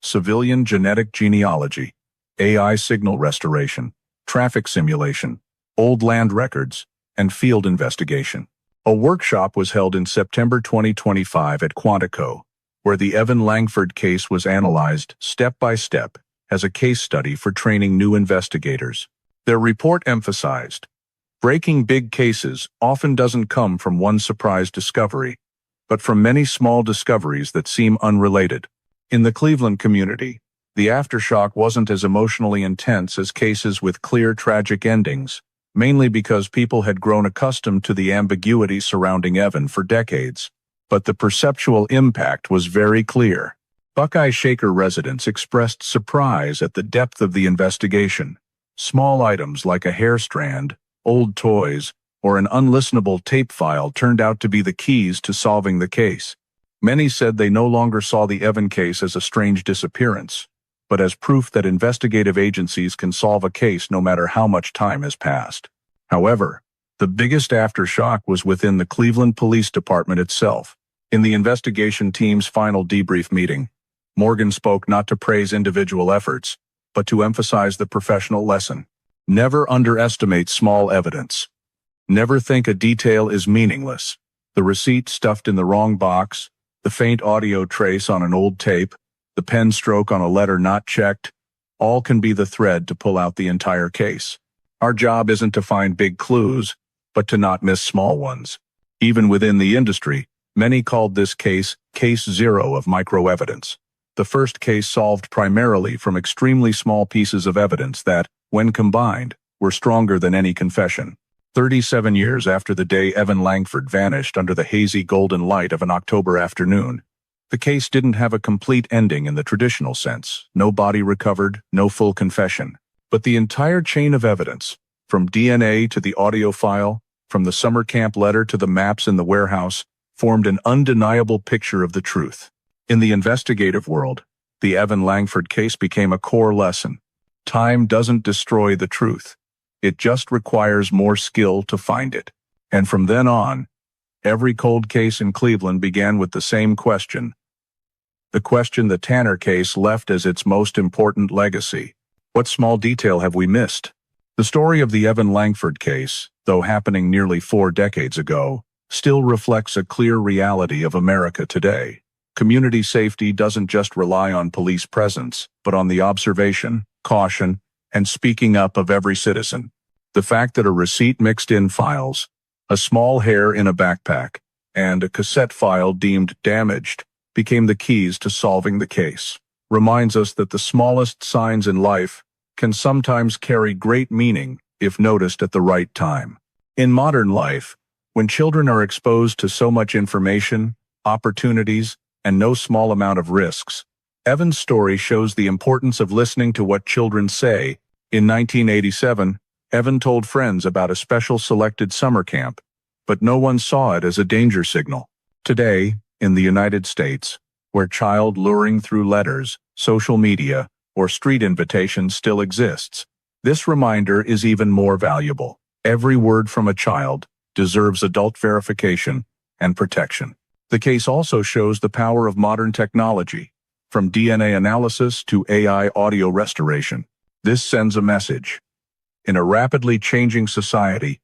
Civilian genetic genealogy, AI signal restoration, traffic simulation, old land records, and field investigation. A workshop was held in September 2025 at Quantico, where the Evan Langford case was analyzed step by step as a case study for training new investigators. Their report emphasized, breaking big cases often doesn't come from one surprise discovery, but from many small discoveries that seem unrelated. In the Cleveland community, the aftershock wasn't as emotionally intense as cases with clear tragic endings, mainly because people had grown accustomed to the ambiguity surrounding Evan for decades. But the perceptual impact was very clear. Buckeye Shaker residents expressed surprise at the depth of the investigation. Small items like a hair strand, old toys, or an unlistenable tape file turned out to be the keys to solving the case. Many said they no longer saw the Evan case as a strange disappearance, but as proof that investigative agencies can solve a case no matter how much time has passed. However, the biggest aftershock was within the Cleveland Police Department itself. In the investigation team's final debrief meeting, Morgan spoke not to praise individual efforts, but to emphasize the professional lesson. Never underestimate small evidence. Never think a detail is meaningless. The receipt stuffed in the wrong box, the faint audio trace on an old tape, the pen stroke on a letter not checked, all can be the thread to pull out the entire case. Our job isn't to find big clues, but to not miss small ones. Even within the industry, many called this case Case Zero of microevidence. The first case solved primarily from extremely small pieces of evidence that, when combined, were stronger than any confession. 37 years after the day Evan Langford vanished under the hazy golden light of an October afternoon, the case didn't have a complete ending in the traditional sense. No body recovered, no full confession. But the entire chain of evidence, from DNA to the audio file, from the summer camp letter to the maps in the warehouse, formed an undeniable picture of the truth. In the investigative world, the Evan Langford case became a core lesson. Time doesn't destroy the truth. It just requires more skill to find it. And from then on, every cold case in Cleveland began with the same question. The question the Tanner case left as its most important legacy. What small detail have we missed? The story of the Evan Langford case, though happening nearly 4 decades ago, still reflects a clear reality of America today. Community safety doesn't just rely on police presence, but on the observation, caution, and speaking up of every citizen. The fact that a receipt mixed in files, a small hair in a backpack, and a cassette file deemed damaged became the keys to solving the case, reminds us that the smallest signs in life can sometimes carry great meaning if noticed at the right time. In modern life, when children are exposed to so much information, opportunities, and no small amount of risks, Evan's story shows the importance of listening to what children say. In 1987, Evan told friends about a special selected summer camp, but no one saw it as a danger signal. Today, in the United States, where child luring through letters, social media, or street invitations still exists, this reminder is even more valuable. Every word from a child deserves adult verification and protection. The case also shows the power of modern technology, from DNA analysis to AI audio restoration. This sends a message. In a rapidly changing society,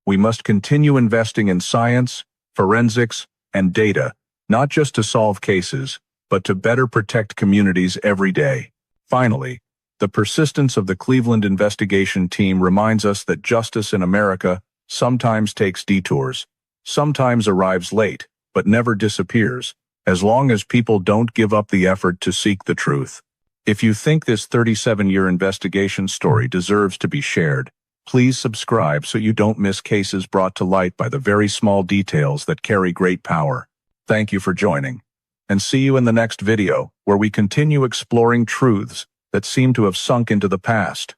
We must continue investing in science, forensics, and data, not just to solve cases, but to better protect communities every day. Finally, the persistence of the Cleveland investigation team reminds us that justice in America sometimes takes detours, sometimes arrives late, but never disappears, as long as people don't give up the effort to seek the truth. If you think this 37-year investigation story deserves to be shared, please subscribe so you don't miss cases brought to light by the very small details that carry great power. Thank you for joining, and see you in the next video, where we continue exploring truths that seem to have sunk into the past.